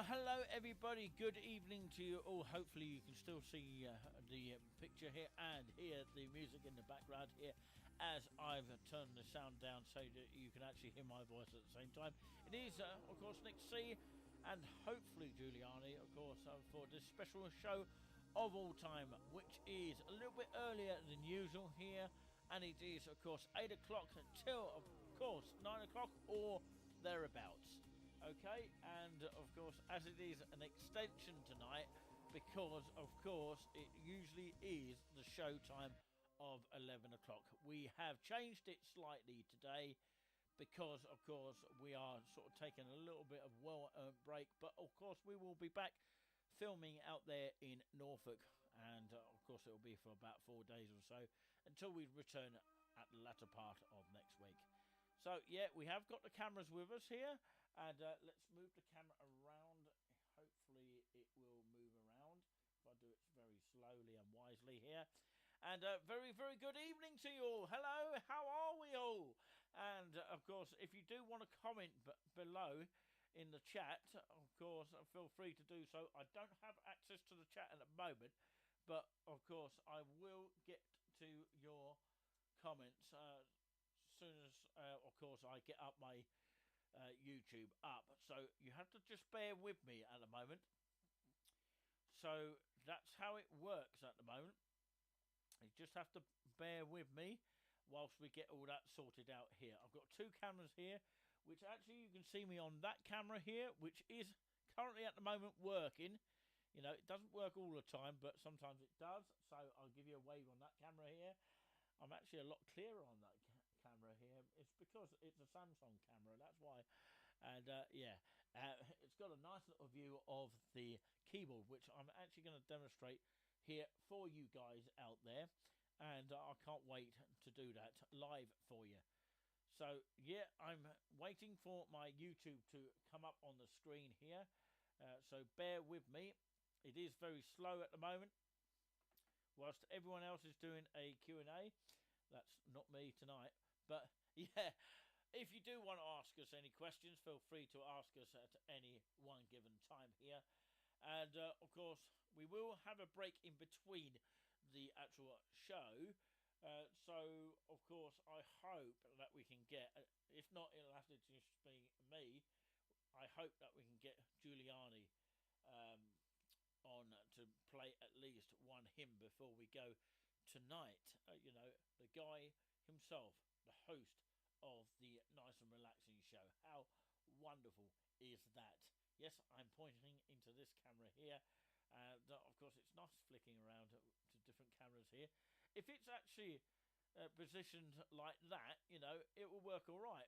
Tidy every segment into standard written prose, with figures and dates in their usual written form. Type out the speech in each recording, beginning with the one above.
Well, hello everybody. Good evening to you all. Hopefully you can still see the picture here and hear the music in the background here as I've turned the sound down so that you can actually hear my voice at the same time. It is, of course, Nick C and hopefully Giuliani, of course, for this special show of all time, which is a little bit earlier than usual here, and it is, of course, 8 o'clock until, of course, 9 o'clock or thereabouts. Okay, and of course, as it is an extension tonight, because of course it usually is the show time of 11 o'clock. We have changed it slightly today because of course we are sort of taking a little bit of well-earned break, but of course we will be back filming out there in Norfolk, and of course it will be for about 4 days or so until we return at the latter part of next week. So, yeah, we have got the cameras with us here, and let's move the camera around. Hopefully it will move around if I do it very slowly and wisely here. And very, very good evening to you all. Hello, how are we all? And, of course, if you do want to comment below in the chat, of course, feel free to do so. I don't have access to the chat at the moment, but, of course, I will get to your comments soon as, of course, I get up my YouTube up. So you have to just bear with me at the moment. So that's how it works at the moment. You just have to bear with me whilst we get all that sorted out here. I've got two cameras here, which actually you can see me on that camera here, which is currently at the moment working. You know, it doesn't work all the time, but sometimes it does. So I'll give you a wave on that camera here. I'm actually a lot clearer on that camera here. It's because it's a Samsung camera, that's why. And it's got a nice little view of the keyboard, which I'm actually going to demonstrate here for you guys out there. And I can't wait to do that live for you. So, yeah, I'm waiting for my YouTube to come up on the screen here. So bear with me. It is very slow at the moment. Whilst everyone else is doing a Q&A. That's not me tonight. But, yeah, if you do want to ask us any questions, feel free to ask us at any one given time here. And, of course, we will have a break in between the actual show. So, of course, I hope that we can get, if not, it'll have to just be me. I hope that we can get Giuliani on to play at least one hymn before we go tonight. You know, the guy himself, the host of the Nice and Relaxing show. How wonderful is that? Yes, I'm pointing into this camera here. Of course, it's nice flicking around to different cameras here. If it's actually positioned like that, you know, it will work all right.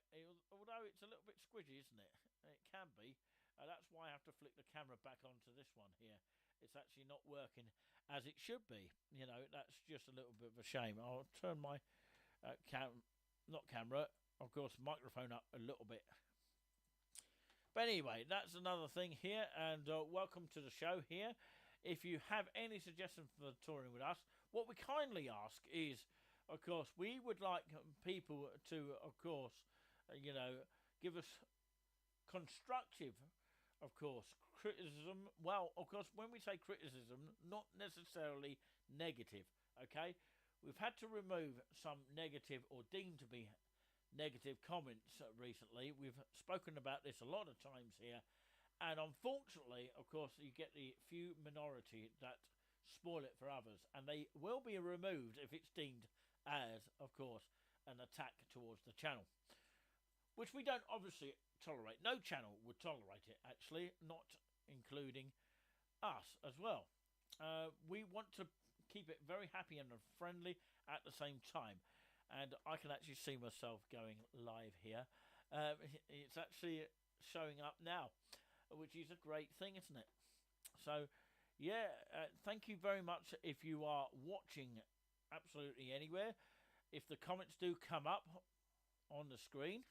Although it's a little bit squidgy, isn't it? It can be. That's why I have to flick the camera back onto this one here. It's actually not working as it should be. You know, that's just a little bit of a shame. I'll turn my of course, microphone up a little bit. But anyway, that's another thing here, and welcome to the show here. If you have any suggestions for touring with us, what we kindly ask is, of course, we would like people to, of course, give us constructive, of course, criticism. Well, of course, when we say criticism, not necessarily negative, okay? We've had to remove some negative or deemed to be negative comments recently. We've spoken about this a lot of times here. And unfortunately, of course, you get the few minority that spoil it for others. And they will be removed if it's deemed as, of course, an attack towards the channel. Which we don't obviously tolerate. No channel would tolerate it, actually, not including us as well. We want to keep it very happy and friendly at the same time. And I can actually see myself going live here. It's actually showing up now, which is a great thing, isn't it? So, yeah, thank you very much if you are watching absolutely anywhere. If the comments do come up on the screen,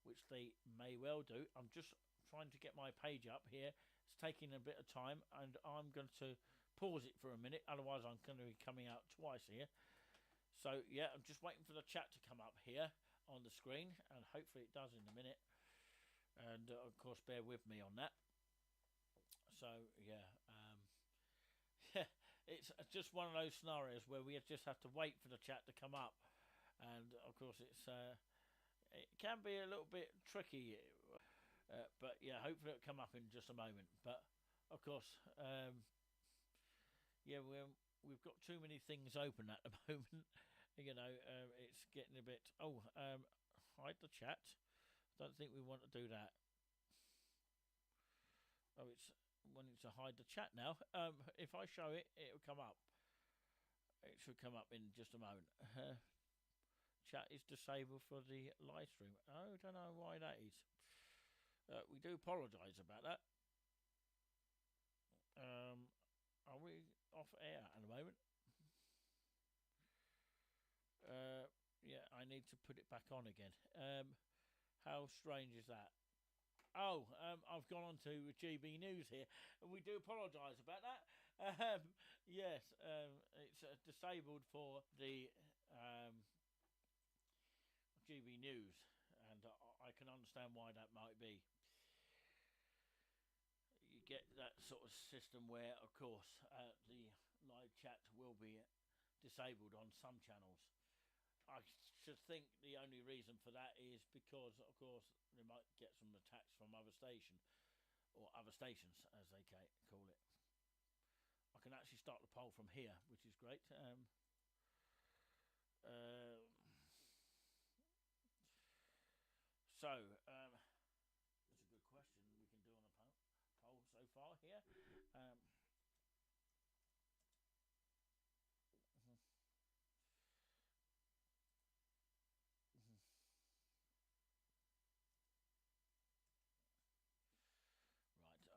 which they may well do, I'm just trying to get my page up here. It's taking a bit of time, and I'm going to pause it for a minute, otherwise I'm going to be coming out twice here. So, yeah, I'm just waiting for the chat to come up here on the screen, and hopefully it does in a minute. And, of course, bear with me on that. So yeah, it's just one of those scenarios where we just have to wait for the chat to come up, and of course it can be a little bit tricky. But yeah, hopefully it'll come up in just a moment. But of course, yeah, we've got too many things open at the moment. You know, it's getting a bit. Oh, hide the chat. Don't think we want to do that. Oh, it's wanting to hide the chat now. If I show it, it'll come up. It should come up in just a moment. Chat is disabled for the live stream. I don't know why that is. We do apologise about that. Are we off air at the moment? Yeah, I need to put it back on again. How strange is that? Oh, I've gone on to GB News here, and we do apologise about that. Yes, it's disabled for the GB News, and I can understand why that might be. You get that sort of system where, of course, the live chat will be disabled on some channels. I should think the only reason for that is because, of course, they might get some attacks from other stations, as they call it. I can actually start the poll from here, which is great. So, that's a good question we can do on a poll so far here. Right,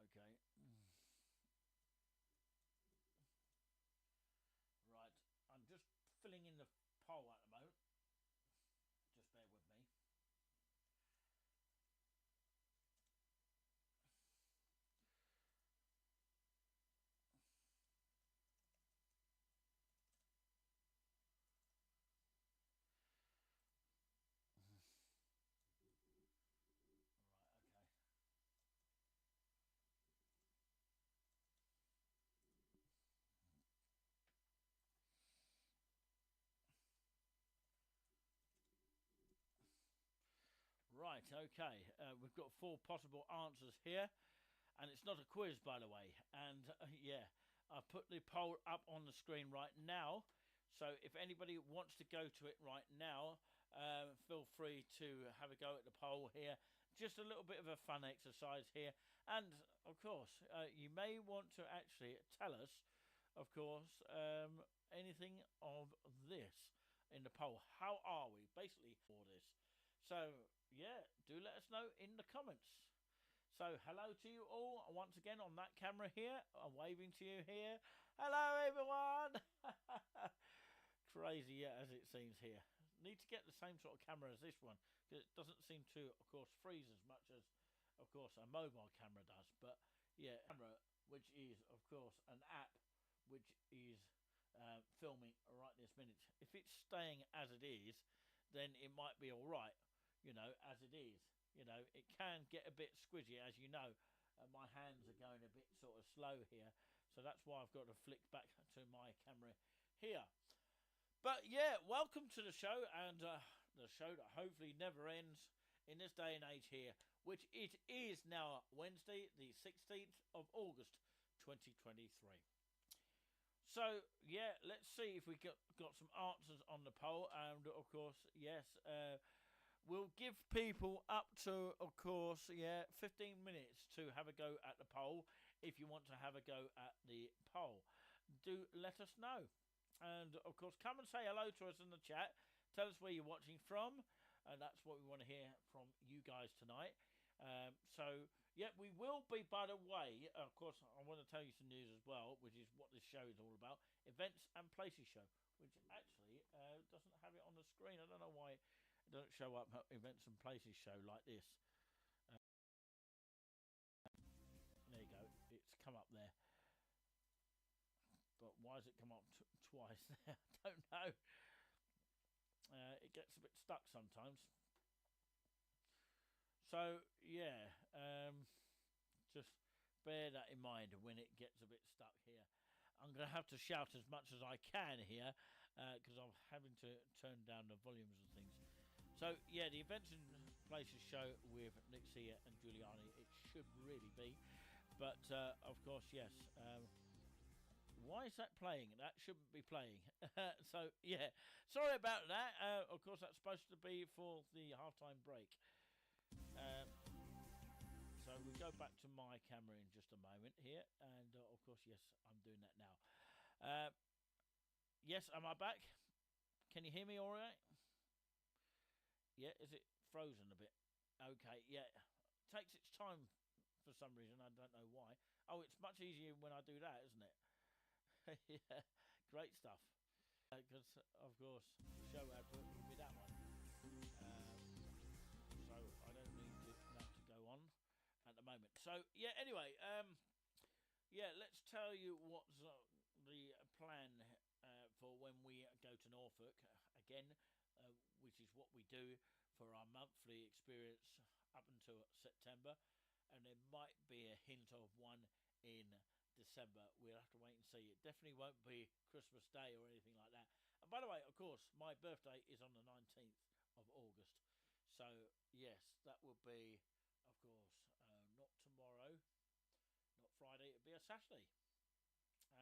okay. Right, I'm just filling in the poll at the moment. Just bear with me. Right, okay. We've got 4 possible answers here, and it's not a quiz, by the way. And yeah, I put the poll up on the screen right now. So if anybody wants to go to it right now, feel free to have a go at the poll here. Just a little bit of a fun exercise here. And of course, you may want to actually tell us, of course, anything of this in the poll. How are we basically for this? So yeah, do let us know in the comments. So hello to you all once again on that camera here. I'm waving to you here. Hello everyone. Crazy, yeah, as it seems here. Need to get the same sort of camera as this one, because it doesn't seem to, of course, freeze as much as, of course, a mobile camera does. But yeah, camera, which is, of course, an app which is filming right this minute. If it's staying as it is, then it might be all right, you know, as it is. You know, it can get a bit squidgy, as you know. My hands are going a bit sort of slow here, so that's why I've got to flick back to my camera here. But yeah, welcome to the show, and the show that hopefully never ends in this day and age here, which it is now Wednesday, the 16th of August, 2023. So yeah, let's see if we got some answers on the poll, and of course, yes, we'll give people up to, of course, 15 minutes to have a go at the poll. If you want to have a go at the poll, do let us know. And, of course, come and say hello to us in the chat. Tell us where you're watching from. And that's what we want to hear from you guys tonight. So, yeah, we will be, by the way, of course, I want to tell you some news as well, which is what this show is all about. Events and Places show, which actually doesn't have it on the screen. I don't know why it doesn't show up Events and Places show like this. There you go. It's come up there. But why has it come up twice there? I don't know. It gets a bit stuck sometimes. So, yeah. Just bear that in mind when it gets a bit stuck here. I'm going to have to shout as much as I can here because I'm having to turn down the volumes and things. So, yeah, the Events and Places show with Nixia and Giuliani, it should really be. But, of course, yes. Why is that playing? That shouldn't be playing. So, yeah, sorry about that. Of course, that's supposed to be for the halftime break. So we go back to my camera in just a moment here. And, of course, yes, I'm doing that now. Yes, am I back? Can you hear me all right? Yeah, is it frozen a bit? Okay, yeah. Takes its time for some reason. I don't know why. Oh, it's much easier when I do that, isn't it? Yeah, great stuff. Because, of course, show advert will be that one. So I don't need that to go on at the moment. So, yeah, anyway, yeah, let's tell you what's the plan for when we go to Norfolk again, which is what we do for our monthly experience up until September, and there might be a hint of one in December. We'll have to wait and see. It definitely won't be Christmas Day or anything like that. And by the way, of course, my birthday is on the 19th of August. So, yes, that will be, of course, not tomorrow, not Friday, it'll be a Saturday.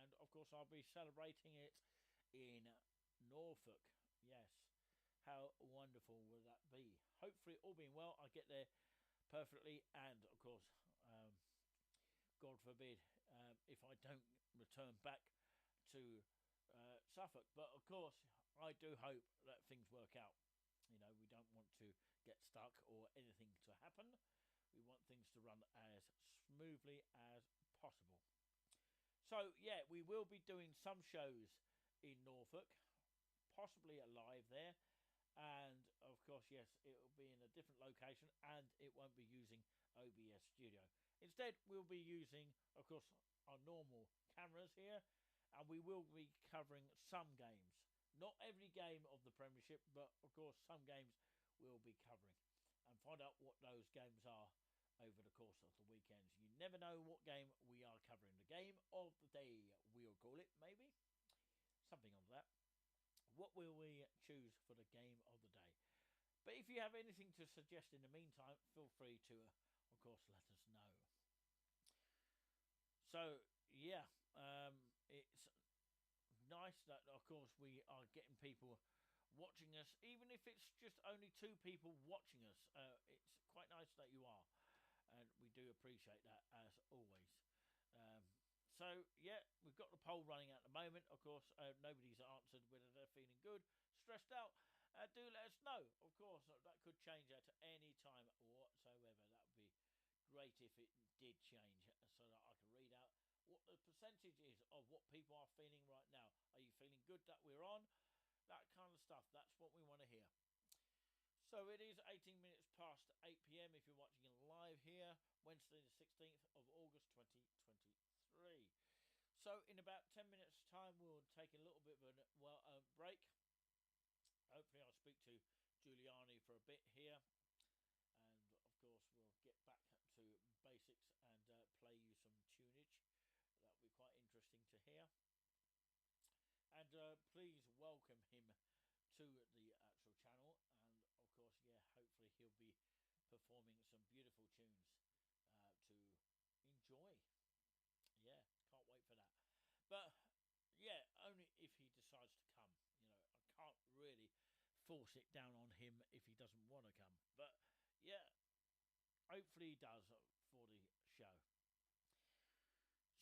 And, of course, I'll be celebrating it in Norfolk. Yes. How wonderful will that be? Hopefully, all being well, I get there perfectly. And, of course, God forbid, if I don't return back to Suffolk. But, of course, I do hope that things work out. You know, we don't want to get stuck or anything to happen. We want things to run as smoothly as possible. So, yeah, we will be doing some shows in Norfolk, possibly live there. And, of course, yes, it will be in a different location and it won't be using OBS Studio. Instead, we'll be using, of course, our normal cameras here. And we will be covering some games. Not every game of the Premiership, but, of course, some games we'll be covering. And find out what those games are over the course of the weekends. You never know what game we are covering. The game of the day, we'll call it, maybe. Something of that. What will we choose for the game of the day? But if you have anything to suggest in the meantime, feel free to, of course, let us know. So, yeah, it's nice that, of course, we are getting people watching us, even if it's just only 2 people watching us. It's quite nice that you are, and we do appreciate that as always. So, yeah, we've got the poll running at the moment. Of course, nobody's answered whether they're feeling good, stressed out. Do let us know. Of course, that could change at any time whatsoever. That would be great if it did change so that I can read out what the percentage is of what people are feeling right now. Are you feeling good that we're on? That kind of stuff. That's what we want to hear. So it is 18 minutes past 8 p.m. if you're watching live here, Wednesday the 16th of August 2023. So in about 10 minutes time we'll take a little bit of a break. Hopefully I'll speak to Giuliani for a bit here. And of course we'll get back to basics and play you some tunage. That'll be quite interesting to hear. And please welcome him to the actual channel. And of course, yeah, hopefully he'll be performing some beautiful tunes to enjoy. Yeah, can't wait for that. But yeah, only if he decides to come. You know, I can't really force it down on him if he doesn't want to come. But yeah, hopefully he does for the show.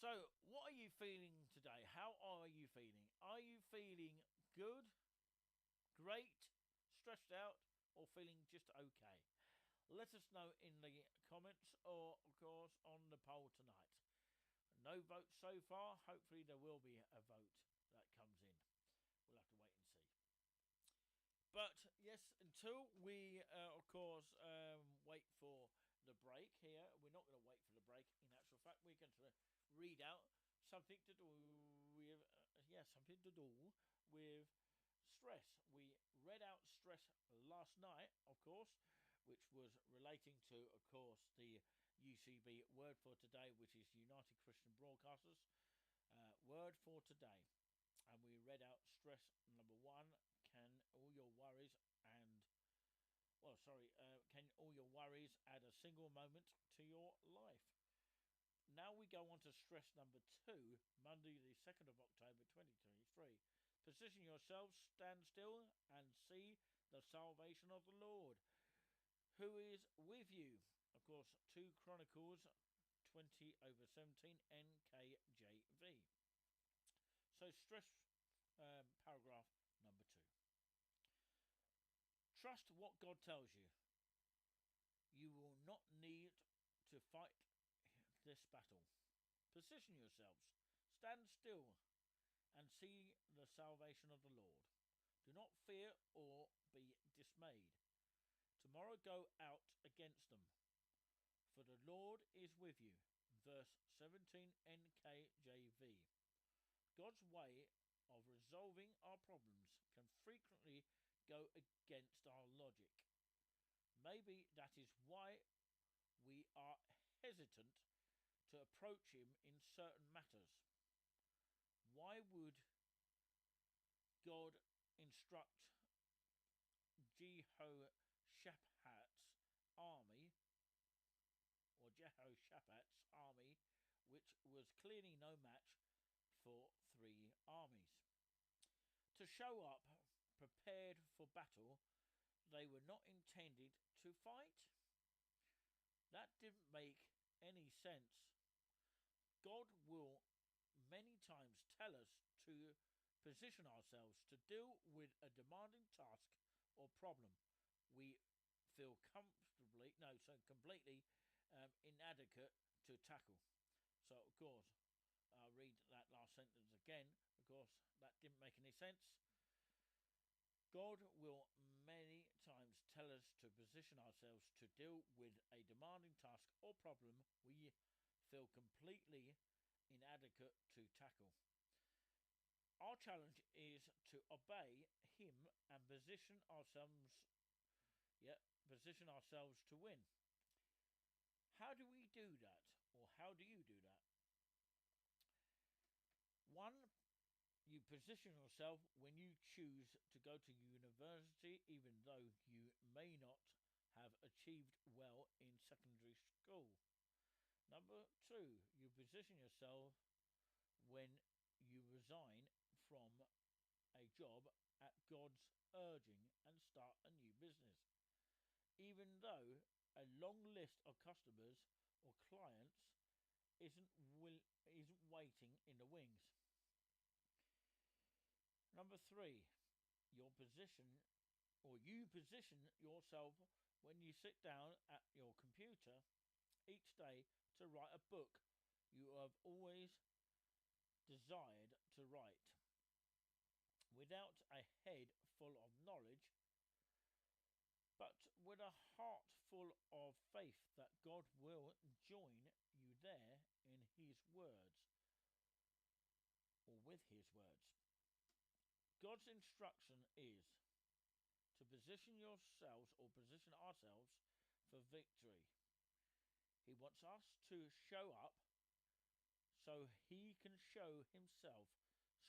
So, what are you feeling today? How are you feeling? Are you feeling good, great, stressed out, or feeling just okay? Let us know in the comments or, of course, on the poll tonight. No votes so far. Hopefully there will be a vote that comes in. We'll have to wait and see. But, yes, until we, of course, wait for the break here, we're not going to wait for the break. In actual fact, we're going to read out something to do with something to do with stress. We read out stress last night, of course, which was relating to, of course, the UCB word for today, which is United Christian Broadcasters. Word for today. And we read out stress number one. Can all your worries and can all your worries add a single moment to your life? Now we go on to stress number two, Monday the 2nd of October 2023. Position yourselves, stand still, and see the salvation of the Lord, who is with you. Of course, 2 Chronicles 20/17 NKJV. So stress paragraph number 2. Trust what God tells you. You will not need to fight this battle. Position yourselves, stand still, and see the salvation of the Lord. Do not fear or be dismayed. Tomorrow go out against them, for the Lord is with you. Verse 17 NKJV. God's way of resolving our problems can frequently go against our logic. Maybe that is why we are hesitant to approach him in certain matters. Why would God instruct Jehoshaphat's army, which was clearly no match for 3 armies, to show up prepared for battle they were not intended to fight? That didn't make any sense. God will many times tell us to position ourselves to deal with a demanding task or problem we feel completely inadequate to tackle. So, of course, I'll read that last sentence again. Of course, that didn't make any sense. God will many times tell us to position ourselves to deal with a demanding task or problem we feel completely inadequate to tackle. Our challenge is to obey him and position ourselves to win. How do we do that? Or how do you do that? 1. You position yourself when you choose to go to university, even though you may not have achieved well in secondary school. Number 2, you position yourself when you resign from a job at God's urging and start a new business, even though a long list of customers or clients isn't waiting in the wings. Number 3, you position yourself when you sit down at your computer each day to write a book you have always desired to write, without a head full of knowledge, but with a heart full of faith that God will join you there in his words, or with his words. God's instruction is to position yourselves or position ourselves for victory. He wants us to show up so he can show himself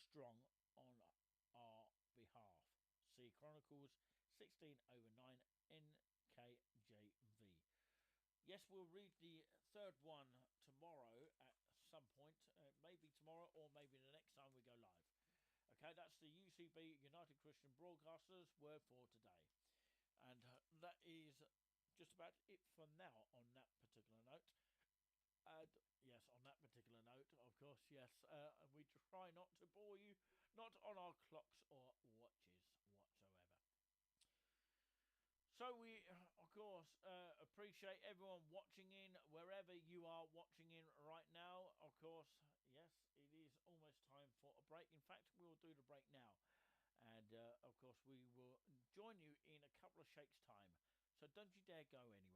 strong on our behalf. See Chronicles 16/9 NKJV. Yes, we'll read the 3rd one tomorrow at some point. Maybe tomorrow or maybe the next time we go live. Okay, that's the UCB United Christian Broadcasters word for today. And that is just about it for now on that particular note. And yes, on that particular note, of course, yes, we try not to bore you, not on our clocks or watches whatsoever. So we, of course, appreciate everyone watching in, wherever you are watching in right now. Of course, yes, it is almost time for a break. In fact, we'll do the break now. And, of course, we will join you in a couple of shakes' time. So don't you dare go anywhere.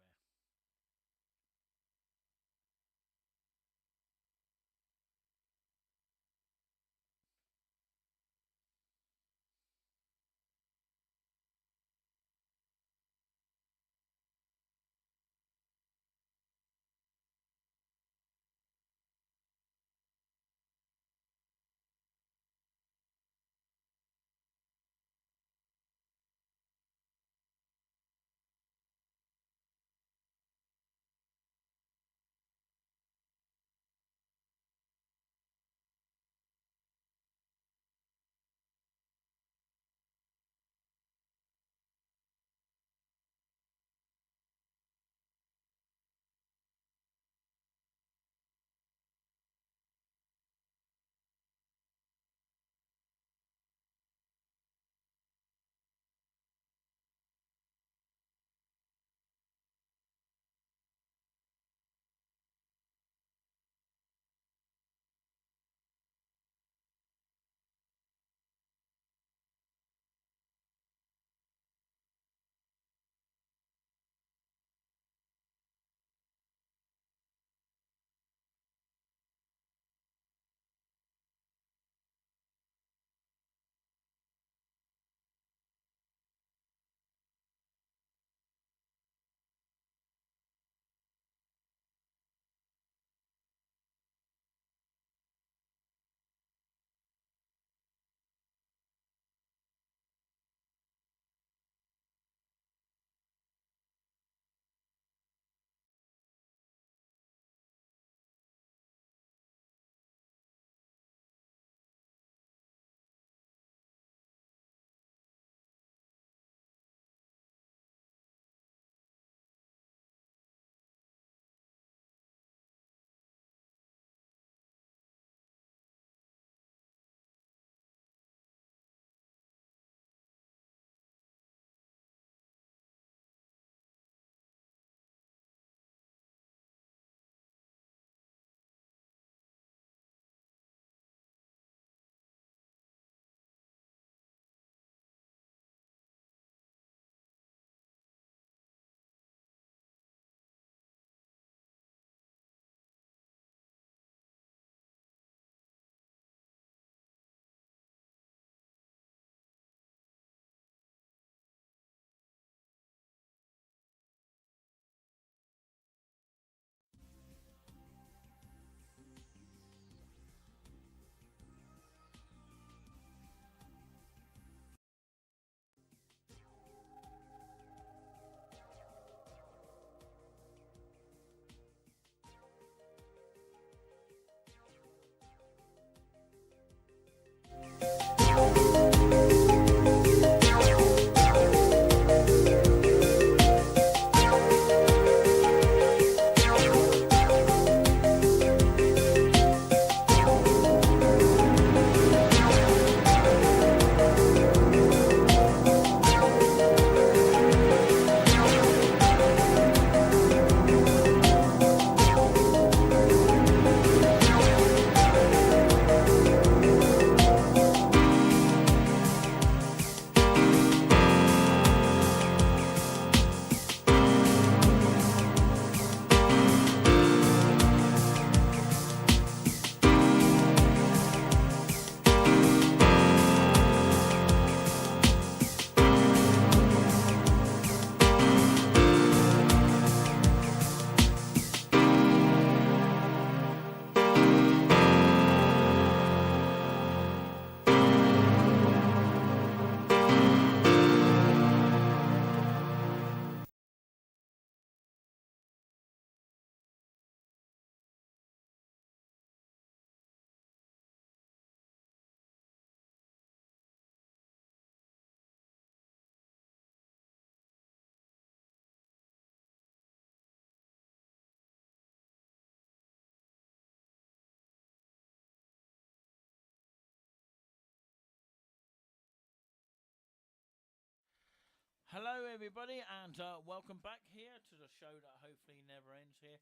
Hello, everybody, and welcome back here to the show that hopefully never ends here.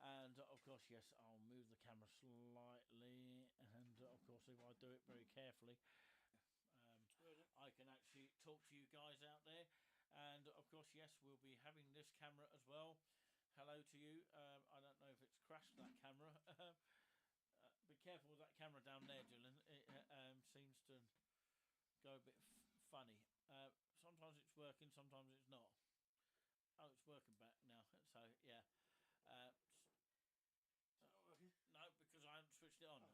And of course, yes, I'll move the camera slightly, and of course, if I do it very carefully, I can actually talk to you guys out there. And of course, yes, we'll be having this camera as well. Hello to you. I don't know if it's crashed that camera. Be careful with that camera down there, Dylan. It seems to go a bit funny. Sometimes it's working, sometimes it's not. Oh, it's working back now. So yeah. No, because I haven't switched it on.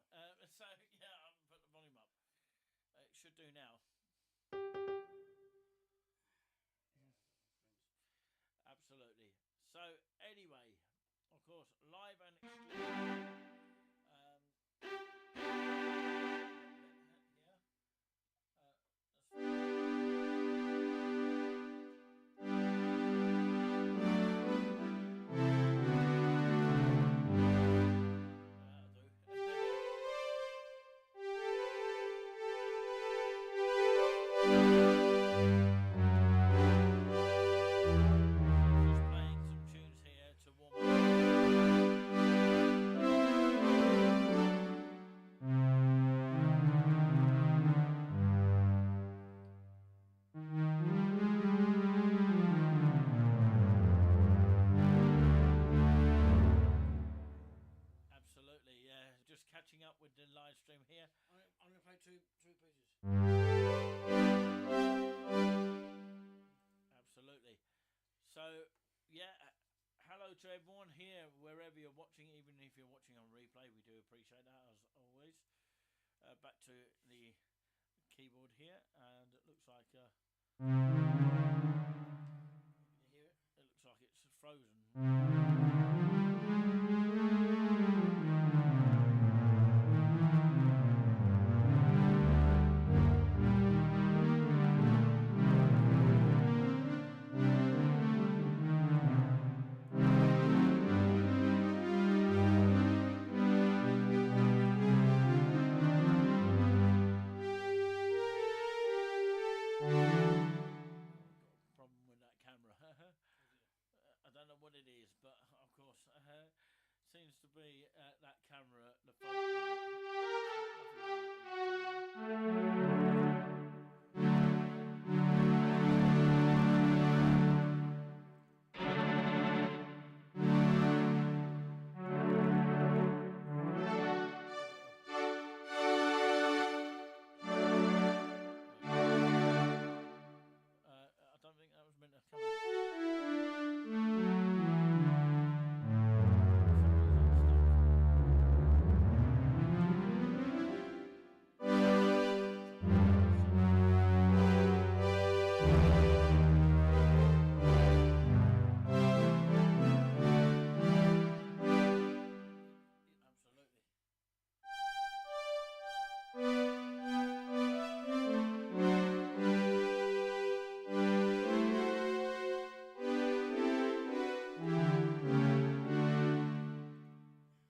So yeah, I haven't put the volume up. It should do now. Absolutely. So anyway, of course, live and exclusive. Yeah. Just playing some tunes here to warm Absolutely, yeah. Just catching up with the live stream here. I'm going to play two pieces. Absolutely. So, yeah, hello to everyone here, wherever you're watching, even if you're watching on replay, we do appreciate that as always. Back to the keyboard here, and it looks like Can you hear it? it looks like it's frozen. Problem with that camera. I don't know what it is, but of course, seems to be that camera. The I don't think that was meant to come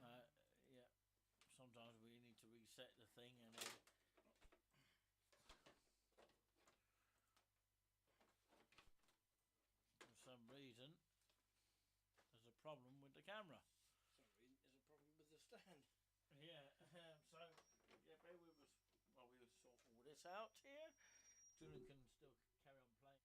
Absolutely. Yeah. Sometimes we need to reset the thing, and for some reason there's a problem with the camera. Sorry, there's a problem with the stand. Yeah. So yeah, bear with us while we sort all this out here. Julian can still carry on playing.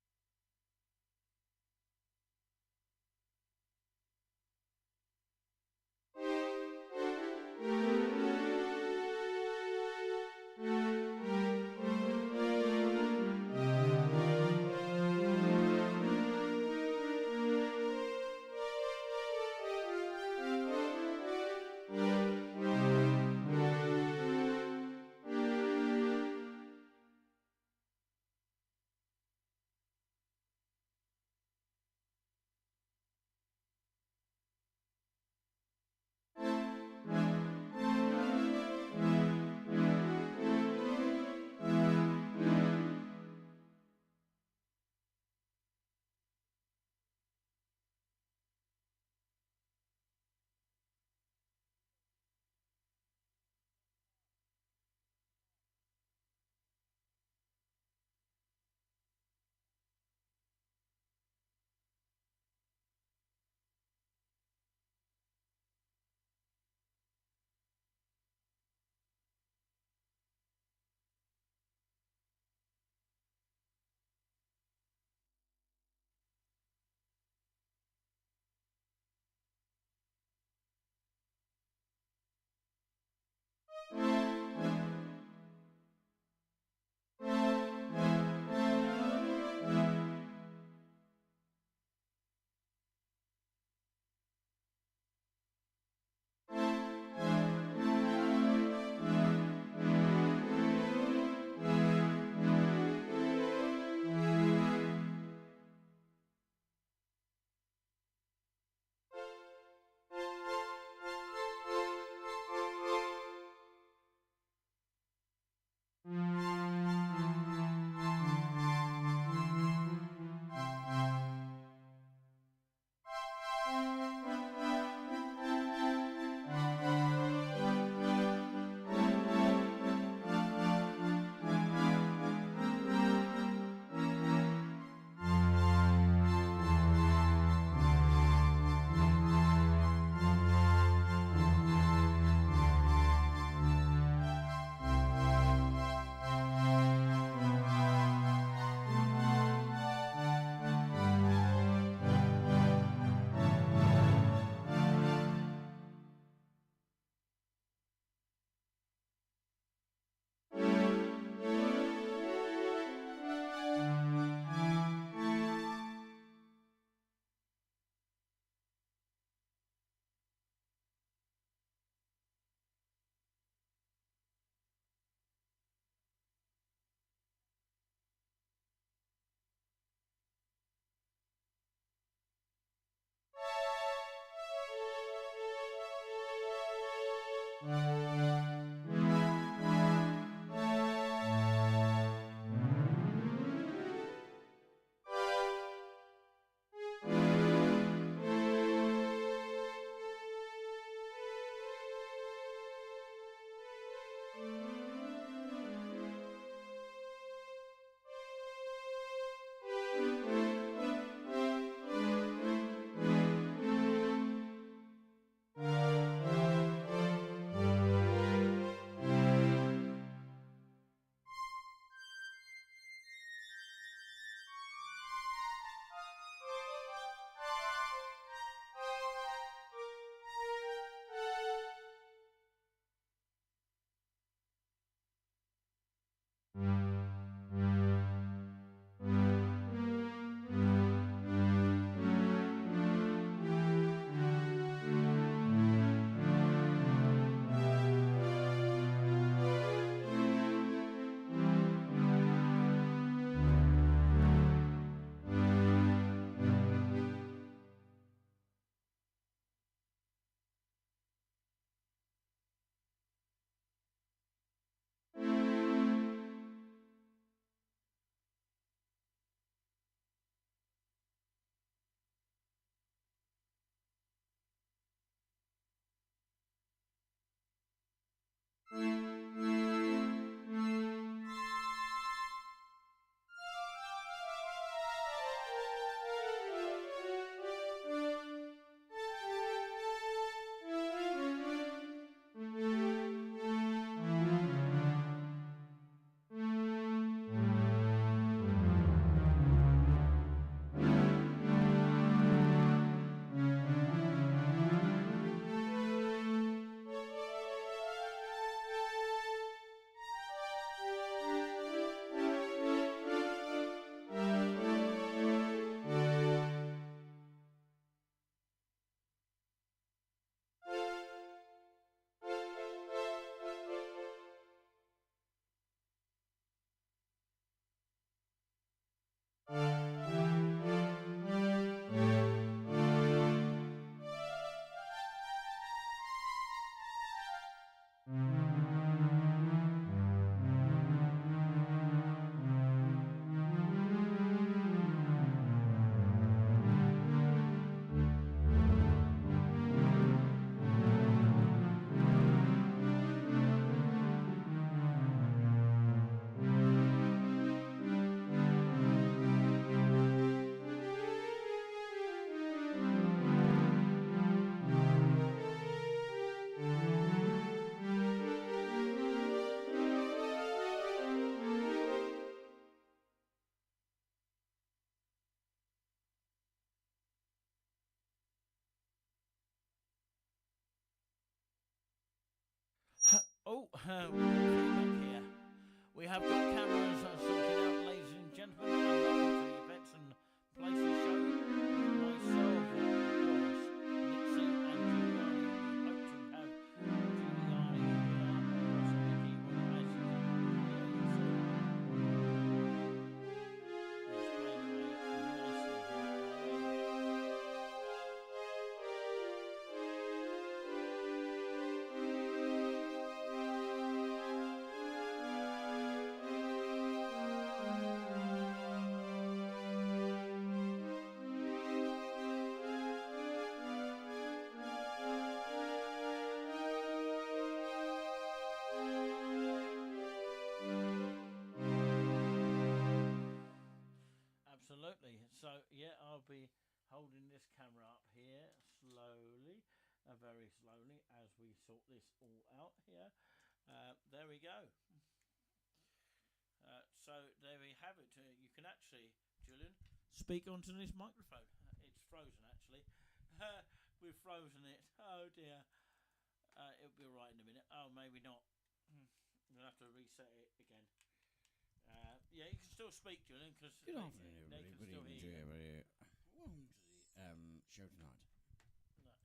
Oh, feedback here. We have got cameras sorted out, ladies and gentlemen, and welcome to the Events and Places show with myself, of course, Nixie and Giuliani. We hope to have Giuliani here on the keyboard as you can clearly see. He's playing away nicely here. Absolutely. So, yeah, I'll be holding this camera up here slowly, very slowly, as we sort this all out here. There we go. So, there we have it. You can actually, Julian, speak onto this microphone. It's frozen, actually. We've frozen it. Oh, dear. It'll be all right in a minute. Oh, maybe not. We'll have to reset it again. Yeah, you can still speak, Julian, because Good afternoon, they everybody. can still Good hear evening to you. everybody. Welcome to the show tonight.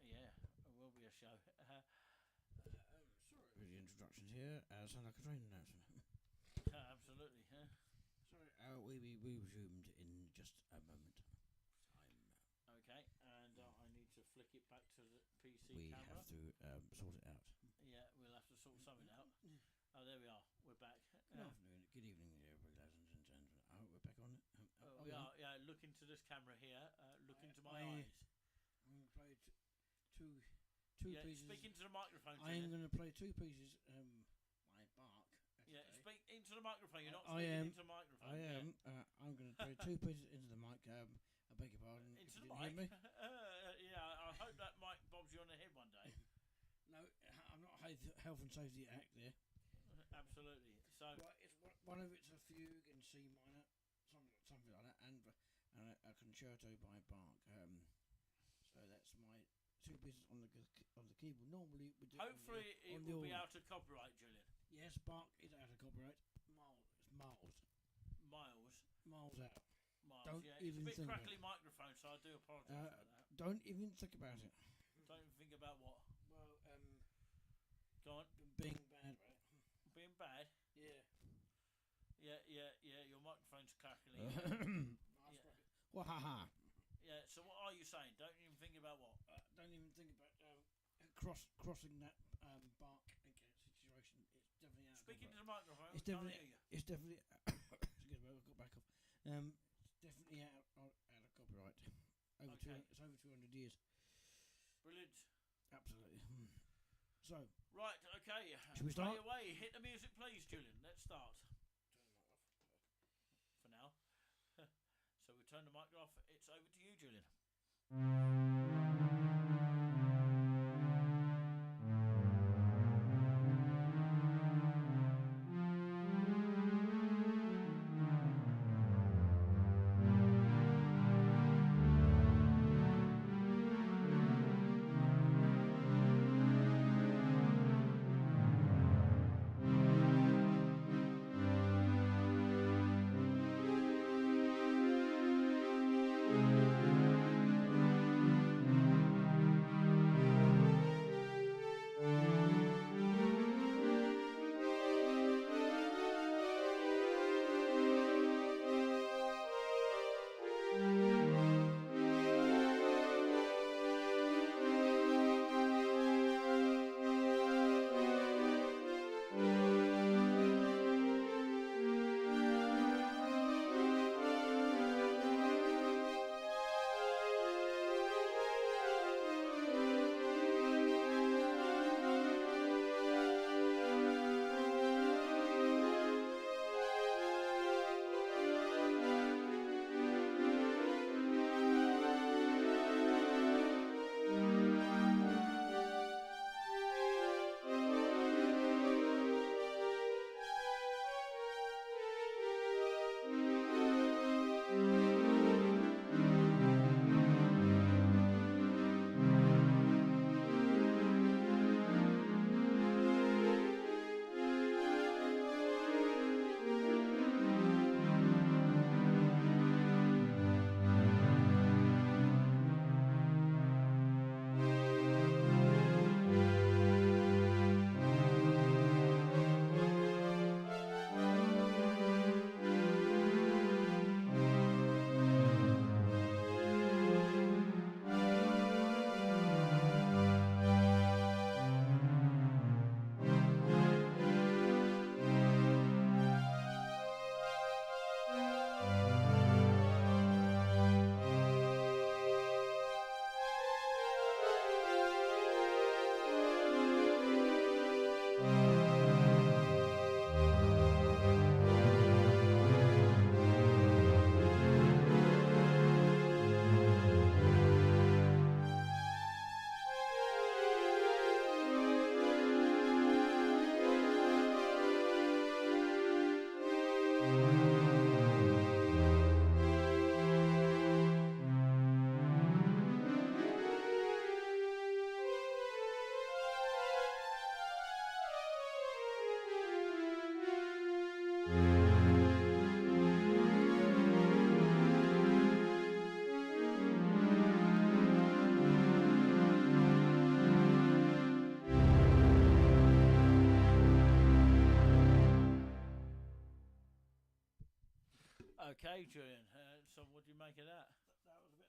Yeah, it will be a show. Sorry for the introductions here. Sound like a train announcement. Absolutely. Sorry, we resumed in just a moment time. Okay, and I need to flick it back to the PC We camera. have to sort it out. Yeah, we'll there we are. We're back. Good afternoon, good evening, everybody, lads and gentlemen. I hope we're back on. We are. Yeah, look into this camera here. Look into my eyes. I'm going to play two Yeah, pieces. speak into the microphone. I am going to play two pieces. My bark. Yeah, speak into the microphone. You're not I speaking am. into the microphone. I am. I'm going to play two pieces into the mic. I beg your pardon. Into if the you didn't mic. hear me. Yeah, I hope that mic bobs you on the head one day. No, I'm not Health and Safety Act there. Absolutely. So Right, it's one of it's a fugue in C minor, something like that, and a concerto by Bach. So that's my two pieces on the keyboard. Normally we do. hopefully it on the will be organ. out of copyright, Julian. Yes, Bach is out of copyright. It's miles out. Miles. Don't Yeah, even it's a bit think about crackly microphone, so I do apologise for that. Don't even think about it. Don't even think about what. Well, Go on. being bad, right? Being bad. Yeah. Yeah. Your microphone's crackly. Well, haha. Yeah. So what are you saying? Don't even think about what. Don't even think about crossing that Bach situation. It's definitely out. Speak into the microphone. It's We can't definitely. hear you. It's definitely. Excuse me, I've got back off. It's definitely out of copyright. Okay. It's over 200 years. Brilliant. Absolutely. So. Right. Okay. Should we start? Play away. Hit the music, please, Julian. Let's start. For now. So we turn the mic off. It's over to you, Julian. Okay, Julian. So what do you make of that? That was a bit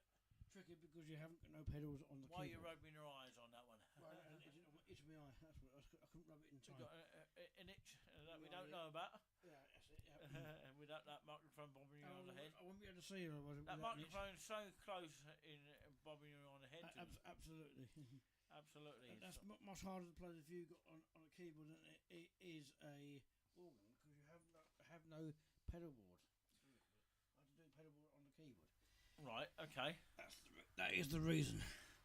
tricky because you haven't got no pedals on the Why are you keyboard. rubbing your eyes on that one? Right, it's my eye. That's what it was. I couldn't rub it in We've time. got an itch that we Right, don't yeah. know about. Yeah, that's it. Yeah. And without that microphone bobbing you on the head. I wouldn't be able to see you. That microphone's so close in bobbing you on the head. Absolutely. Absolutely. And that's much harder to play the fugue on a keyboard than it is a organ because you have no pedal board. I have to do pedal board on the keyboard. Right. Okay. That is the reason.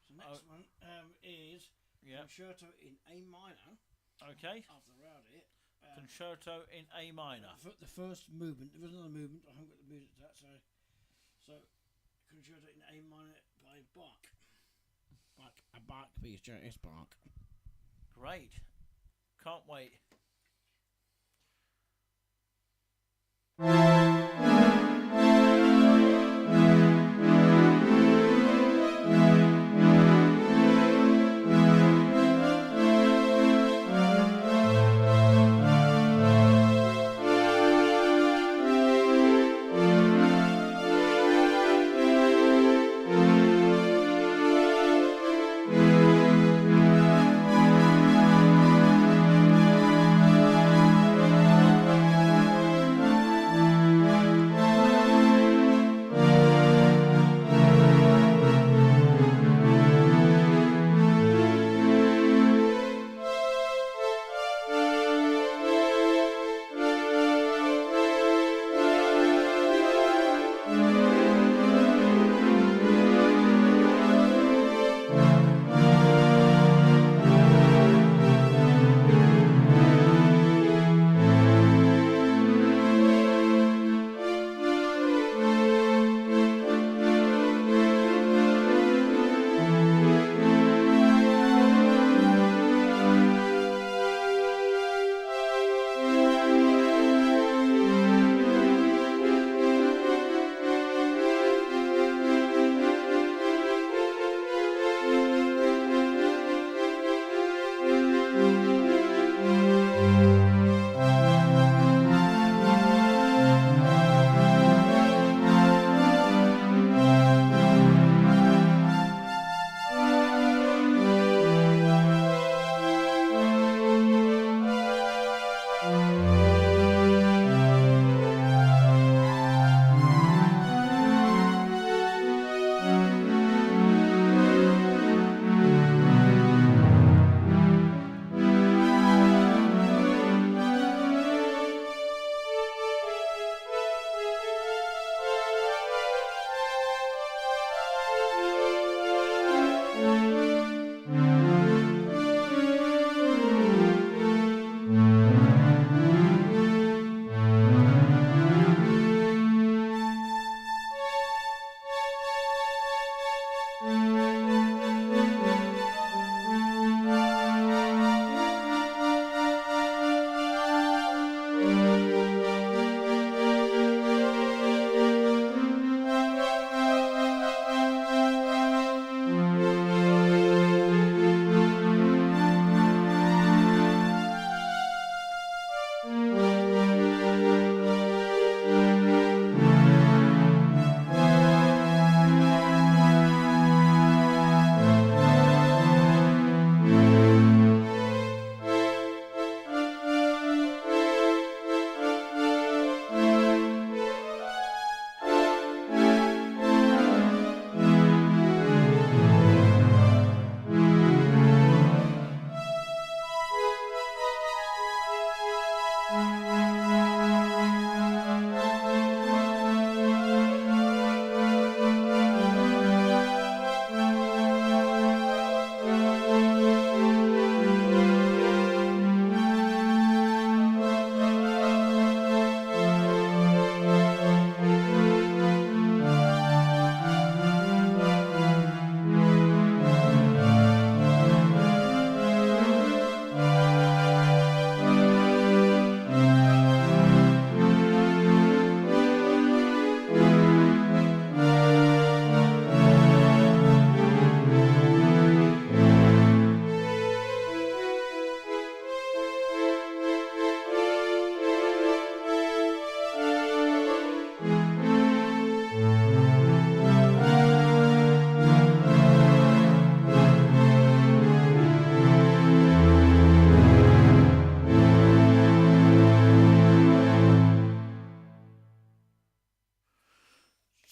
So next one is Yeah. Concerto in A minor. Okay. After around it. Concerto in A minor. The first movement. There was another movement. I haven't got the music to that. So Concerto in A minor by Bach. A Bach piece. It's Bach. Great. Can't wait.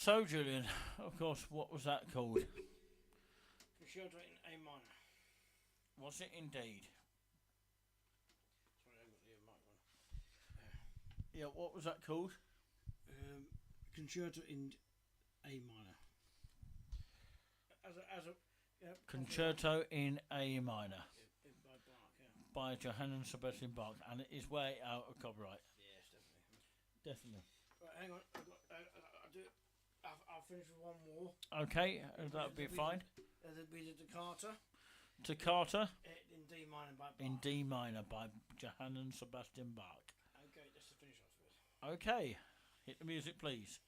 So, Julian, of course, what was that called? Concerto in A minor. Was it indeed? Sorry, I got the microphone. Yeah, what was that called? Concerto in A minor. As a Concerto in A minor by Bach, yeah. by Johann Sebastian Bach, and it is way out of copyright. Yes, definitely. Definitely. Right, hang on. I'll finish with one more. Okay, that'd be fine. We did the Toccata Toccata in D minor by Bach. in D minor by Johann Sebastian Bach. Okay, just to finish off with. Okay, hit the music, please.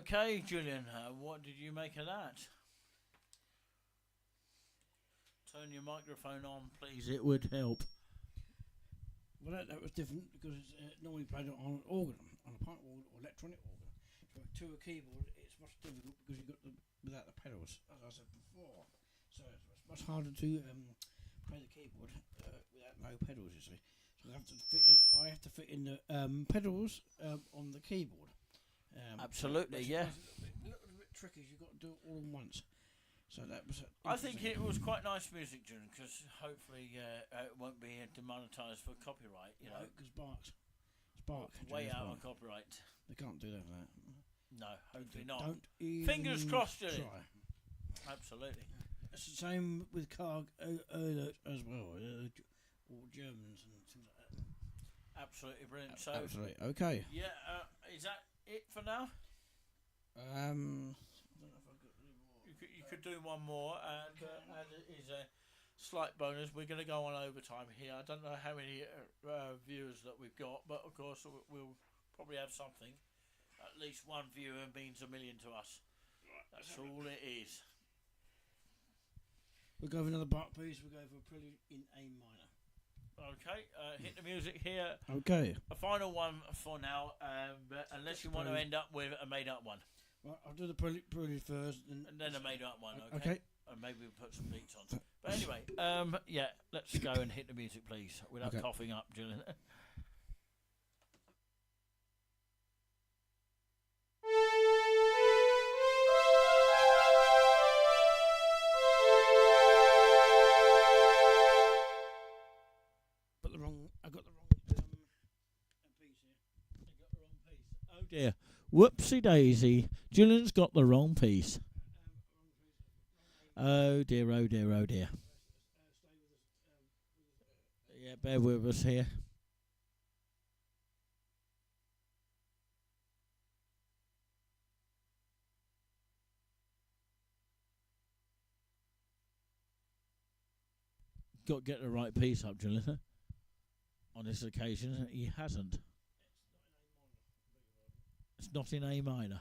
Okay, Julian, what did you make of that? Turn your microphone on, please. It would help. Well, that was different because it's normally played on an organ, on a pipe organ or electronic organ. So to a keyboard, it's much difficult because you've got without the pedals, as I said before. So it's much harder to play the keyboard without no pedals. You see, so I have to fit in the pedals on the keyboard. Absolutely, yeah. A little bit tricky. You've got to do it all at once. So that was. I think it was quite nice music, June, because hopefully it won't be demonetised for copyright. You know, because Spark, way out of copyright. They can't do that for that. No, hopefully not. Don't even Fingers crossed, Julian. try. Absolutely. It's the same with Karg Erlert as well, or Germans and things like that. Absolutely brilliant. So, Absolutely. Okay. yeah, is that it for now? I don't know if I've got any more. You could do one more, and it is a slight bonus. We're going to go on overtime here. I don't know how many viewers that we've got, but of course we'll probably have something. At least one viewer means a million to us. That's all it is. We'll go for another Bach piece. We'll go for a Prelude in A minor. Okay, hit the music here. Okay. A final one for now, but unless you want to end up with a made-up one. Well, I'll do the Prelude first. And then a made-up one, okay? Okay. And maybe we'll put some beats on. But anyway, yeah, let's go and hit the music, please, without coughing up, Julian. I got the wrong piece here. Oh dear. Whoopsie daisy. Julian's got the wrong piece. Oh dear, oh dear, oh dear. Yeah, bear with us here. got to get the right piece up, Julian. On this occasion, he hasn't. It's not in A minor.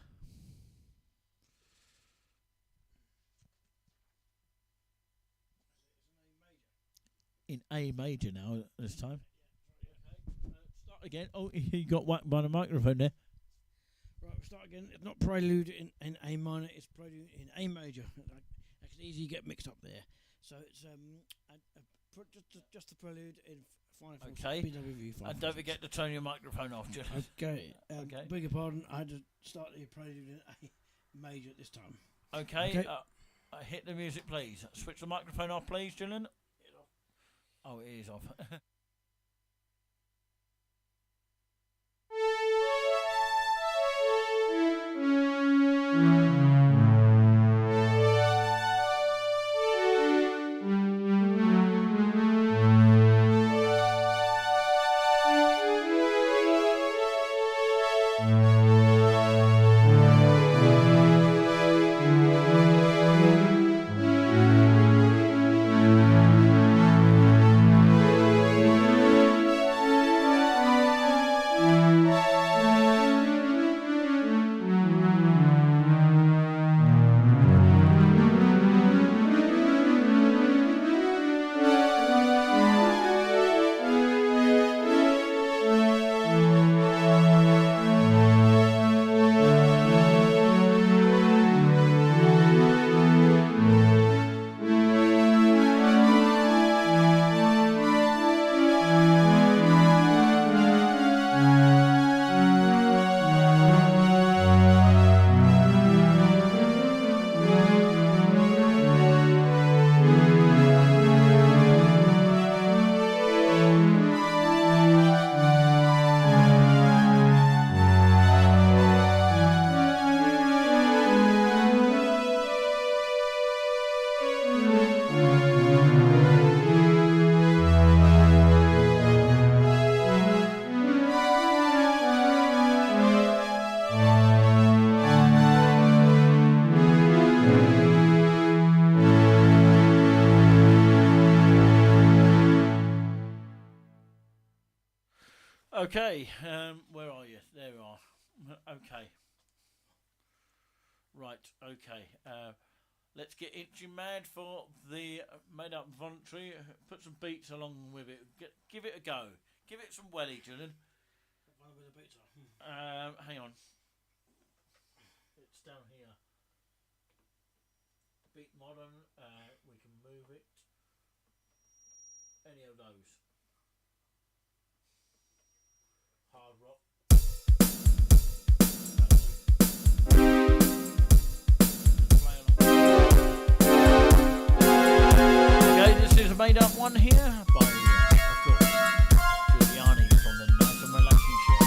In A major now this time. Start again. Oh, he got whacked by the microphone there. Right, we'll start again. It's not prelude in A minor, it's prelude in A major. I can easily get mixed up there. So it's just the prelude in 5/4. Okay. BWV 5/4. And don't forget to turn your microphone off, Julian. Okay. Okay. Beg your pardon, I had to start the prelude in A major this time. Okay. Okay. Hit the music, please. Switch the microphone off, please, Julian. Oh, it is off. Okay, where are you? There you are. Okay. Right, okay. Let's get itchy mad for the made up voluntary. Put some beats along with it. Give it a go. Give it some welly, Julian. Hang on. It's down here. Beat modern. We can move it. Any of those. Hard rock. Okay, this is a made up one here by, of course, Giuliani from the Nice and Relaxing Show.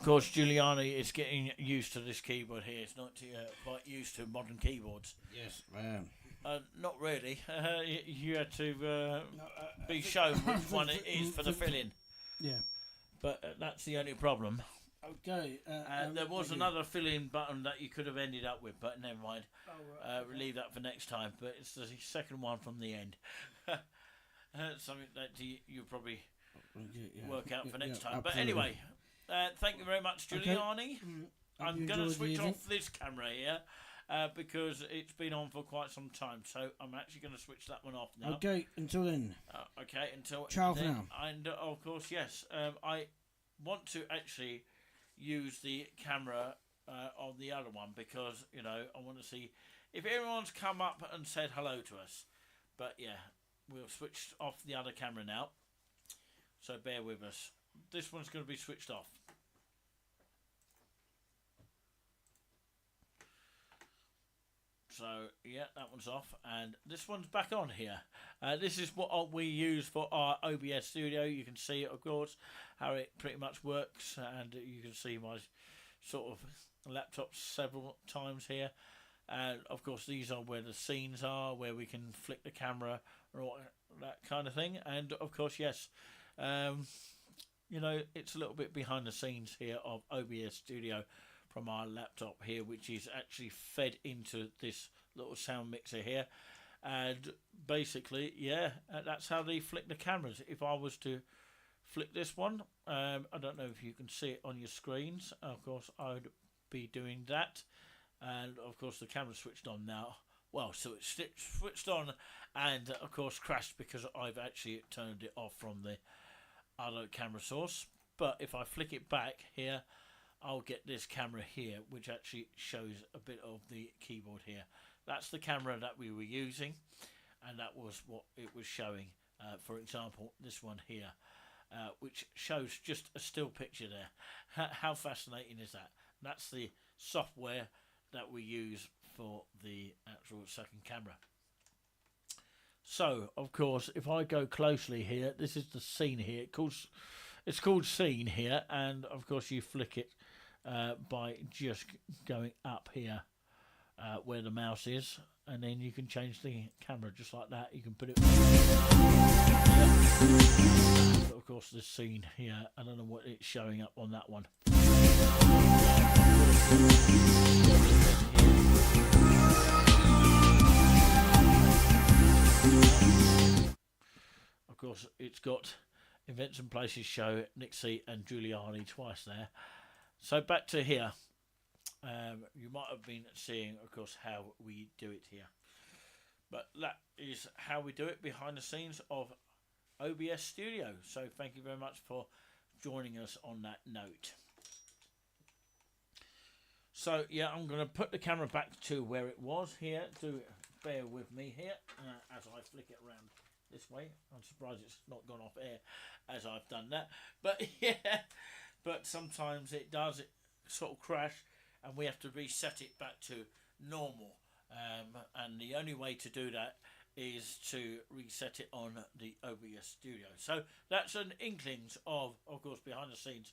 of course, Giuliani is getting used to this keyboard here. It's not quite used to modern keyboards. Yes, I am. Not really. You had to No, be shown which one it is for the fill-in. Yeah. But that's the only problem. Okay. There was another fill-in button that you could have ended up with, but never mind. Oh, right. We'll leave that for next time. But it's the second one from the end. Something that you'll probably work out for next time. But anyway, thank you very much, Giuliani. I'm going to switch off this camera here because it's been on for quite some time. So I'm actually going to switch that one off now. Okay, until then. Okay, until Ciao for then. now. And of course, yes, I want to actually use the camera on the other one because, you know, I want to see if everyone's come up and said hello to us. But yeah, we'll switch off the other camera now. So bear with us. This one's going to be switched off. So yeah, that one's off, and this one's back on here. This is what we use for our OBS studio. You can see, of course, how it pretty much works, and you can see my sort of laptop several times here. And of course, these are where the scenes are, where we can flick the camera or that kind of thing. And of course, yes, you know, it's a little bit behind the scenes here of OBS Studio from our laptop here, which is actually fed into this little sound mixer here. And basically, yeah, that's how they flick the cameras. If I was to flick this one, I don't know if you can see it on your screens. Of course, I would be doing that. And of course, the camera's switched on now. Well, so it's switched on and of course crashed because I've actually turned it off from the other camera source. But if I flick it back here, I'll get this camera here, which actually shows a bit of the keyboard here. That's the camera that we were using, and that was what it was showing. For example, this one here, which shows just a still picture there. How fascinating is that? That's the software that we use for the actual second camera. So, of course, if I go closely here, this is the scene here. It's called scene here, and of course you flick it by just going up here where the mouse is, and then you can change the camera just like that. You can put it but of course this scene here, I don't know what it's showing up on that one. Of course it's got Events and Places Show, Nixie and Giuliani twice there. So back to here, you might have been seeing, of course, how we do it here. But that is how we do it behind the scenes of OBS Studio. So thank you very much for joining us on that note. So yeah, I'm going to put the camera back to where it was here. Do bear with me here as I flick it around this way. I'm surprised it's not gone off air as I've done that. But yeah. But sometimes it does, it sort of crash, and we have to reset it back to normal. And the only way to do that is to reset it on the OBS Studio. So that's an inklings of course, behind the scenes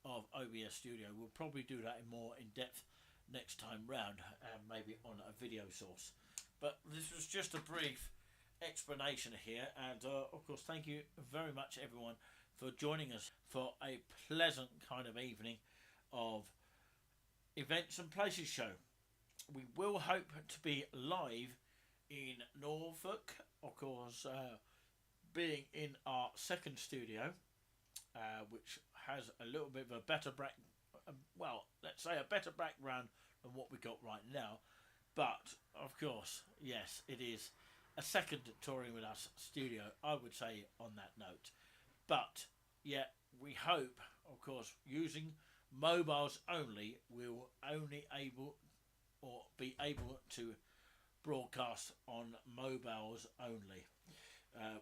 of OBS Studio. We'll probably do that in more in depth next time round, maybe on a video source. But this was just a brief explanation here, and of course, thank you very much, everyone, for joining us for a pleasant kind of evening of Events and Places Show. We will hope to be live in Norfolk, of course, being in our second studio, which has a little bit of a better let's say a better background than what we got right now. But of course, yes, it is a second Touring With Us studio, I would say, on that note. But yeah, we hope, of course, using mobiles only, we'll only be able to broadcast on mobiles only.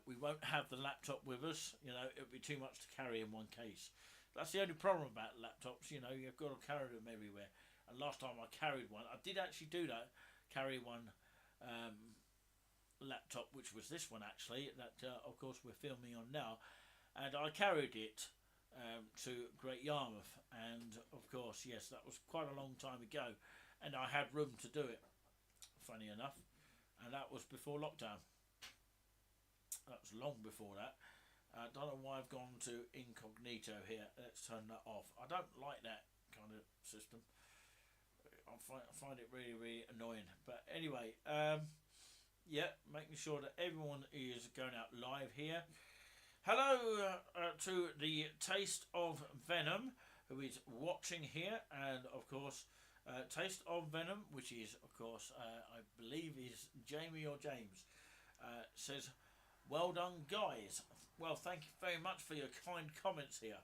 We won't have the laptop with us, you know, it'll be too much to carry in one case. That's the only problem about laptops, you know, you've got to carry them everywhere. And last time I carried one, I did actually do that, carry one laptop, which was this one actually, that of course we're filming on now. And I carried it to Great Yarmouth, and of course, yes, that was quite a long time ago, and I had room to do it. Funny enough, and that was before lockdown. That was long before that. I don't know why I've gone to incognito here. Let's turn that off. I don't like that kind of system. I find it really, really annoying. But anyway, yeah, making sure that everyone is going out live here. Hello to the Taste of Venom, who is watching here, and of course, Taste of Venom, which is, of course, I believe is Jamie or James, says, "Well done, guys." Well, thank you very much for your kind comments here.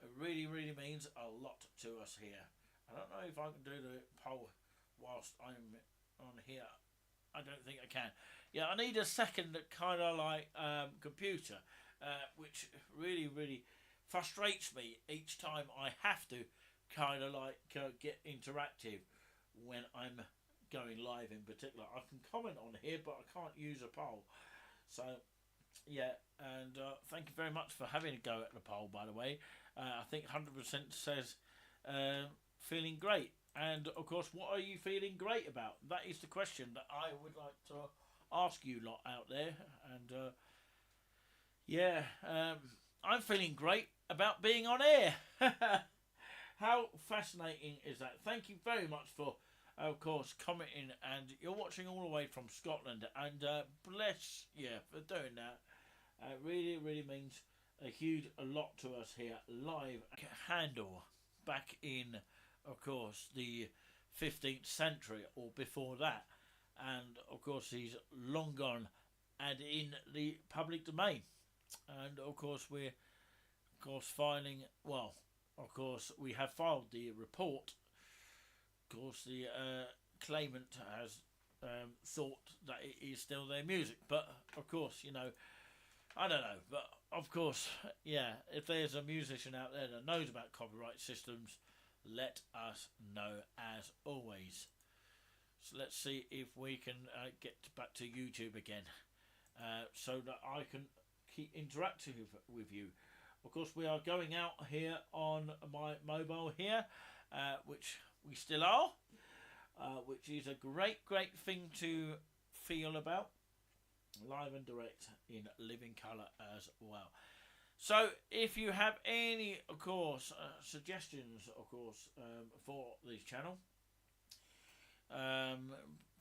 It really, really means a lot to us here. I don't know if I can do the poll whilst I'm on here. I don't think I can. Yeah, I need a second kind of like computer, which really, really frustrates me each time I have to kind of like get interactive when I'm going live in particular. I can comment on here, but I can't use a poll. So, yeah, and thank you very much for having a go at the poll, by the way. I think 100% says feeling great. And, of course, what are you feeling great about? That is the question that I would like to ask you lot out there. And, I'm feeling great about being on air. How fascinating is that? Thank you very much for, of course, commenting. And you're watching all the way from Scotland. And bless you for doing that. It really, really means a lot to us here live. Handle back in, of course, the 15th century or before that. And, of course, he's long gone and in the public domain. And, of course, we're, of course, filing, well, of course, we have filed the report. Of course, the claimant has thought that it is still their music. But, of course, you know, I don't know. But, of course, yeah, if there's a musician out there that knows about copyright systems, let us know as always. So let's see if we can get back to YouTube again, so that I can keep interacting with you. Of course, we are going out here on my mobile here, which we still are, which is a great thing to feel about. Live and direct in living colour as well. So, if you have any, of course, suggestions, of course, for this channel,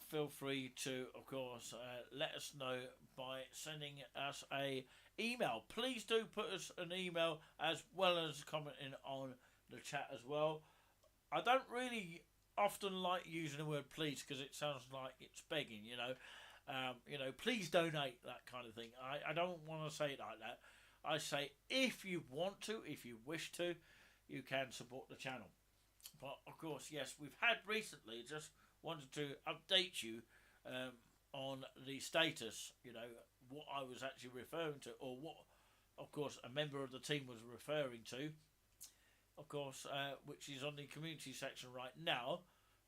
feel free to, of course, let us know by sending us a email. Please do put us an email as well as commenting on the chat as well. I don't really often like using the word please because it sounds like it's begging, you know. Please donate, that kind of thing. I don't want to say it like that. I say if you want to, if you wish to, you can support the channel. But of course, yes, we've had recently, just wanted to update you on the status, you know, what I was actually referring to, or what, of course, a member of the team was referring to, of course, which is on the community section right now,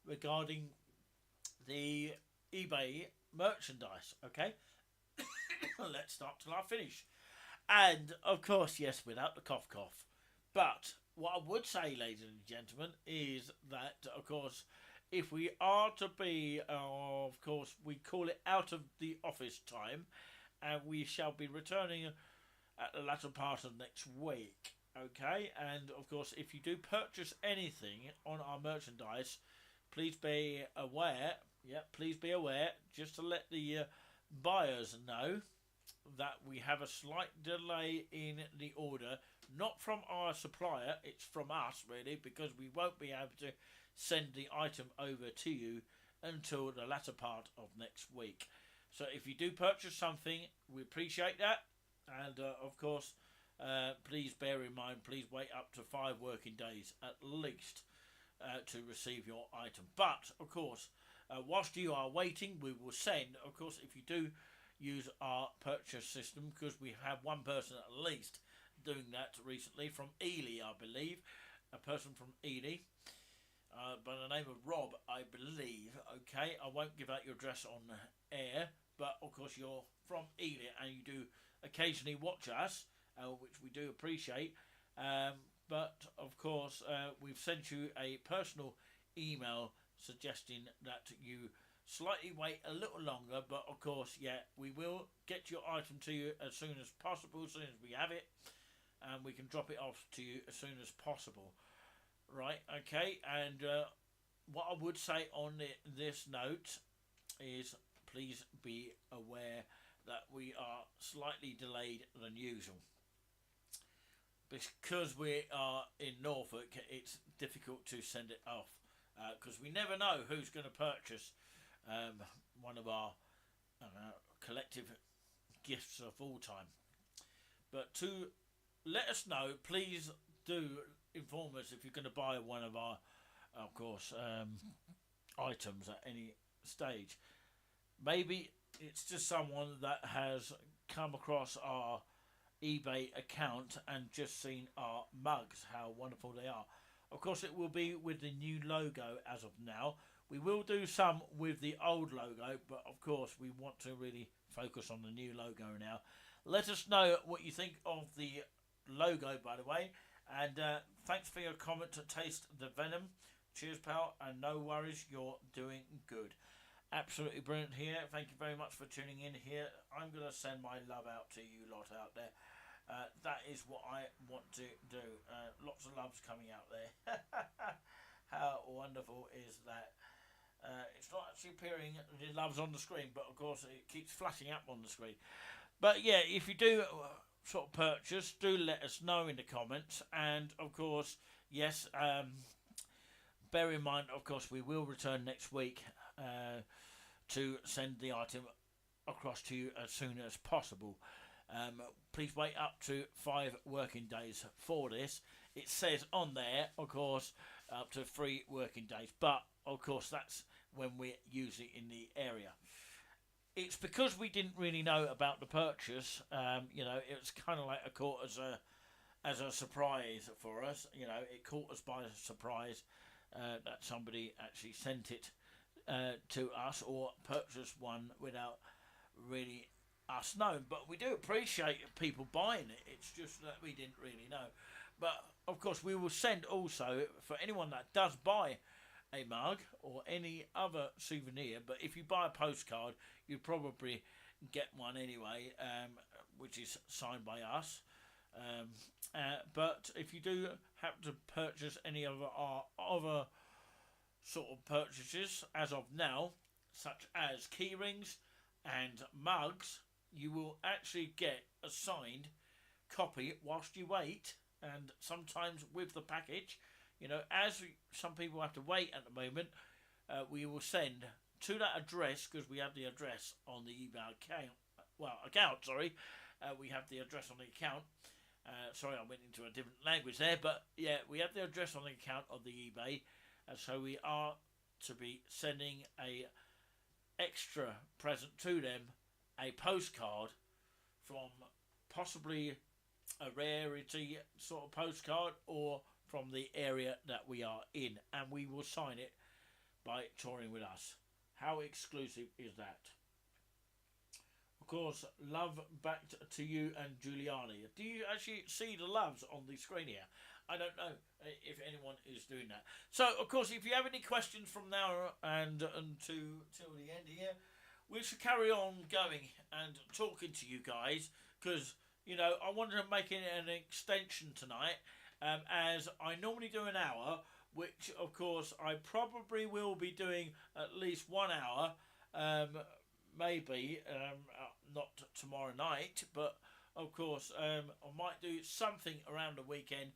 regarding the eBay merchandise, okay? Let's start till I finish. And, of course, yes, without the cough. But what I would say, ladies and gentlemen, is that, of course, if we are to be, of course, we call it out of the office time, and we shall be returning at the latter part of next week, okay? And, of course, if you do purchase anything on our merchandise, please be aware, just to let the buyers know that we have a slight delay in the order, not from our supplier, it's from us really, because we won't be able to send the item over to you until the latter part of next week. So if you do purchase something, we appreciate that, and of course, please bear in mind, please wait up to 5 working days at least to receive your item. But of course, whilst you are waiting, we will send, of course, if you do use our purchase system, because we have one person at least doing that recently from Ely, I believe, a person from Ely by the name of Rob, I believe. Okay, I won't give out your address on air, but of course you're from Ely and you do occasionally watch us, which we do appreciate. But of course, we've sent you a personal email suggesting that you slightly wait a little longer. But of course, yeah, we will get your item to you as soon as possible, as soon as we have it, and we can drop it off to you as soon as possible. Right? Okay. And what I would say on this note is, please be aware that we are slightly delayed than usual. Because we are in Norfolk, it's difficult to send it off because we never know who's going to purchase one of our collective gifts of all time. But to let us know, please do inform us if you're going to buy one of our, of course, items at any stage. Maybe it's just someone that has come across our eBay account and just seen our mugs, how wonderful they are. Of course, it will be with the new logo as of now. We will do some with the old logo, but of course we want to really focus on the new logo now. Let us know what you think of the logo, by the way, and thanks for your comment to Taste the Venom. Cheers, pal, and no worries, you're doing good. Absolutely brilliant here. Thank you very much for tuning in here. I'm going to send my love out to you lot out there. That is what I want to do. Lots of loves coming out there. How wonderful is that? It's not actually appearing the loves on the screen, but of course it keeps flashing up on the screen. But yeah, if you do sort of purchase, do let us know in the comments. And of course, yes, bear in mind, of course, we will return next week to send the item across to you as soon as possible. Please wait up to 5 working days for this. It says on there, of course, up to 3 working days, but of course that's when we use it in the area. It's because we didn't really know about the purchase. It was kind of like caught as a surprise for us. It caught us by surprise that somebody actually sent it to us or purchased one without really us knowing. But we do appreciate people buying it. It's just that we didn't really know. But of course we will send also for anyone that does buy a mug or any other souvenir, but if you buy a postcard you probably get one anyway, which is signed by us. But if you do happen to purchase any of our other sort of purchases as of now, such as key rings and mugs, you will actually get a signed copy whilst you wait, and sometimes with the package. As some people have to wait at the moment, we will send to that address, because we have the address on the eBay account. We have the address on the account. Sorry, I went into a different language there, but yeah, we have the address on the account of the eBay, and so we are to be sending a extra present to them, a postcard from possibly a rarity sort of postcard, or from the area that we are in, and we will sign it by touring with us. How exclusive is that? Of course, love back to you and Giuliani. Do you actually see the loves on the screen here? I don't know if anyone is doing that. So, of course, if you have any questions from now and till the end here, we should carry on going and talking to you guys, because I wanted to make it an extension tonight. As I normally do an hour, which of course I probably will be doing at least 1 hour, maybe not tomorrow night, but of course I might do something around the weekend,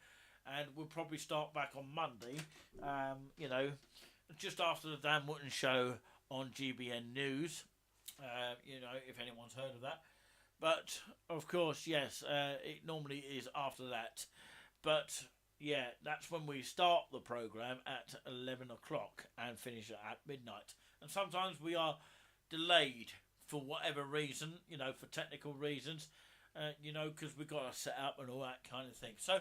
and we'll probably start back on Monday, just after the Dan Wootton show on GBN News, if anyone's heard of that. But of course, yes, it normally is after that. But yeah, that's when we start the programme at 11 o'clock and finish it at midnight. And sometimes we are delayed for whatever reason, for technical reasons, because we've got to set up and all that kind of thing. So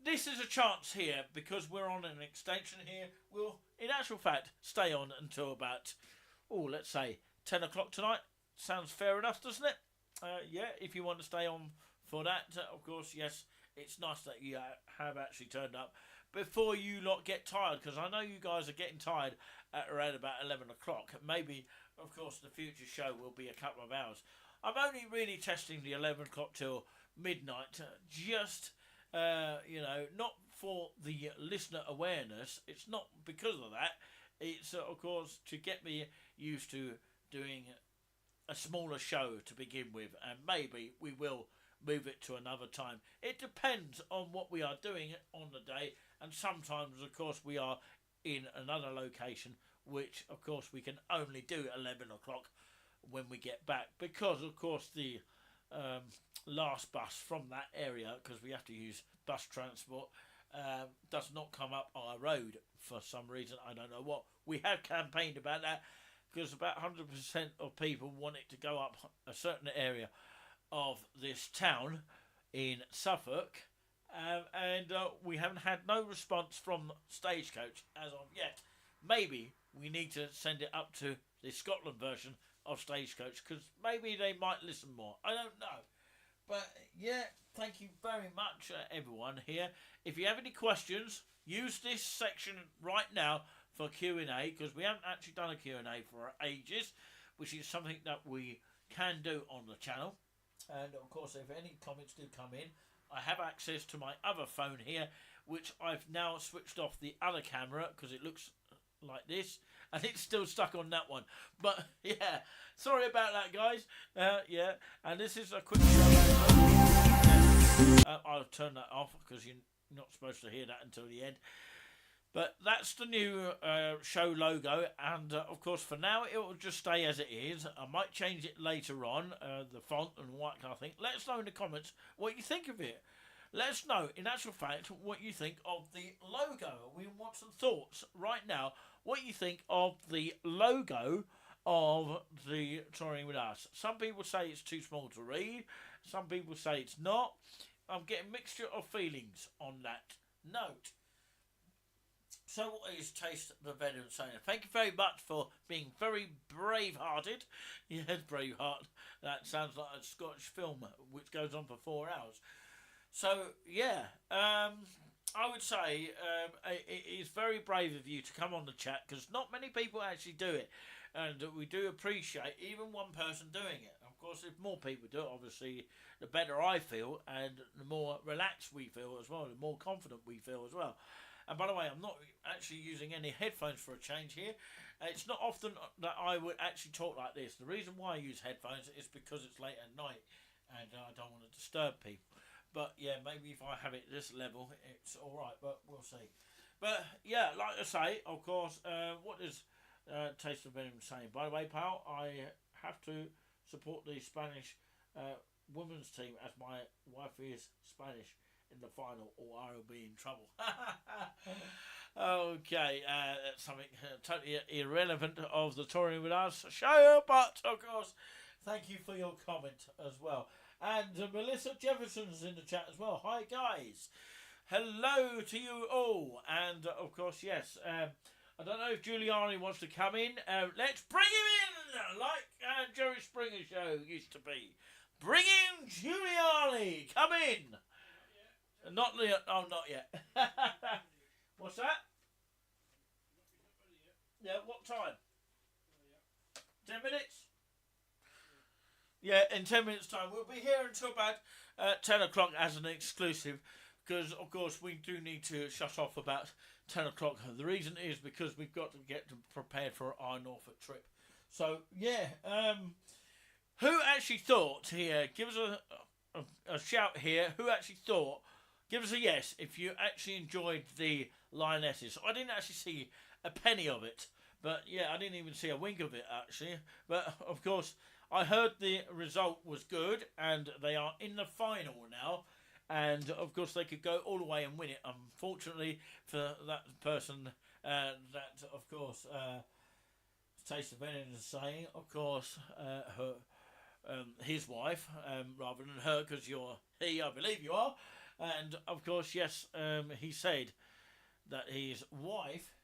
this is a chance here, because we're on an extension here. We'll, in actual fact, stay on until about, let's say 10 o'clock tonight. Sounds fair enough, doesn't it? Yeah, if you want to stay on for that, of course, yes. it's nice that you have actually turned up before you lot get tired, because I know you guys are getting tired at around about 11 o'clock. Maybe, of course, the future show will be a couple of hours. I'm only really testing the 11 o'clock till midnight, just, not for the listener awareness. It's not because of that. It's, of course, to get me used to doing a smaller show to begin with, and maybe we will move it to another time. It depends on what we are doing on the day, and sometimes, of course, we are in another location, which, of course, we can only do at 11 o'clock when we get back, because, of course, the last bus from that area, because we have to use bus transport, does not come up our road for some reason. I don't know what. We have campaigned about that, because about 100% of people want it to go up a certain area of this town in Suffolk, and we haven't had no response from Stagecoach as of yet. Maybe we need to send it up to the Scotland version of Stagecoach, because maybe they might listen more. I don't know. But yeah, thank you very much, everyone here. If you have any questions, use this section right now for Q&A, because we haven't actually done a Q&A for ages, which is something that we can do on the channel. And of course, if any comments do come in, I have access to my other phone here, which I've now switched off the other camera because it looks like this, and it's still stuck on that one. But yeah, sorry about that, guys. Yeah, and this is a quick show. I'll turn that off because you're not supposed to hear that until the end. But that's the new show logo, and of course for now it will just stay as it is. I might change it later on, the font and what kind of thing. Let us know in the comments what you think of it. Let us know, in actual fact, what you think of the logo. We want some thoughts right now. What you think of the logo of the Touring With Us. Some people say it's too small to read. Some people say it's not. I'm getting a mixture of feelings on that note. So what is Taste the Venom saying? Thank you very much for being very brave-hearted. Yes, Braveheart. That sounds like a Scottish film which goes on for 4 hours. So, yeah, I would say it is very brave of you to come on the chat, because not many people actually do it. And we do appreciate even one person doing it. Of course, if more people do it, obviously, the better I feel, and the more relaxed we feel as well, the more confident we feel as well. And by the way, I'm not actually using any headphones for a change here. It's not often that I would actually talk like this. The reason why I use headphones is because it's late at night and I don't want to disturb people. But yeah, maybe if I have it this level, it's alright, but we'll see. But yeah, like I say, of course, what is Taste of Venom saying? By the way, pal, I have to support the Spanish women's team, as my wife is Spanish, in the final, or I will be in trouble. Okay, that's something totally irrelevant of the Touring With Us show, but of course, thank you for your comment as well. And Melissa Jefferson's in the chat as well. Hi guys, hello to you all. And of course, yes, I don't know if Giuliani wants to come in. Let's bring him in, like Jerry Springer show used to be. Bring in Giuliani, come in. Not yet. Oh, not yet. What's that? Yeah, what time? 10 minutes? Yeah, in 10 minutes' time. We'll be here until about 10 o'clock as an exclusive, because, of course, we do need to shut off about 10 o'clock. The reason is because we've got to get prepared for our Norfolk trip. So, yeah. Who actually thought here? Give us a shout here. Who actually thought? Give us a yes if you actually enjoyed the Lionesses. I didn't actually see a penny of it. But yeah, I didn't even see a wink of it actually. But of course, I heard the result was good and they are in the final now. And of course, they could go all the way and win it. Unfortunately for that person that, of course, Taste of Venom is saying, of course, his wife, rather than her, because you're he, I believe you are. And of course, yes, he said that his wife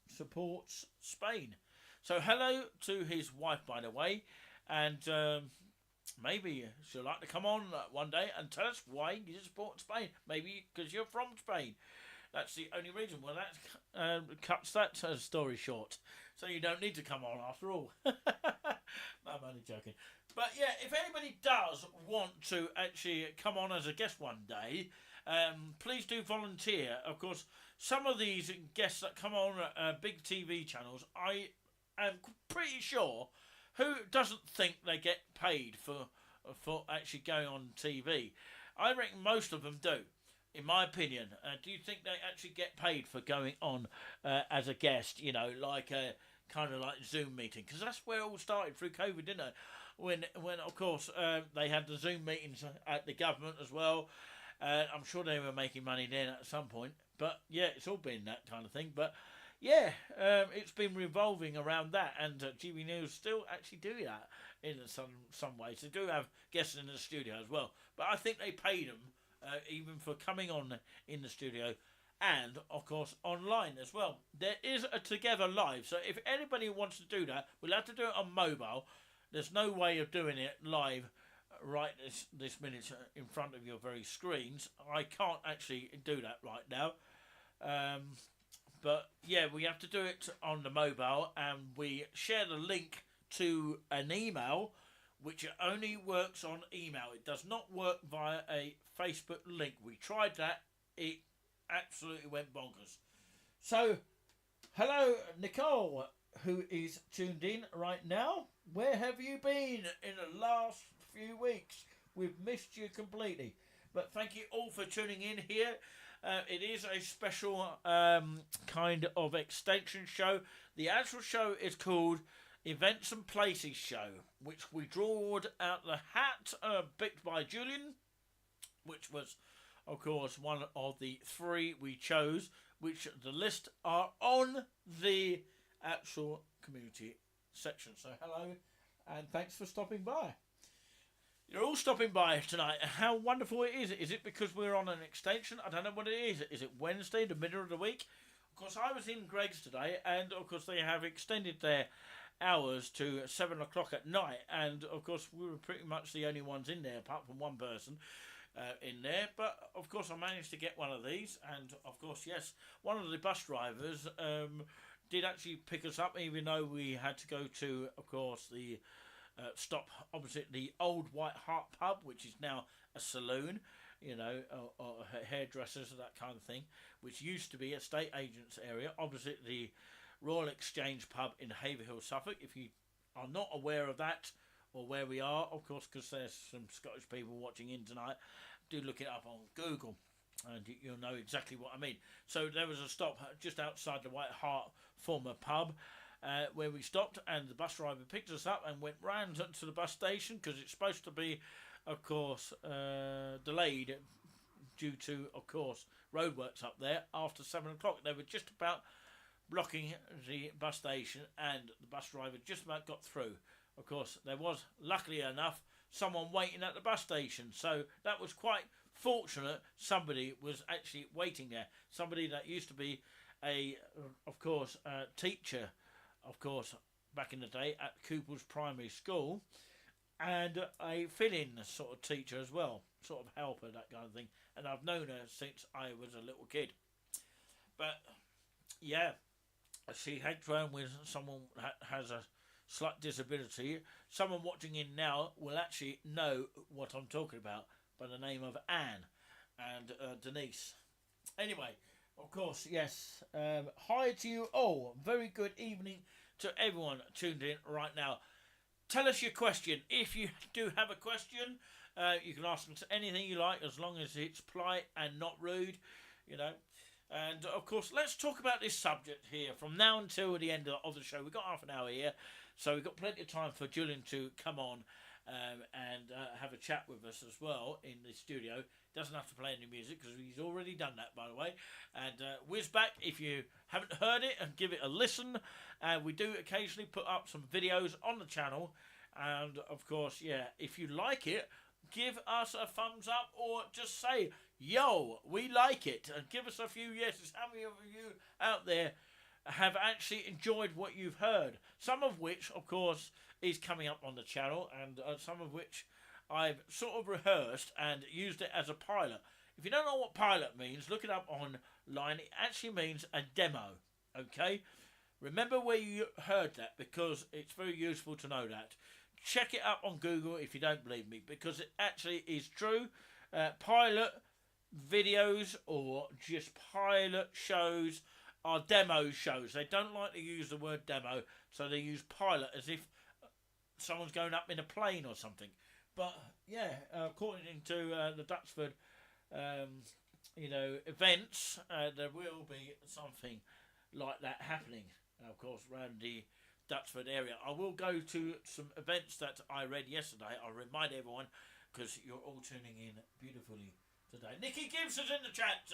supports Spain. So hello to his wife, by the way. And maybe she'd like to come on one day and tell us why you support Spain. Maybe because you're from Spain. That's the only reason. Well, that cuts that story short. So you don't need to come on after all. No, I'm only joking. But yeah, if anybody does want to actually come on as a guest one day, please do volunteer. Of course, some of these guests that come on big TV channels, I am pretty sure who doesn't think they get paid for actually going on TV. I reckon most of them do. In my opinion, do you think they actually get paid for going on as a guest? You know, like a kind of like Zoom meeting, because that's where it all started through COVID, didn't it? When of course they had the Zoom meetings at the government as well. I'm sure they were making money then at some point. But yeah, it's all been that kind of thing. But yeah, it's been revolving around that, and GB News still actually do that in some ways. They do have guests in the studio as well, but I think they paid them. Even for coming on in the studio, and of course online as well. There is a Together Live, so if anybody wants to do that, we'll have to do it on mobile. There's no way of doing it live right this minute in front of your very screens. I can't actually do that right now, but yeah, we have to do it on the mobile, and we share the link to an email, which only works on email. It does not work via a Facebook link. We tried that. It absolutely went bonkers. So, hello, Nicole, who is tuned in right now. Where have you been in the last few weeks? We've missed you completely. But thank you all for tuning in here. It is a special kind of extension show. The actual show is called Events and Places Show, which we drawed out the hat, picked by Julian, which was, of course, one of the three we chose, which the list are on the actual community section. So hello, and thanks for stopping by. You're all stopping by tonight. How wonderful it is. Is it because we're on an extension? I don't know what it is. Is it Wednesday, the middle of the week? Of course, I was in Greg's today, and of course they have extended their hours to 7 o'clock at night, and of course we were pretty much the only ones in there apart from one person in there. But of course I managed to get one of these, and of course, yes, one of the bus drivers did actually pick us up, even though we had to go to, of course, the stop opposite the old White Hart pub, which is now a saloon, you know, or hairdressers, that kind of thing, which used to be a estate agents area opposite the Royal Exchange pub in Haverhill, Suffolk. If you are not aware of that or where we are, of course, because there's some Scottish people watching in tonight, do look it up on Google and you'll know exactly what I mean. So there was a stop just outside the White Hart former pub where we stopped, and the bus driver picked us up and went round to the bus station, because it's supposed to be, of course, delayed due to, of course, roadworks up there after 7 o'clock. They were just about blocking the bus station, and the bus driver just about got through. Of course, there was, luckily enough, someone waiting at the bus station, so that was quite fortunate. Somebody was actually waiting there, somebody that used to be a, of course, teacher, of course, back in the day at Cooper's Primary School, and a fill-in sort of teacher as well, sort of helper, that kind of thing, and I've known her since I was a little kid. But yeah, she hangs around with someone that has a slight disability. Someone watching in now will actually know what I'm talking about by the name of Anne and Denise. Anyway, of course, yes. Hi to you all. Very good evening to everyone tuned in right now. Tell us your question. If you do have a question, you can ask us anything you like, as long as it's polite and not rude, you know. And of course, let's talk about this subject here from now until the end of the show. We've got half an hour here, so we've got plenty of time for Julian to come on and have a chat with us as well in the studio. Doesn't have to play any music, because he's already done that, by the way. And whiz back if you haven't heard it, and give it a listen. We do occasionally put up some videos on the channel, and of course, yeah, if you like it, give us a thumbs up, or just say, yo, we like it, and give us a few yeses. How many of you out there have actually enjoyed what you've heard? Some of which, of course, is coming up on the channel, and some of which I've sort of rehearsed and used it as a pilot. If you don't know what pilot means, look it up online. It actually means a demo. Okay? Remember where you heard that, because it's very useful to know that. Check it up on Google if you don't believe me, because it actually is true. Pilot videos or just pilot shows are demo shows. They don't like to use the word demo, so they use pilot as if someone's going up in a plane or something. But yeah, according to the Duxford, events, there will be something like that happening. Of course, around the Duxford area. I will go to some events that I read yesterday. I'll remind everyone, because you're all tuning in beautifully today. Nikki Gibbs is in the chat.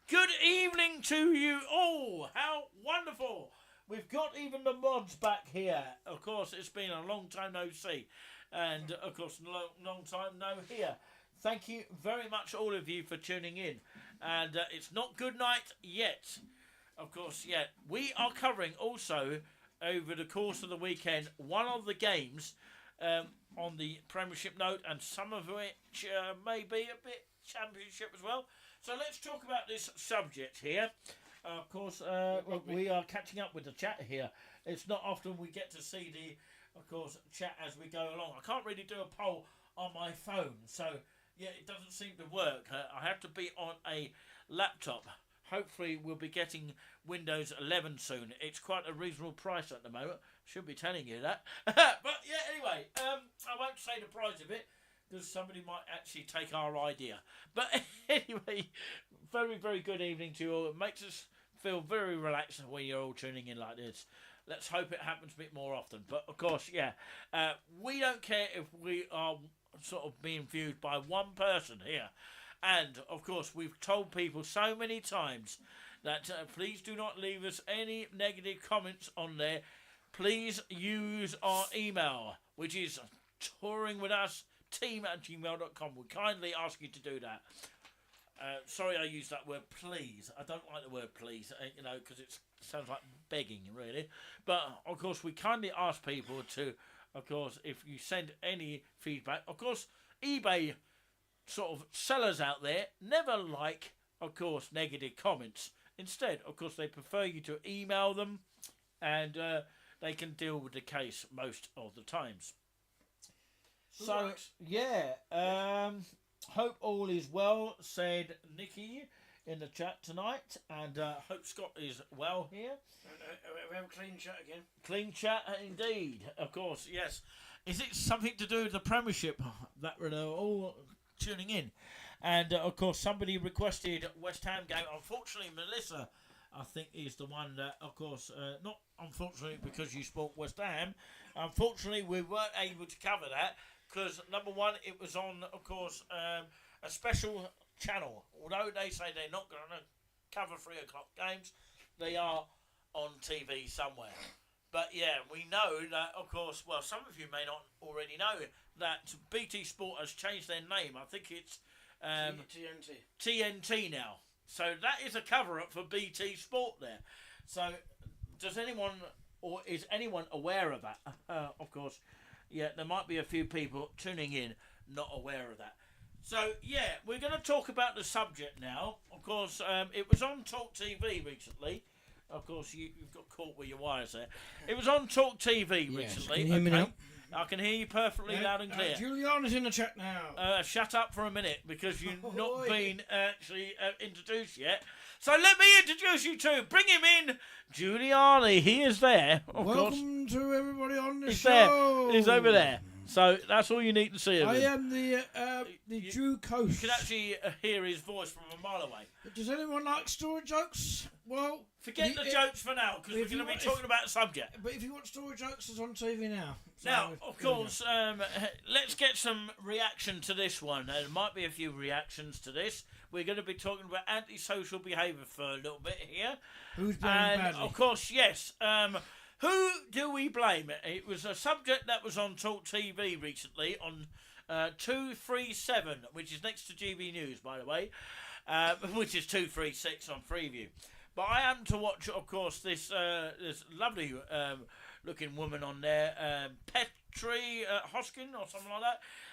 Good evening to you all. How wonderful. We've got even the mods back here. Of course, it's been a long time no see. And, of course, long time no hear. Thank you very much, all of you, for tuning in. And it's not good night yet. Of course, yeah. We are covering also, over the course of the weekend, one of the games on the Premiership note, and some of which may be a bit Championship as well. So let's talk about this subject here. Of course, we are catching up with the chat here. It's not often we get to see the, of course, chat as we go along. I can't really do a poll on my phone, so yeah, it doesn't seem to work. I have to be on a laptop. Hopefully we'll be getting Windows 11 soon. It's quite a reasonable price at the moment. Should be telling you that. But yeah, anyway, I won't say the price of it, because somebody might actually take our idea. But anyway, very, very good evening to you all. It makes us feel very relaxed when you're all tuning in like this. Let's hope it happens a bit more often. But of course, yeah, we don't care if we are sort of being viewed by one person here. And, of course, we've told people so many times that please do not leave us any negative comments on there. Please use our email, which is touringwithus@gmail.com. We kindly ask you to do that. Sorry I used that word please. I don't like the word please, because it sounds like begging, really. But, of course, we kindly ask people to, of course, if you send any feedback. Of course, eBay sort of sellers out there never like, of course, negative comments. Instead, of course, they prefer you to email them, and they can deal with the case most of the times. So, yeah, hope all is well, said Nikki in the chat tonight, and hope Scott is well here. We have a clean chat again. Clean chat, indeed, of course, yes. Is it something to do with the Premiership that we're all tuning in? And of course, somebody requested West Ham game. Unfortunately, Melissa, I think, is the one that, of course, not unfortunately because you spoke West Ham. Unfortunately, we weren't able to cover that because, number one, it was on, of course, a special channel. Although they say they're not going to cover 3 o'clock games, they are on TV somewhere. But yeah, we know that, of course, well, some of you may not already know that BT Sport has changed their name. I think it's TNT now. So that is a cover-up for BT Sport there. So does anyone, or is anyone aware of that? Of course, yeah, there might be a few people tuning in not aware of that. So, yeah, we're going to talk about the subject now. Of course, it was on Talk TV recently. Of course, you've got caught with your wires there. It was on Talk TV recently. Can you hear me now? I can hear you perfectly loud and clear. Giuliana's in the chat now. Shut up for a minute, because you've not been actually introduced yet. So let me introduce you to. Bring him in, Giuliani. He is there. Of Welcome course. to everybody on the He's show. there. He's over there. So that's all you need to see of him. I am the Drew Coast. You can actually hear his voice from a mile away. Does anyone like story jokes? Well, forget the jokes for now, because we're going to be talking about the subject. But if you want story jokes, it's on TV now. So now, of course, let's get some reaction to this one. There might be a few reactions to this. We're going to be talking about antisocial behaviour for a little bit here. Who's behaving badly? Of course, yes. Who do we blame? It was a subject that was on Talk TV recently on 237, which is next to GB News, by the way, which is 236 on Freeview. But I happened to watch, of course, this lovely looking woman on there, Tree Hoskin or something like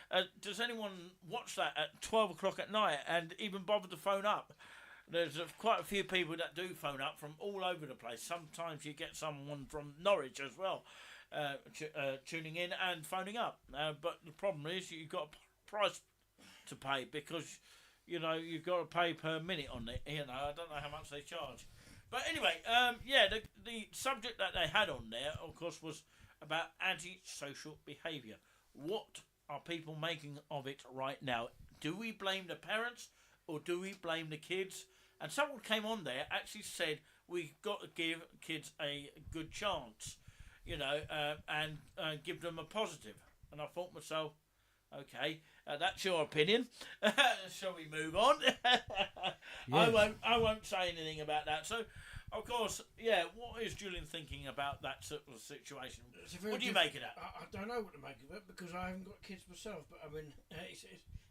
that. Does anyone watch that at 12 o'clock at night and even bother to phone up? There's quite a few people that do phone up from all over the place. Sometimes you get someone from Norwich as well tuning in and phoning up. But the problem is you've got a price to pay because, you know, you've got to pay per minute on it. You know, I don't know how much they charge. But anyway, the subject that they had on there, of course, was about antisocial behaviour. What are people making of it right now? Do we blame the parents or do we blame the kids? And someone came on there actually said we've got to give kids a good chance, you know, and give them a positive. And I thought to myself, okay, that's your opinion. Shall we move on? Yeah. I won't say anything about that. So, of course, yeah. What is Julian thinking about that sort of situation? What do you make of that? I don't know what to make of it because I haven't got kids myself. But I mean,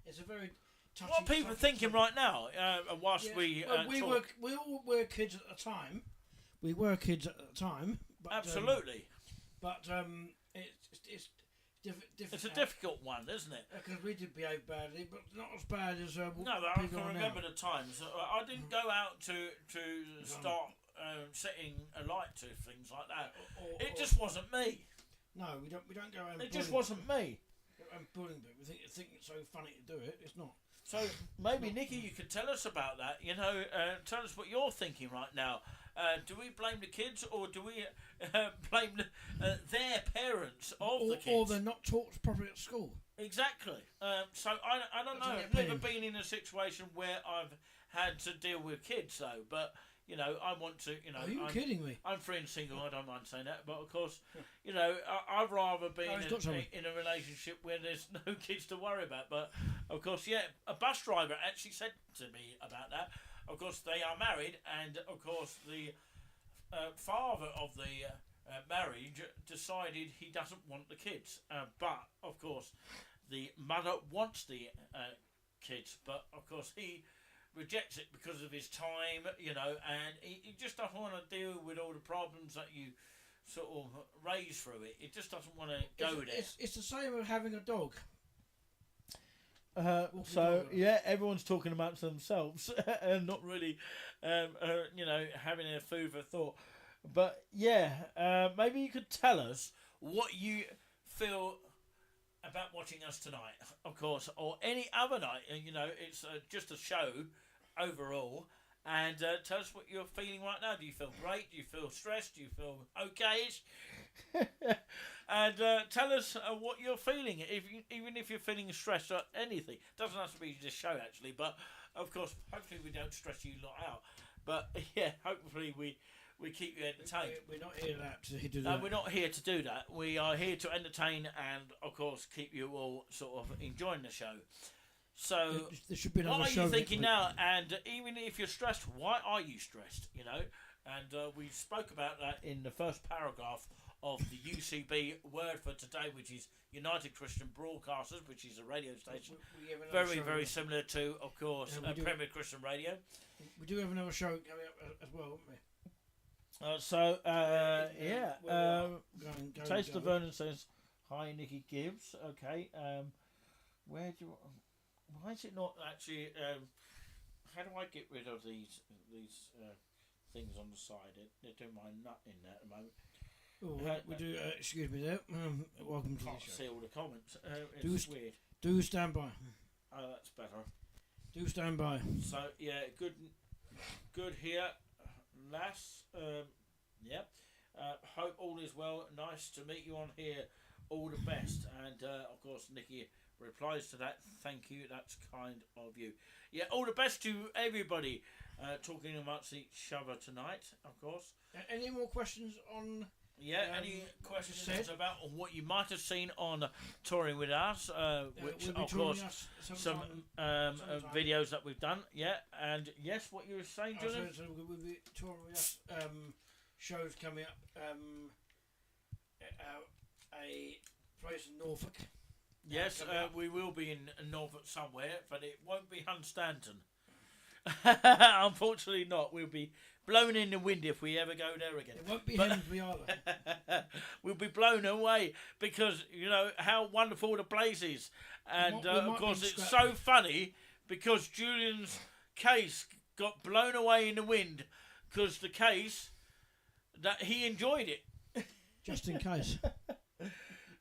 it's a very touchy. What are people thinking right now? Whilst we talk? We all were kids at the time. We were kids at the time. But, Absolutely. It's It's a difficult one, isn't it? because we did behave badly, but not as bad as No, but I can remember the times. I didn't go out to start setting a light to things like that. It just wasn't me. No, we don't go out. It just wasn't me. And bullying people. We think it's so funny to do it. It's not. So maybe Nikki, you could tell us about that. You know, tell us what you're thinking right now. Do we blame the kids or do we blame their parents of the kids? Or they're not taught properly at school. Exactly. So I don't know. I've never been in a situation where I've had to deal with kids though, but you know, I want to. You know, Are you kidding me? I'm free and single. I don't mind saying that, but of course, you know, I'd rather be in a relationship where there's no kids to worry about. But of course, yeah, a bus driver actually said to me about that. Of course, they are married, and of course, the father of the marriage decided he doesn't want the kids. But of course, the mother wants the kids, but of course he rejects it because of his time, you know, and he just doesn't want to deal with all the problems that you sort of raise through it. It just doesn't want to go there. It's the same as having a dog. Yeah, everyone's talking about themselves and not really, you know, having a food for thought. But yeah, maybe you could tell us what you feel about watching us tonight, of course, or any other night. You know, it's just a show overall. And tell us what you're feeling right now. Do you feel great? Do you feel stressed? Do you feel okay-ish? And tell us what you're feeling, even if you're feeling stressed or anything. Doesn't have to be this show, actually. But, of course, hopefully we don't stress you lot out. But, yeah, hopefully we keep you entertained. We're not here to do that. No, we're not here to do that. We are here to entertain and, of course, keep you all sort of enjoying the show. So, there should be what are show you thinking now? And even if you're stressed, why are you stressed? You know, and we spoke about that in the first paragraph of the UCB word for today, which is United Christian Broadcasters, which is a radio station, very similar to, of course, Premier Christian Radio. We do have another show coming up as well, haven't we? Taste of Vernon says, "Hi, Nikki Gibbs." Okay, where do? Why is it not actually? How do I get rid of these things on the side? They're doing my nut in there at the moment. We do. Excuse me there. Welcome to the show. See all the comments. It's weird. Do stand by. Oh, that's better. Do stand by. So yeah, good here, lass. Yep. Hope all is well. Nice to meet you on here. All the best. And of course, Nikki replies to that. Thank you. That's kind of you. Yeah. All the best to everybody. Talking amongst each other tonight, of course. Any more questions on? Yeah, any questions about what you might have seen on Touring With Us, which we'll of course some videos that we've done, yeah, and yes, what you were saying, Julian? So we'll be Touring With Us shows coming up a place in Norfolk. Yes, we will be in Norfolk somewhere, but it won't be Hunstanton. Unfortunately not. We'll be blown in the wind if we ever go there again. It won't be Hemsbury either. We'll be blown away because, you know, how wonderful the place is. And, We of might course, be it's scrappy. so funny because Julian's case got blown away in the wind because the case, that he enjoyed it. Just in case.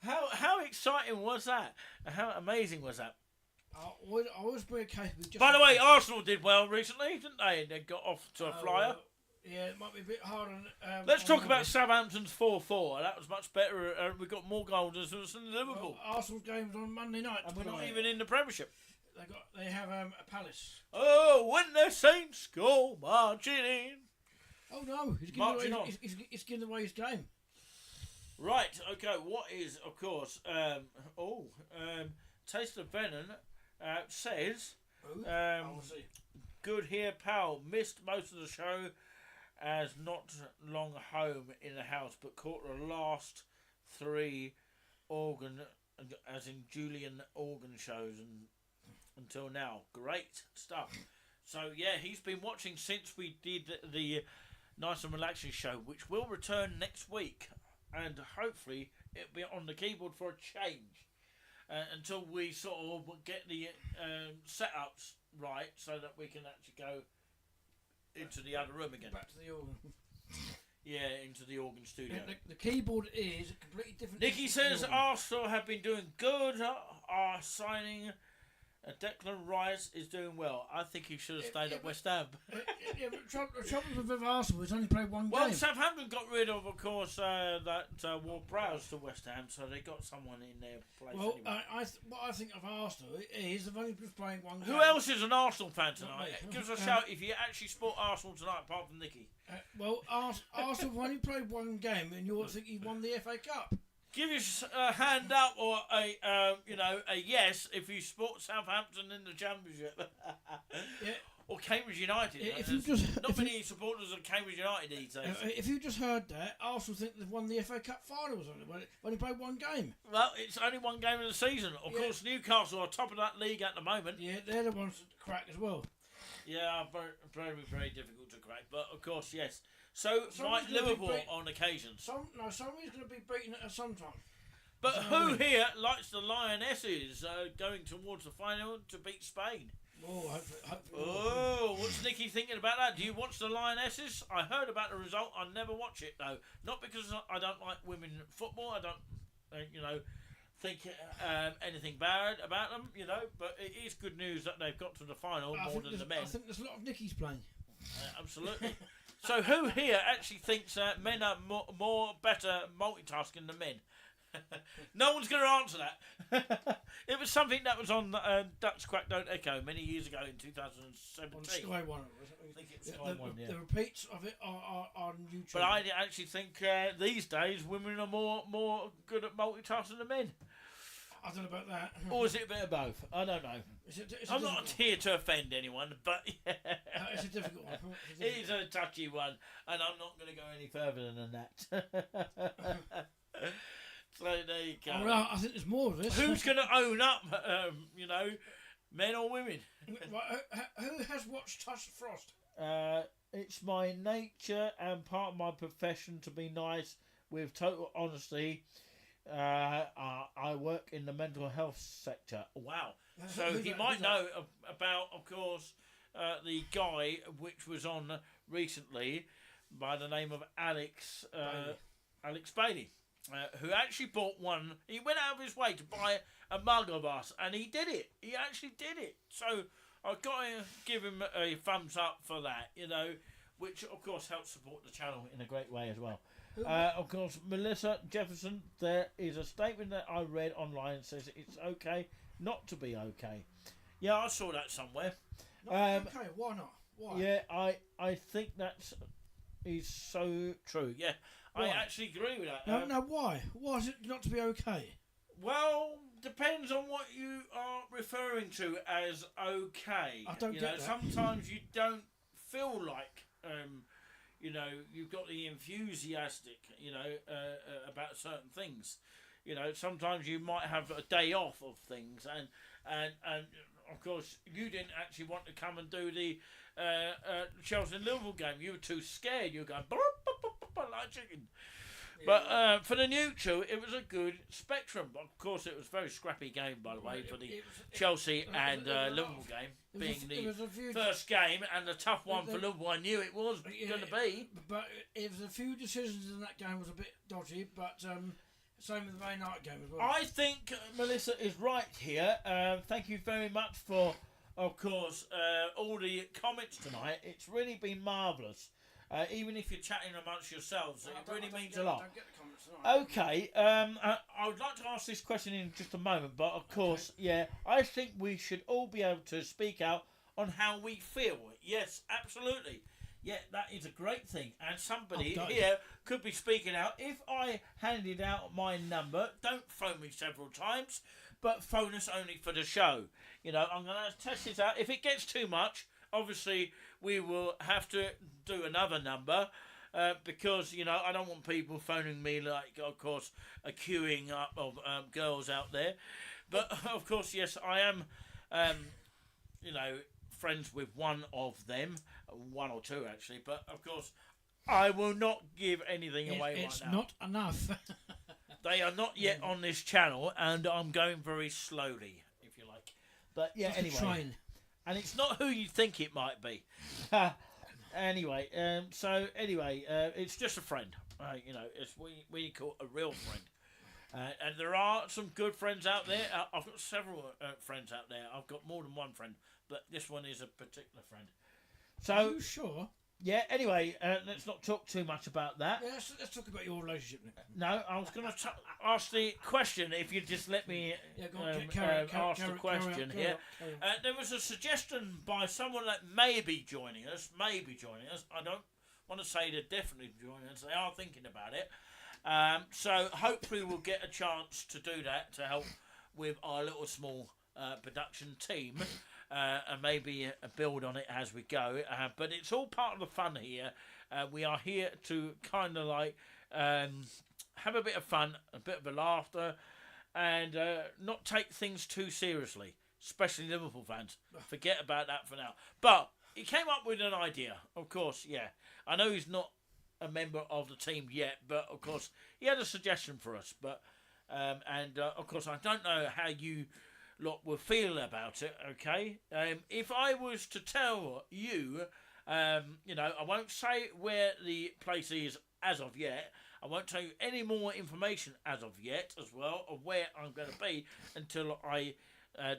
How exciting was that? How amazing was that? I always be a case with just. By the in way, case. Arsenal did well recently, didn't they? They got off to a flyer. Yeah, it might be a bit hard on. Let's on talk others. about Southampton's 4-4. That was much better. We got more goals than Liverpool. Well, Arsenal's game's on Monday night. And we're by the not way. even in the Premiership. They have a Palace. Oh, when the Saints go marching in. Oh no, he's Marching giving on. away. He's giving away his game. Right, okay, what is, of course, Taste of Venom says, I'll see. good here, pal, missed most of the show as not long home in the house, but caught the last 3 organ, as in Julian organ shows until now. Great stuff. So, yeah, he's been watching since we did the Nice and Relaxing show, which will return next week. And hopefully it'll be on the keyboard for a change until we sort of get the setups right so that we can actually go into the other room again. Back to the organ. Yeah, into the organ studio. The keyboard is a completely different. Nicky says Arsenal have been doing good. Are signing. Declan Rice is doing well. I think he should have stayed at West Ham. Yeah, but the trouble with Arsenal is only played one Well, game. Southampton got rid of course, that Ward-Prowse to West Ham, so they got someone in their place Well, anyway. what I think of Arsenal is they've only just playing one game. Who else is an Arsenal fan tonight? Not me. Give us a shout if you actually support Arsenal tonight, apart from Nicky. Well, Arsenal have only played one game, and you think he won the FA Cup. Give us a hand up or a yes if you support Southampton in the Championship. Yeah. Or Cambridge United. If you There's just- not if many supporters of Cambridge United these days. If you just heard that, Arsenal think they've won the FA Cup finals on it. They've only played one game. Well, it's only one game of the season. Of Yeah. course, Newcastle are top of that league at the moment. Yeah, they're the ones that crack as well. Yeah, very, very, very difficult to crack. But of course, yes. So Someone's might gonna be Liverpool beat- on occasions. Somebody's going to be beaten at sometime. But That's what I who mean. here likes the Lionesses going towards the final to beat Spain? Oh, hopefully. Oh, what's Nicky thinking about that? Do you watch the Lionesses? I heard about the result. I never watch it though. Not because I don't like women football. I don't, think anything bad about them. But it is good news that they've got to the final more than the men. I think there's a lot of Nicky's playing. Absolutely. So who here actually thinks men are more better multitasking than men? No one's going to answer that. It was something that was on Ducks Quack Don't Echo many years ago in 2017. On Sky One. I think it's Sky One, yeah. The repeats of it are on YouTube. But I actually think these days women are more good at multitasking than men. I don't know about that. Or is it a bit of both? I don't know. It's I'm not here to offend anyone, but it's a difficult one. it is a touchy one, and I'm not going to go any further than that. So there you go. Well, I think there's more of this. Who's going to own up, men or women? Right, who has watched Touch the Frost? It's my nature and part of my profession to be nice with total honesty. I work in the mental health sector. Wow. So Who's he that? might Who's know about, of course, the guy which was on recently by the name of Alex Bailey. Who actually bought one. He went out of his way to buy a mug of us, and he did it. He actually did it. So I've got to give him a thumbs up for that, which of course helps support the channel in a great way as well. Of course, Melissa Jefferson, there is a statement that I read online that says it's okay not to be okay. Yeah, I saw that somewhere. Okay, why not? Why? Yeah, I think that is so true. Yeah. Why? I actually agree with that. No, why? Why is it not to be okay? Well, depends on what you are referring to as okay. I don't get that. Sometimes you don't feel like, you've got the enthusiastic, about certain things. Sometimes you might have a day off of things, and of course, you didn't actually want to come and do the Chelsea and Liverpool game. You were too scared. You were going like chicken. But for the neutral, it was a good spectrum. Of course, it was a very scrappy game, by the way, for the Chelsea and Liverpool game, being the first game and the tough one for Liverpool. I knew it was going to be. But it was a few decisions in that game was a bit dodgy, but same with the Man United game as well. I think Melissa is right here. Thank you very much for, of course, all the comments tonight. It's really been marvellous. Even if you're chatting amongst yourselves, it really means a lot. Okay, I would like to ask this question in just a moment, but of course, I think we should all be able to speak out on how we feel. Yes, absolutely. Yeah, that is a great thing. And somebody here could be speaking out. If I handed out my number, don't phone me several times, but phone us only for the show. You know, I'm going to test this out. If it gets too much, obviously we will have to do another number because, you know, I don't want people phoning me like, of course, a queuing up of girls out there. But, of course, yes, I am, you know, friends with one of them, one or two actually, but, of course, I will not give anything away right now. It's not enough. They are not yet on this channel, and I'm going very slowly, if you like. But, yeah, Just anyway. trying. And it's not who you think it might be. Anyway, it's just a friend. You know, it's we call a real friend. And there are some good friends out there. I've got several friends out there. I've got more than one friend, but this one is a particular friend. So, Are you sure? Yeah, anyway, let's not talk too much about that. Yeah, let's talk about your relationship now. No, I was going to ask the question, if you just let me ask the question here. There was a suggestion by someone that may be joining us. I don't want to say they're definitely joining us. They are thinking about it. So hopefully we'll get a chance to do that to help with our little small production team. And maybe build on it as we go. But it's all part of the fun here. We are here to kind of like have a bit of fun, a bit of a laughter, and not take things too seriously, especially Liverpool fans. Forget about that for now. But he came up with an idea, of course, yeah. I know he's not a member of the team yet, but of course he had a suggestion for us. But of course I don't know how you lot will feel about it, okay? If I was to tell you, you know, I won't say where the place is as of yet. I won't tell you any more information as of yet as well of where I'm going to be until I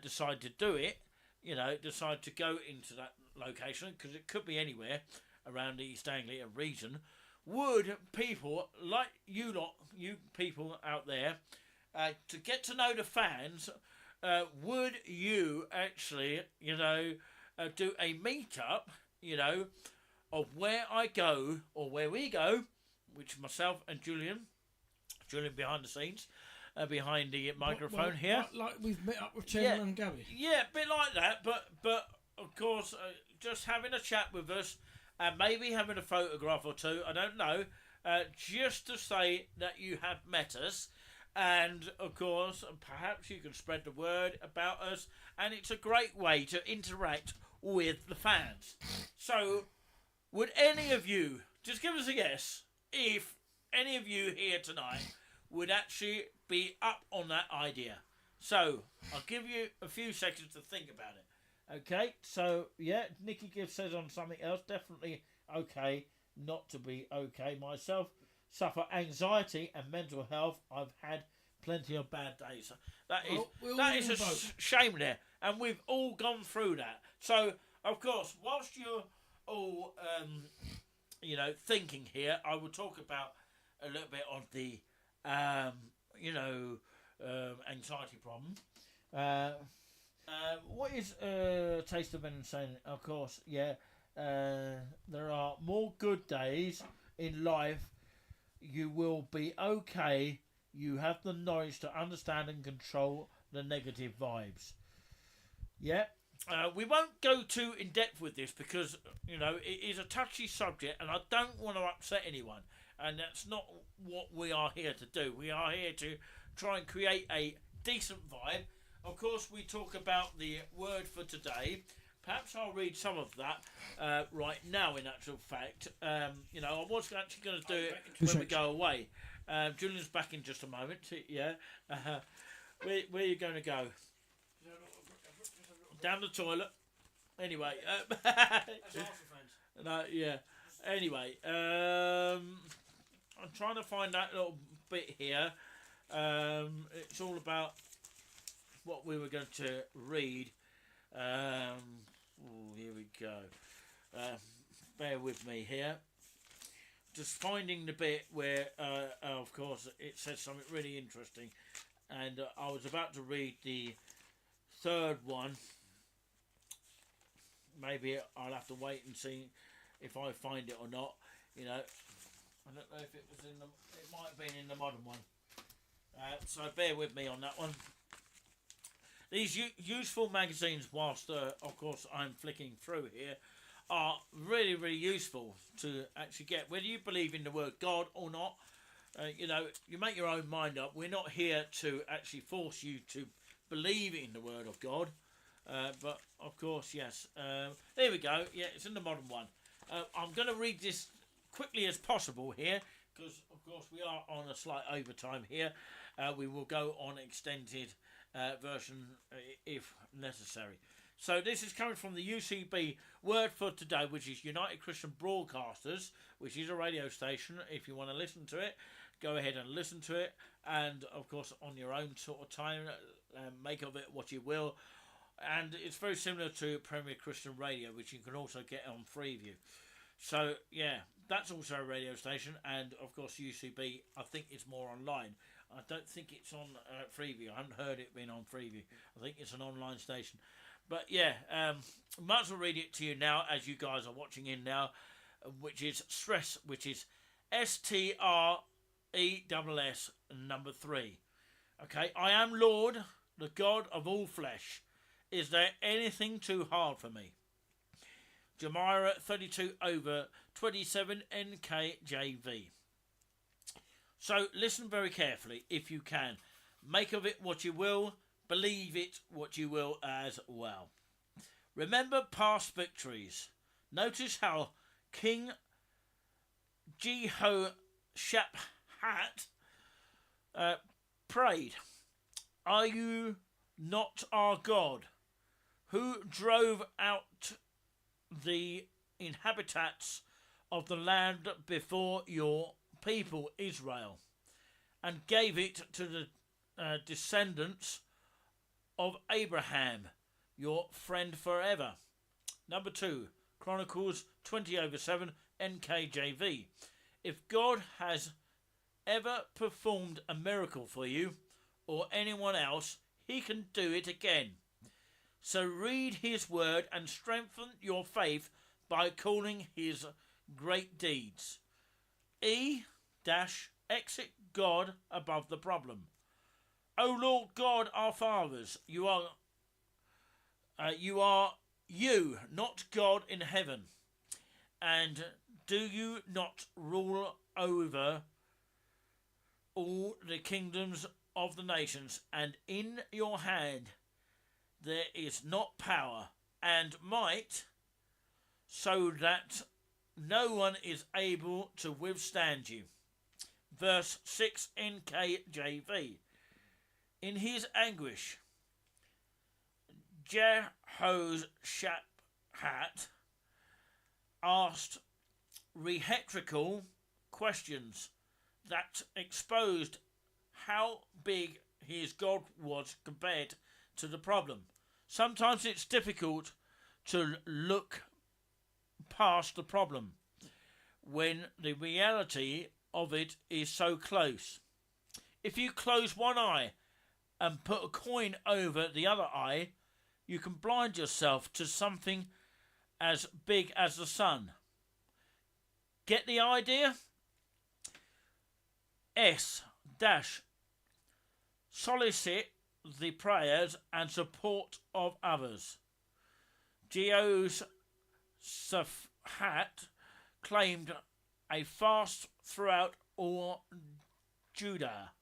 decide to do it, you know, decide to go into that location, because it could be anywhere around the East Anglia region. Would people like you lot, you people out there, to get to know the fans, would you actually, you know, do a meet-up, you know, of where I go or where we go, which myself and Julian behind the scenes, behind the microphone here. Like we've met up with Tim and Gabby. Yeah, a bit like that, but of course, just having a chat with us and maybe having a photograph or two, I don't know, just to say that you have met us. And, of course, perhaps you can spread the word about us. And it's a great way to interact with the fans. So, would any of you, just give us a guess, if any of you here tonight would actually be up on that idea? So, I'll give you a few seconds to think about it. Okay, so, yeah, Nicky Gibbs says on something else, definitely okay, not to be okay. Myself suffer anxiety and mental health. I've had plenty of bad days. That is a shame there, and we've all gone through that. So, of course, whilst you're all, you know, thinking here, I will talk about a little bit of the, you know, anxiety problem. What is Taste of Men saying? Of course, yeah. There are more good days in life. You will be okay. You have the knowledge to understand and control the negative vibes. Yeah. We won't go too in depth with this because, you know, it is a touchy subject and I don't want to upset anyone. And that's not what we are here to do. We are here to try and create a decent vibe. of course, we talk about the word for today. Perhaps I'll read some of that right now, in actual fact. You know, I was actually going to do it when we go away. Julian's back in just a moment. Yeah. Where are you going to go? Down the toilet. Anyway. No, yeah. Anyway, I'm trying to find that little bit here. It's all about what we were going to read. Here we go. Bear with me here. Just finding the bit where, of course, it says something really interesting. And I was about to read the third one. Maybe I'll have to wait and see if I find it or not. You know, I don't know if it was in the. It might have been in the modern one. So bear with me on that one. These useful magazines, whilst of course I'm flicking through here, are really, really useful to actually get. Whether you believe in the word God or not, you know, you make your own mind up. We're not here to actually force you to believe in the word of God. But of course, yes. There we go. Yeah, it's in the modern one. I'm going to read this quickly as possible here, because of course we are on a slight overtime here. We will go on extended version if necessary. So this is coming from the UCB word for today, which is United Christian Broadcasters, which is a radio station. If you want to listen to it, go ahead and listen to it, and of course on your own sort of time, make of it what you will. And it's very similar to Premier Christian Radio, which you can also get on Freeview. So yeah, that's also a radio station, and of course UCB, I think it's more online. I don't think it's on Freeview. I haven't heard it being on Freeview. I think it's an online station. But yeah, might as well read it to you now as you guys are watching in now, which is Stress, which is STRESS number 3. Okay, I am Lord, the God of all flesh. Is there anything too hard for me? Jeremiah 32/27 NKJV. So listen very carefully if you can. Make of it what you will. Believe it what you will as well. Remember past victories. Notice how King Jehoshaphat prayed. Are you not our God, who drove out the inhabitants of the land before your people Israel, and gave it to the descendants of Abraham, your friend forever? Number 2, Chronicles 20/7 NKJV. If God has ever performed a miracle for you or anyone else, he can do it again. So read his word and strengthen your faith by calling his great deeds. Exit God above the problem. O Lord God, our fathers, you are not God in heaven, and do you not rule over all the kingdoms of the nations, and in your hand there is not power and might, so that no one is able to withstand you. Verse 6 NKJV. In his anguish, Jehoshaphat asked rhetorical questions that exposed how big his God was compared to the problem. Sometimes it's difficult to look past the problem when the reality of it is so close. If you close one eye and put a coin over the other eye, you can blind yourself to something as big as the sun. Get the idea? Solicit the prayers and support of others. Jehoshaphat claimed a fast throughout all Judah.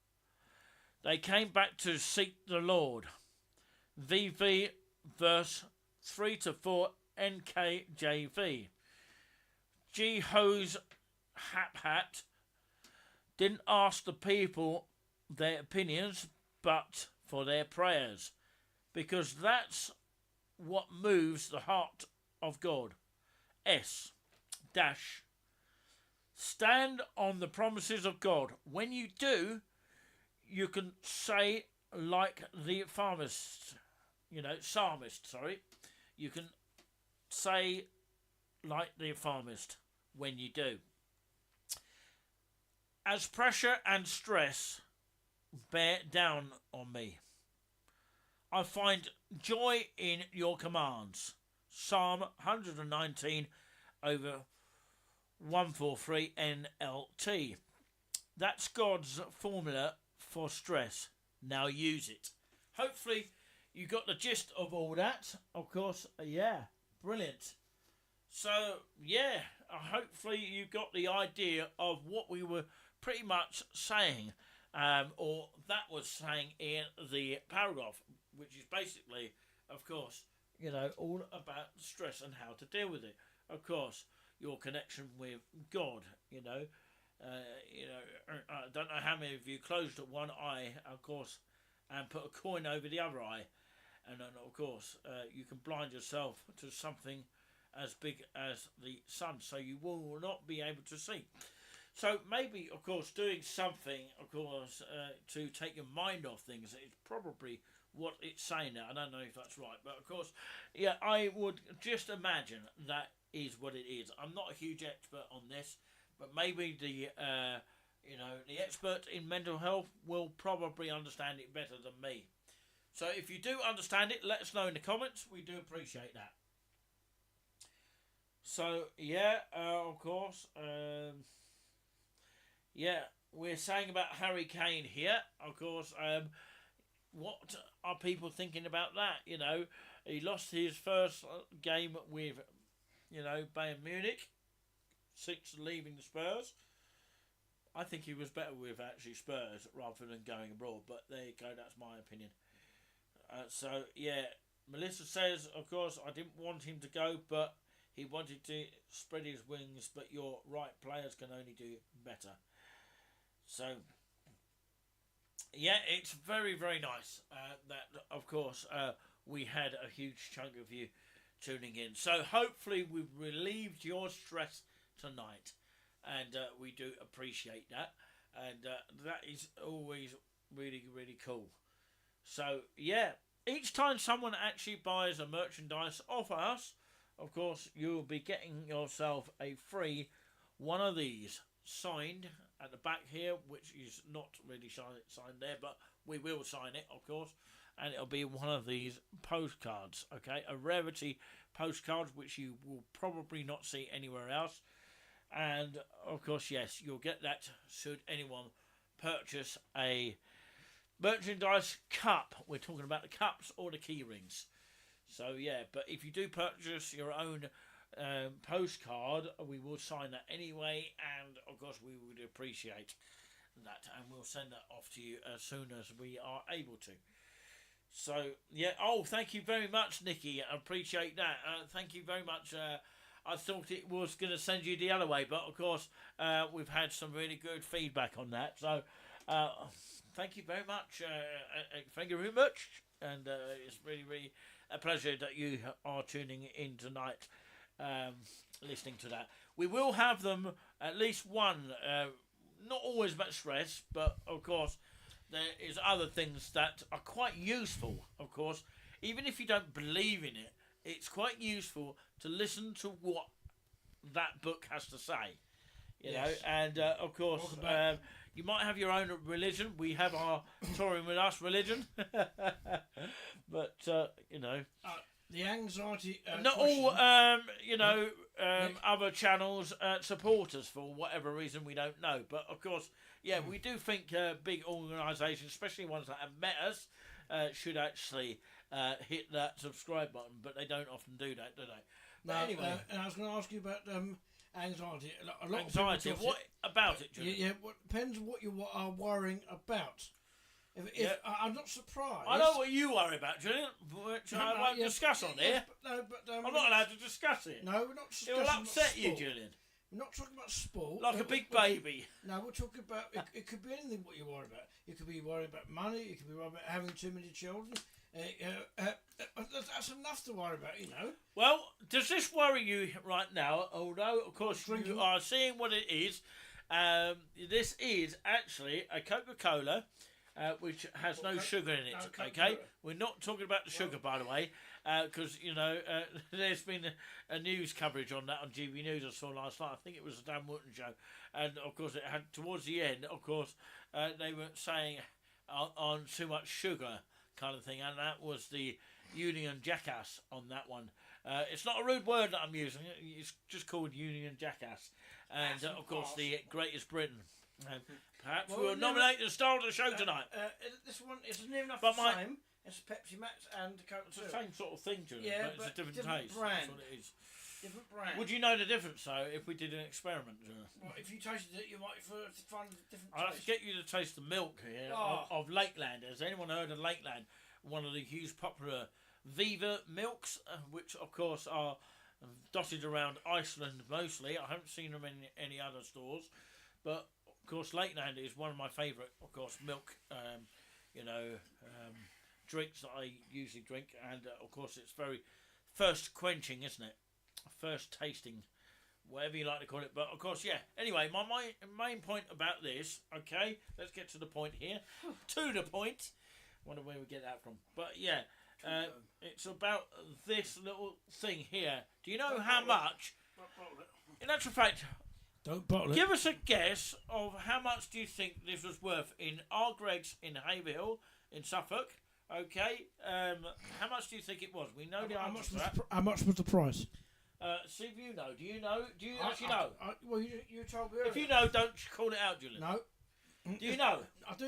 They came back to seek the Lord. VV verse 3 to 4 NKJV. Jeho's Hat didn't ask the people their opinions, but for their prayers, because that's what moves the heart of God. S dash stand on the promises of God. When you do, you can say like the psalmist, you can say like the psalmist when you do. As pressure and stress bear down on me, I find joy in your commands. Psalm 119 over 143 NLT. That's God's formula for stress. Now use it. Hopefully you got the gist of all that. Of course, yeah, brilliant. So, yeah, hopefully you got the idea of what we were pretty much saying, or that was saying in the paragraph, which is basically, of course, all about stress and how to deal with it. Of course, your connection with God, I don't know how many of you closed one eye, of course, and put a coin over the other eye. And then, of course, you can blind yourself to something as big as the sun, so you will not be able to see. So maybe, of course, doing something, of course, to take your mind off things is probably what it's saying there. I don't know if that's right, but of course, yeah, I would just imagine that is what it is. I'm not a huge expert on this, but maybe the expert in mental health will probably understand it better than me. So if you do understand it, let us know in the comments. We do appreciate that. So, yeah, of course, we're saying about Harry Kane here. Of course, what are people thinking about that? He lost his first game with, Bayern Munich, 6 leaving the Spurs. I think he was better with actually Spurs rather than going abroad, but there you go, that's my opinion. So, yeah, Melissa says, of course, I didn't want him to go, but he wanted to spread his wings, but you're right, players can only do better. So, yeah, it's very, very nice that, of course, we had a huge chunk of you tuning in. So, hopefully, we've relieved your stress tonight, and we do appreciate that. And that is always really, really cool. So, yeah, each time someone actually buys a merchandise off us, of course, you'll be getting yourself a free one of these signed at the back here, which is not really signed there, but we will sign it, of course, and it'll be one of these postcards, okay, a rarity postcard, which you will probably not see anywhere else. And, of course, yes, you'll get that should anyone purchase a merchandise cup. We're talking about the cups or the key rings. So, yeah, but if you do purchase your own postcard, we will sign that anyway, and, of course, we would appreciate that, and we'll send that off to you as soon as we are able to. So, yeah, thank you very much, Nikki. I appreciate that. Thank you very much. I thought it was going to send you the other way, but, of course, we've had some really good feedback on that. So, thank you very much. Thank you very much. And it's really, really a pleasure that you are tuning in tonight, listening to that. We will have them at least one, not always about stress, but, of course, there is other things that are quite useful, of course. Even if you don't believe in it, it's quite useful to listen to what that book has to say. You know, and of course, you might have your own religion. We have our Touring With Us religion. But, you know. The anxiety. Not all, other channels support us for whatever reason we don't know. But, of course, yeah, we do think big organisations, especially ones that have met us, should actually hit that subscribe button. But they don't often do that, do they? No, anyway. and I was going to ask you about anxiety. A lot Anxiety. of people What about it, Julian? Yeah, well, depends what you are worrying about. I'm not surprised. I know what you worry about, Julian, which I won't discuss on here. I'm not allowed to discuss it. No, we're not It discussing will about upset you, sport. Julian. We're not talking about sport. Like a big baby. No, we're talking about it could be anything what you worry about. You could be worried about money. You could be worried about having too many children. That's enough to worry about, you know. Well, does this worry you right now? Although, of course, you are seeing what it is. This is actually a Coca-Cola, which has no sugar in it. Okay, we're not talking about the sugar, by the way, because you know there's been a news coverage on that on GB News I saw last night. I think it was the Dan Wootton show, and of course it had towards the end. Of course, they were saying on too much sugar kind of thing, and that was the Union Jackass on that one. It's not a rude word that I'm using. It's just called Union Jackass, and of course the Greatest Britain. Perhaps we'll nominate the star of the show tonight. This one is near enough But the same as Pepsi Max and Coke. It's the same sort of thing, Julian, Yeah, but it's a different taste. brand. That's what it is. Different brand. Would you know the difference, though, if we did an experiment, Julian? Well, if you tasted it, you might find a different I'd have to taste. get you to taste the milk here Oh. of Lakeland. Has anyone heard of Lakeland? One of the huge popular Viva milks, which, of course, are dotted around Iceland mostly. I haven't seen them in any other stores. But, of course, Lakeland is one of my favourite, of course, milk, drinks that I usually drink. And, of course, it's very first quenching, isn't it? First tasting, whatever you like to call it. But, of course, yeah. Anyway, my main point about this, okay, let's get to the point here. To the point. Wonder where we get that from. But, yeah, it's about this little thing here. Do you know how much? In actual fact, Don't bottle it. give us a guess of how much do you think this was worth in our Greggs in Haverhill in Suffolk. Okay, how much do you think it was? We know the answer to that. How much was the price? See if you know. Do you know? Do you actually know? Well, you told me. If you know, don't call it out, Julian. No. Do you know? I do.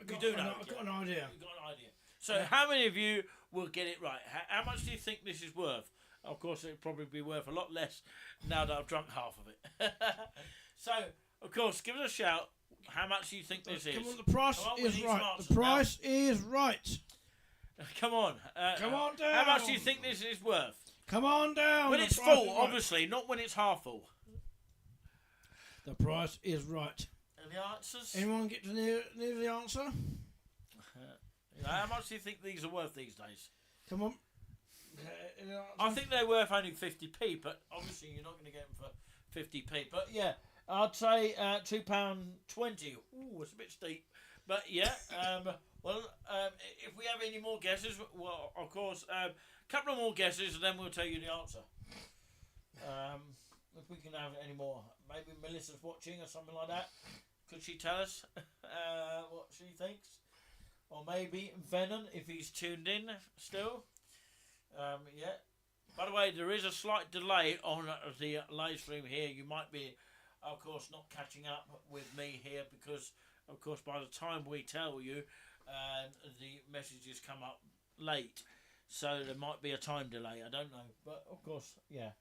You do know. I've got an idea. You've got an idea. So, how many of you will get it right? How much do you think this is worth? Of course, it'd probably be worth a lot less now that I've drunk half of it. So, of course, give us a shout. How much do you think this is? Come on, the price Come on, we is need right. some answers The price is right. Come on. Come on down. How much do you think this is worth? Come on down. When The it's price full, is right. obviously, not when it's half full. The price is right. Any answers? Anyone get to near the answer? How much do you think these are worth these days? Come on. I think they're worth only 50p, but obviously you're not going to get them for 50p. But yeah, I'd say £2.20. Ooh, it's a bit steep. But yeah, if we have any more guesses, well, of course, a couple of more guesses and then we'll tell you the answer. If we can have any more. Maybe Melissa's watching or something like that. Could she tell us what she thinks? Or maybe Venom, if he's tuned in still. Yeah. By the way, there is a slight delay on the live stream here. You might be, of course, not catching up with me here because, of course, by the time we tell you, the messages come up late. So there might be a time delay. I don't know. But, of course, yeah,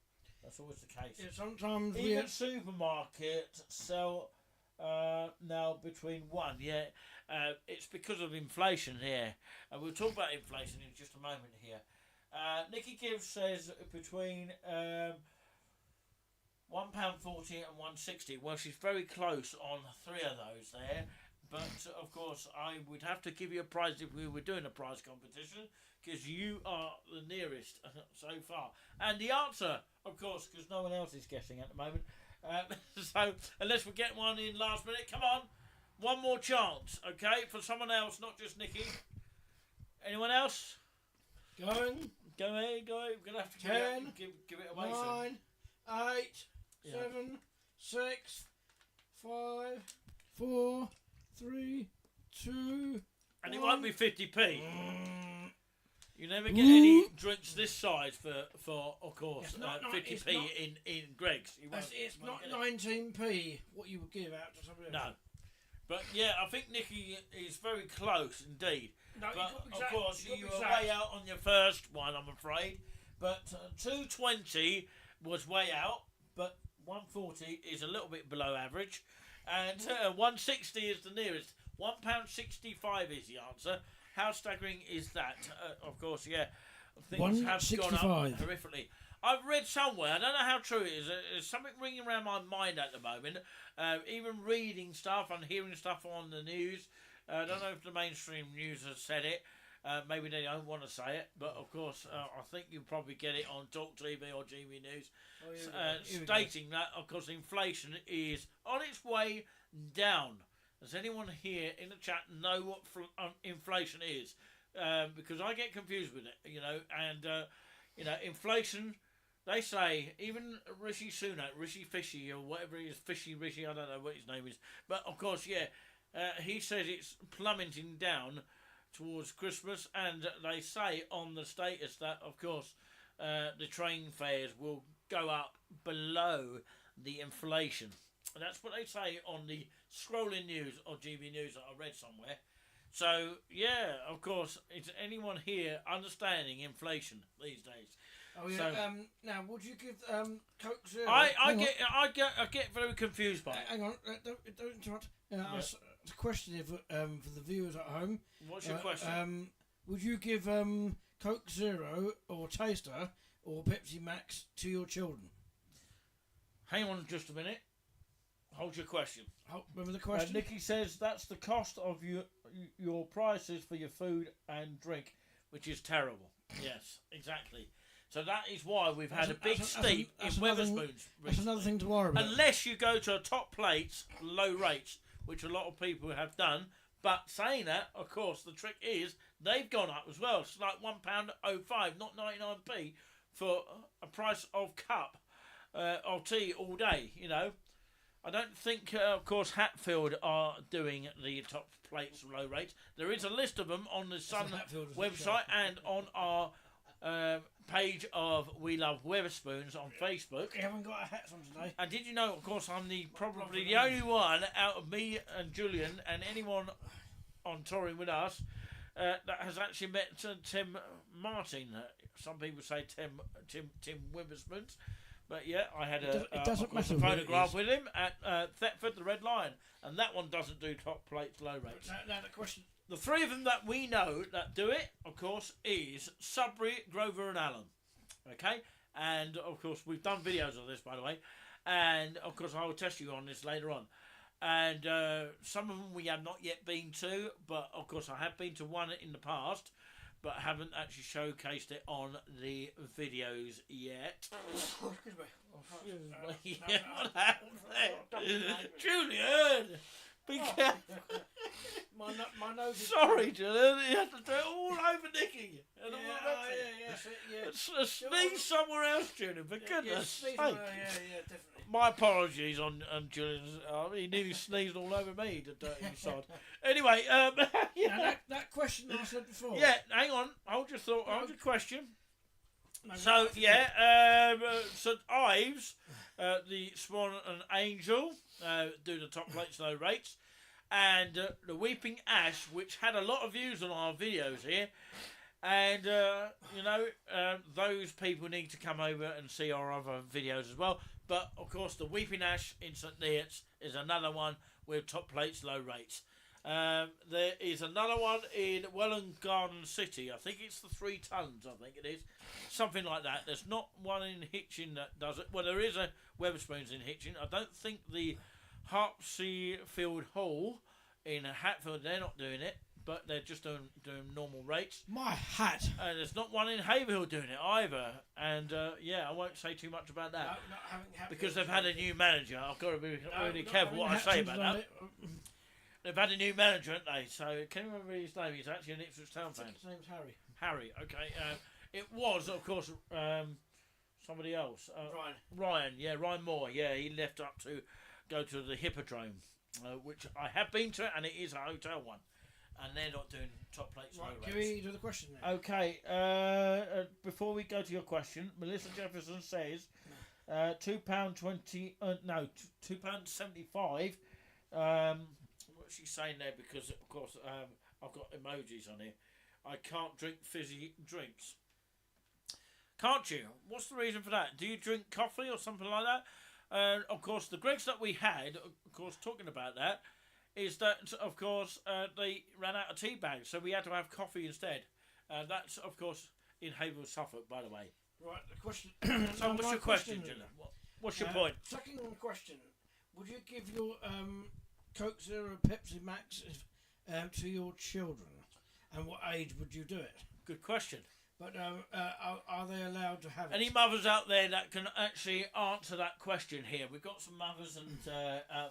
that's always the case. Yeah, sometimes Even supermarkets sell now between one. Yeah, it's because of inflation here. And we'll talk about inflation in just a moment here. Nikki Gibbs says between £1.40 and £1.60. Well, she's very close on three of those there. But, of course, I would have to give you a prize if we were doing a prize competition because you are the nearest so far. And the answer, of course, because no one else is guessing at the moment. So, unless we get one in last minute, come on. One more chance, okay, for someone else, not just Nikki. Anyone else? going. Go ahead. We're going to have to 10, give it away soon. 9, 8, Yeah. 7, 6, 5, 4, 3, 2. And it 1. won't be 50p. Mm. You never get any drinks this size for of course, It's not- 50p it's not- in Greggs. You won't- It's you won't not get it. 19p what you would give out to somebody else. No. But yeah, I think Nikki is very close indeed. No, But you've got to be of exact. course, You've got to you be were exact. way out on your first one, I'm afraid. But 220 was way out. But 140 is a little bit below average, and 160 is the nearest. £1.65 is the answer. How staggering is that? Of course, yeah. Things have gone up horrifically. I've read somewhere, I don't know how true it is, there's something ringing around my mind at the moment. Even reading stuff and hearing stuff on the news. I don't know if the mainstream news has said it. Maybe they don't want to say it, but of course, I think you probably get it on Talk TV or GB News, stating that, of course, inflation is on its way down. Does anyone here in the chat know what inflation is? Because I get confused with it, you know, and inflation. They say, even Rishi Sunak, Rishi Fishy, or whatever he is, Fishy Rishi, I don't know what his name is. But, of course, yeah, he says it's plummeting down towards Christmas. And they say on the status that, of course, the train fares will go up below the inflation. And that's what they say on the scrolling news or GB News that I read somewhere. So, yeah, of course, is anyone here understanding inflation these days? Oh yeah. So, now, would you give Coke Zero? I get very confused by it. Hang on, don't interrupt. It's a question here for the viewers at home. What's your question? Would you give Coke Zero or Taster or Pepsi Max to your children? Hang on just a minute. Hold your question. Remember the question? Nikki says that's the cost of your prices for your food and drink, which is terrible. Yes, exactly. So that is why we've had a big steep in Wetherspoons. That's another thing to worry about. Unless you go to a top plates, low rates, which a lot of people have done. But saying that, of course, the trick is they've gone up as well. It's like £1.05, not 99p, for a price of cup of tea all day, you know. I don't think, of course, Hatfield are doing the top plates low rates. There is a list of them on the Sun website and on our page of We Love Wetherspoons on Facebook. We haven't got our hats on today. And did you know, of course, I'm probably the only one out of me and Julian and anyone on touring with us that has actually met Tim Martin. Some people say Tim Witherspoons. But yeah, I had a photograph with him at Thetford, the Red Lion. And that one doesn't do top plates, low rates. Now the question. The three of them that we know that do it, of course, is Sudbury, Grover and Allen. Okay? And, of course, we've done videos of this, by the way. And, of course, I will test you on this later on. And some of them we have not yet been to. But, of course, I have been to one in the past. But haven't actually showcased it on the videos yet. Yeah, what happened there? Julian! Be careful. My nose is... Sorry, Julian, you have to do it all over Nicky. Sneeze somewhere else, Julian, for goodness sake. Yeah, definitely. My apologies on Julian's... he nearly sneezed all over me, the dirty sod. Anyway, now that question I said before. Yeah, hang on. Hold your thought. Hold your question. No, So St Ives, the Swan and Angel do the top plates, low rates, and the Weeping Ash, which had a lot of views on our videos here, and those people need to come over and see our other videos as well. But of course, the Weeping Ash in St Neots is another one with top plates, low rates. There is another one in Welland Garden City. I think it's the 3 tons, I think it is. Something like that. There's not one in Hitchin that does it. Well, there is a Wetherspoons in Hitchin. I don't think the Harpsefield Hall in Hatfield, they're not doing it. But they're just doing normal rates. My hat. There's not one in Haverhill doing it either. And, I won't say too much about that. No, because they've had a new manager. I've got to be really careful what I say about that. They've had a new manager, haven't they? So, can you remember his name? He's actually an Ipswich Town fan. His name's Harry. Harry, okay. It was, of course, somebody else. Ryan. Ryan Moore. Yeah, he left up to go to the Hippodrome, which I have been to, and it is a hotel one. And they're not doing top plates, low rates. Can we do the question then? Okay. Before we go to your question, Melissa Jefferson says £2.20. No, £2.75. What's she saying there? Because of course I've got emojis on here. I can't drink fizzy drinks. Can't you? What's the reason for that? Do you drink coffee or something like that? Of course, the Gregs that we had, of course, talking about that, is that, of course, they ran out of tea bags, so we had to have coffee instead. That's, of course, in Haverhill, Suffolk, by the way. Right, the question. So, what's your question, Gina? What's your point? Second question: would you give your Coke Zero, Pepsi Max to your children, and what age would you do it? Good question. But are they allowed to have it? Any mothers out there that can actually answer that question here? We've got some mothers and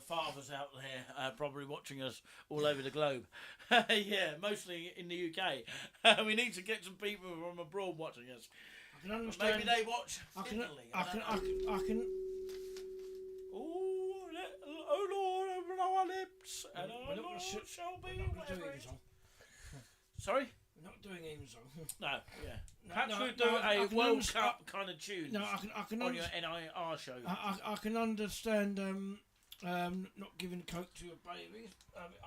fathers out there probably watching us all over the globe. Yeah, mostly in the UK. We need to get some people from abroad watching us. I can understand. Maybe they watch Italy. I can. Oh Lord, open our lips, and We're our not Lord gonna shall be. We're not doing whatever Amy it- song. Sorry? We're not doing Amy song. No, yeah. No, Perhaps no, we'll do no, I a can World underst- Cup kind of tune No, I can on your understand. NIR show. I can understand not giving Coke to a baby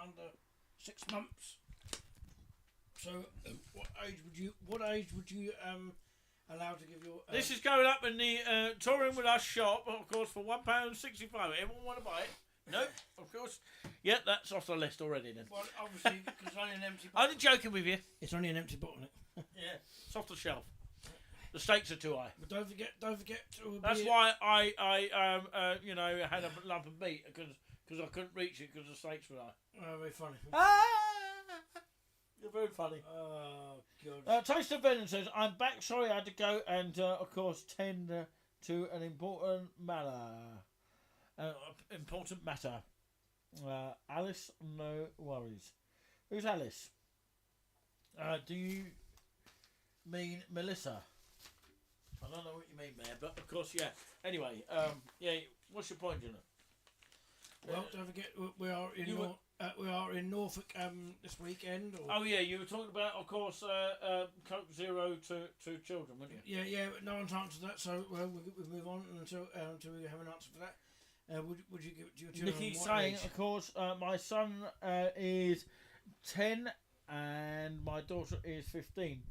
under 6 months. So, what age would you allow to give your? This is going up in the touring with us shop, of course, for £1.65. Anyone want to buy it? Nope, of course. Yeah, that's off the list already then. Well, obviously, because it's only an empty. I'm only joking with you. It's only an empty bottle. Yeah, it's off the shelf. The stakes are too high. But don't forget to. That's why I had a lump of meat because I couldn't reach it because the stakes were high. Oh, very funny. You're very funny. Oh God. Taste of Venom says, I'm back. Sorry, I had to go and, of course, tend to an important matter. Important matter. Alice, no worries. Who's Alice? Do you mean Melissa? I don't know what you mean there, but of course, yeah. Anyway, yeah. What's your point, Jenna? Well, don't forget we are in Norfolk this weekend. Or... Oh yeah, you were talking about, of course, Coke Zero to children, weren't you? Yeah, but no one's answered that, so we'll move on until we have an answer for that. Would you give it to your children? Nikki's what saying, age? of course, my son is 10 and my daughter is 15.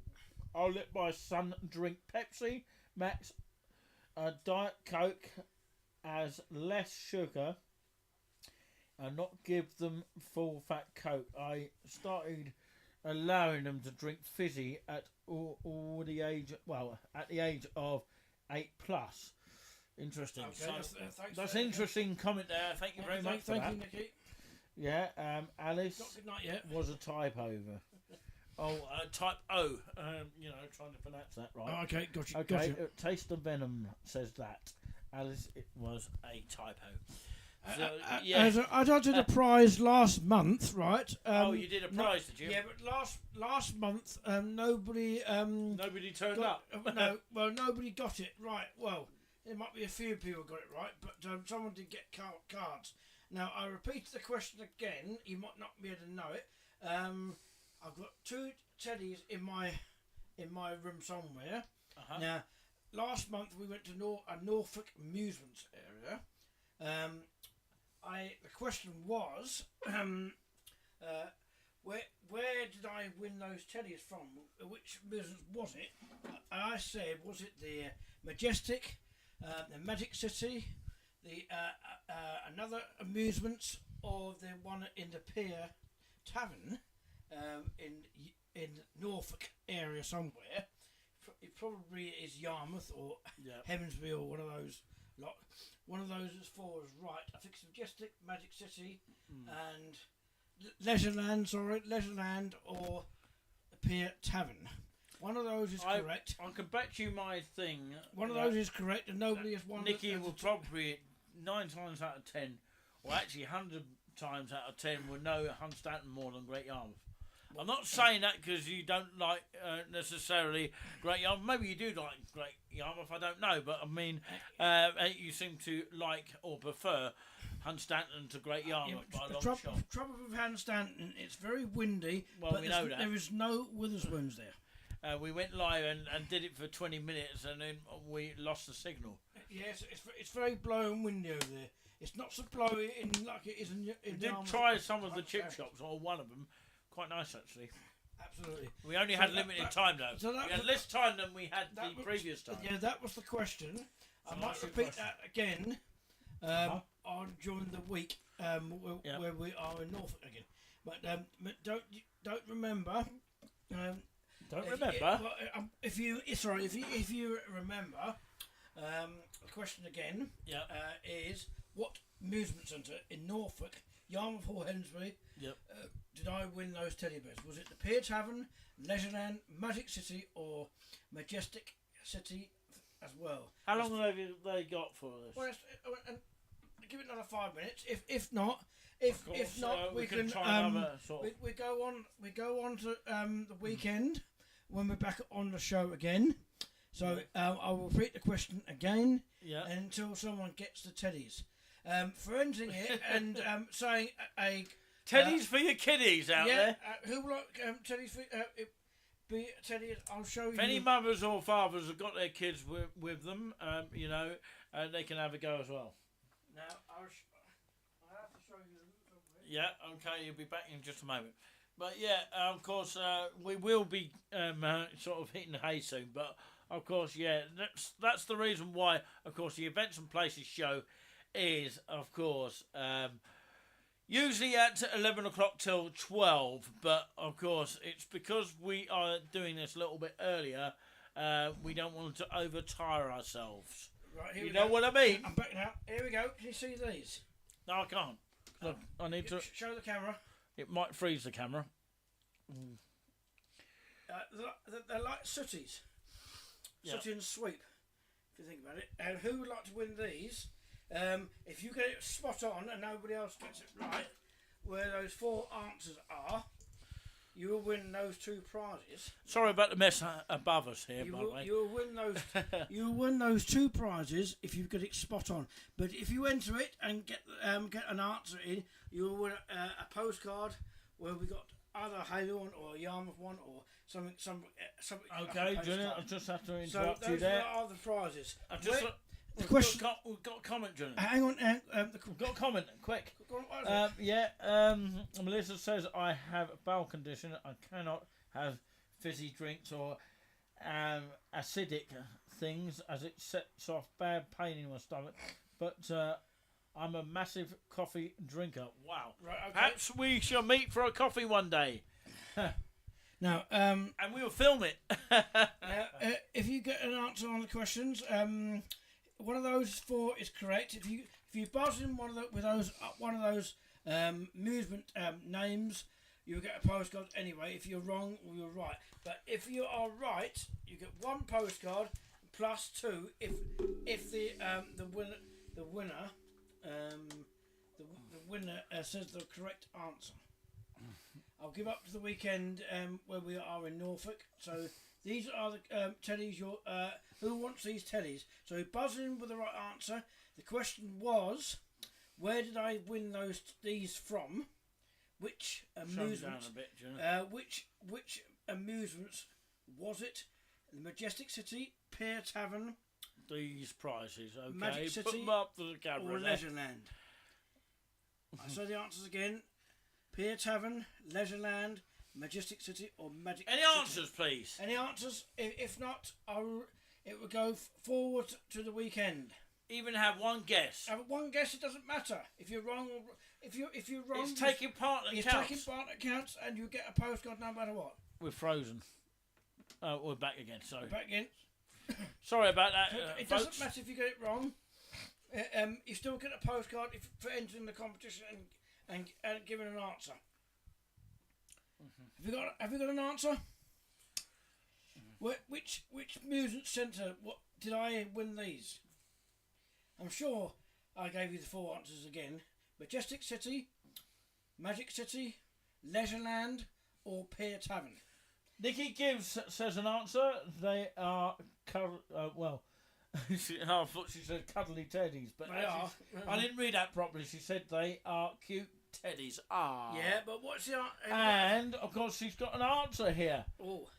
I'll let my son drink Pepsi Max, Diet Coke as less sugar and not give them full fat Coke. I started allowing them to drink fizzy at all the age, well, at the age of 8+. Interesting. Okay, That's interesting comment there. Thank you very much for Thank that. you, Nikki. Yeah, Alice Not good night yet. was a type over. Oh, type O. Trying to pronounce that right. Oh, okay, gotcha. Okay, Taste of Venom says that. Alice, it was a typo. So, yeah. As I did a prize last month, right? You did a prize, did you? Yeah, but last month, nobody Nobody turned up. Nobody got it right. Well, there might be a few people got it right, but someone did get cards. Now I repeat the question again. You might not be able to know it. I've got 2 teddies in my room somewhere. Uh-huh. Now, last month we went to a Norfolk amusements area. The question was, where did I win those teddies from? Which amusement was it? I said, was it the Majestic, the Magic City, the another amusements, or the one in the Pier Tavern in Norfolk area somewhere? It probably is Yarmouth or Hemsby or one of those lot. One of those as far as right. I think it's Majestic, Magic City, and Leisureland or the Pier Tavern. One of those is correct. I can bet you my thing. One of those is correct, and nobody has won. Nikki will probably 9 times out of 10, or actually 100 times out of 10, will know Hunstanton more than Great Yarmouth. I'm not saying that because you don't like necessarily Great Yarmouth. Maybe you do like Great Yarmouth, I don't know. But I mean, you seem to like or prefer Hunstanton to Great Yarmouth by a long shot. Trouble with Hunstanton, it's very windy, Well, we know that. There is no Witherspoons there. We went live and did it for 20 minutes and then we lost the signal. Yes, it's very blowy and windy over there. It's not so blowy like it is in We did Yarmouth. try some of the chip shops, or one of them. Quite nice, actually. Absolutely. We only had limited time, though. So we had less time than we had the previous time. Yeah, that was the question. I So might what's your repeat question? that again. on during the week where we are in Norfolk again. But don't remember. If you remember, the question again is what amusement centre in Norfolk, Yarmouth or Hensbury, did I win those teddy bears? Was it the Pier Tavern, Leisureland, Magic City, or Majestic City as well? How long have they got for this? Well, give it another 5 minutes. If not, we can try another sort of... we go on to the weekend when we're back on the show again. So I will repeat the question again until someone gets the teddies. For anything here and saying a teddies for your kiddies out there. Who would like teddies for teddies? I'll show you. If any mothers or fathers have got their kids with them, they can have a go as well. Now I'll have to show you. Yeah, okay, you'll be back in just a moment. But of course, we will be sort of hitting the hay soon. But of course, that's the reason why. Of course, the Events and Places show is, of course, usually at 11 o'clock till 12. But of course, it's because we are doing this a little bit earlier. We don't want to overtire ourselves. Right, here you know what I mean? I'm back now. Here we go. Can you see these? No, I can't. Look, I need to show the camera. It might freeze the camera. They're like sooties. Sooty and sweep, if you think about it. And who would like to win these? If you get it spot on and nobody else gets it right, where those 4 answers are, you will win those 2 prizes. Sorry about the mess above us here, by the way. You will win those. You will win those 2 prizes if you get it spot on. But if you enter it and get an answer in, you will win a postcard where we got either a Halo or a Yarmouth one or something. Okay, Julian, I just have to interrupt you there. So those are the prizes. The question. We've got a comment, Julian. Hang on. We've got a comment. Quick. What Melissa says I have a bowel condition. I cannot have fizzy drinks or acidic things as it sets off bad pain in my stomach. But I'm a massive coffee drinker. Wow. Right. Okay. Perhaps we shall meet for a coffee one day. Now, and we'll film it. If you get an answer on the questions, one of those 4 is correct. If you buzz in one of those amusement names, you'll get a postcard anyway. If you're wrong, you're right. But if you are right, you get 1 postcard plus 2 if the winner says the correct answer. I'll give up to the weekend where we are in Norfolk. So these are the teddies. Who wants these teddies? So buzz in with the right answer. The question was, where did I win these from? Which amusements? Which amusements was it? The Majestic City, Pier Tavern. These prizes, okay. Magic City, put them up to the camera. Or Leisureland. I say the answers again. Pier Tavern, Leisureland, Majestic City, or Magic City. Any answers, please? Any answers? If not, it will go forward to the weekend. Even have one guess. Have one guess. It doesn't matter if you're wrong. If you're wrong, it's taking part that counts. It's taking part that counts, and you get a postcard no matter what. We're frozen. We're back again. Sorry. Back again. Sorry about that. It doesn't matter if you get it wrong. You still get a postcard for entering the competition and giving an answer. Mm-hmm. Have you got an answer? Mm-hmm. Which amusement centre? What did I win these? I'm sure I gave you the 4 answers again. Majestic City, Magic City, Leisureland, or Pier Tavern. Nikki Gibbs says an answer. They are I thought she said cuddly teddies, but they are. I didn't read that properly. She said they are cute teddies. Ah. Yeah, but what's the answer? And of course she's got an answer here. Oh.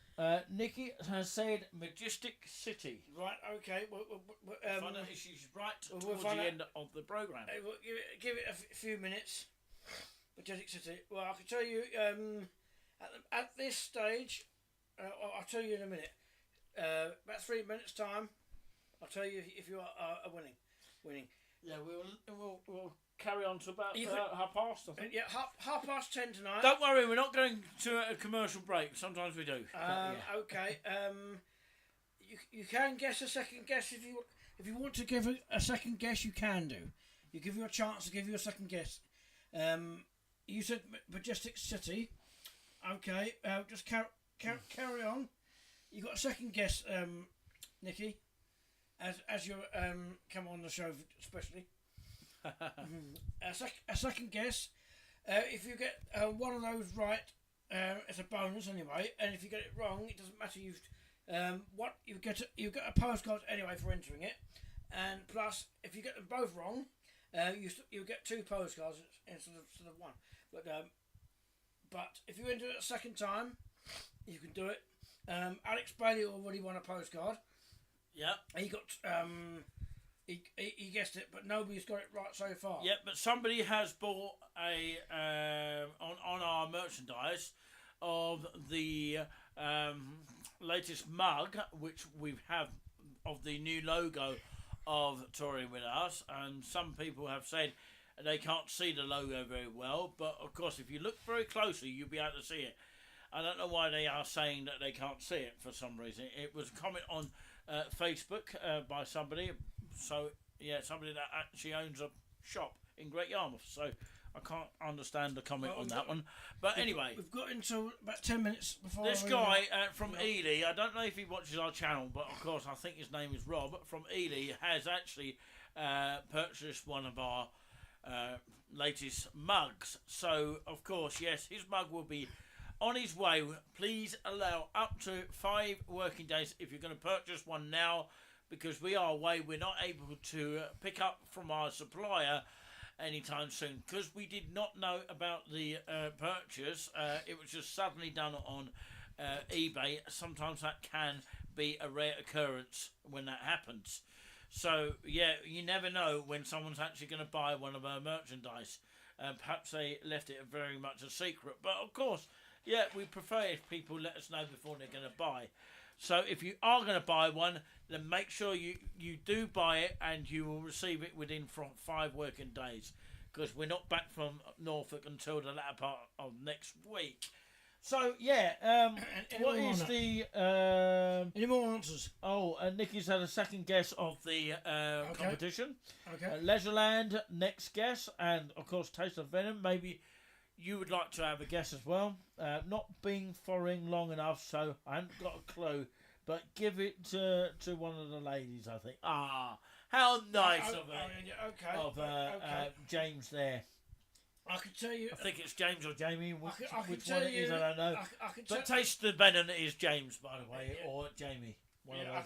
Nikki has said Majestic City. Right. Okay. She's right towards the end of the programme. We'll give it a few minutes. Majestic City. Well, I can tell you at this stage. I'll tell you in a minute. About 3 minutes time. I'll tell you if you are winning. Yeah, we'll carry on to about You could- 10:30. I think. Yeah, half past 10 tonight. Don't worry, we're not going to a commercial break. Sometimes we do. Okay. You can guess a second guess if you. If you want to give a second guess, you can do. You give you a chance to give you a second guess. You said Majestic City. Okay, just carry on. You got a second guess, Nikki, as you come on the show, especially. A second guess. If you get one of those right, it's a bonus anyway. And if you get it wrong, it doesn't matter. You get a postcard anyway for entering it. And plus, if you get them both wrong, you get 2 postcards instead of one. But if you enter it a second time, you can do it. Alex Bailey already won a postcard. Yeah. He got he guessed it, but nobody's got it right so far. Yeah, but somebody has bought on our merchandise of the latest mug, which we have of the new logo of Touring With Us, and some people have said they can't see the logo very well, but of course if you look very closely you'll be able to see it. I don't know why they are saying that they can't see it for some reason. It was a comment on Facebook by somebody, so yeah, somebody that actually owns a shop in Great Yarmouth, so I can't understand the comment on that one. But anyway, we've got until about 10 minutes before. This guy from Ely, I don't know if he watches our channel, but of course I think his name is Rob from Ely, has actually purchased one of our latest mugs. So of course, yes, his mug will be on his way. Please allow up to 5 working days if you're going to purchase one now, because we are away. We're not able to pick up from our supplier anytime soon, because we did not know about the purchase. It was just suddenly done on eBay. Sometimes that can be a rare occurrence when that happens. So yeah, you never know when someone's actually going to buy one of our merchandise. Perhaps they left it very much a secret, but of course, yeah, we prefer if people let us know before they're going to buy. So if you are going to buy one, then make sure you do buy it, and you will receive it within 5 working days, because we're not back from Norfolk until the latter part of next week. So yeah, what is the any more answers? Oh, Nicky's had a second guess of the competition. Okay. Leisureland, next guess, and of course Taste of Venom. Maybe you would like to have a guess as well. Not been following long enough, so I haven't got a clue. But give it to one of the ladies, I think. Ah, how nice of James there. I can tell you. I think it's James or Jamie. Which tell one it is, you, I don't know. But Taste the Venom is James, by the way, or Jamie. One of those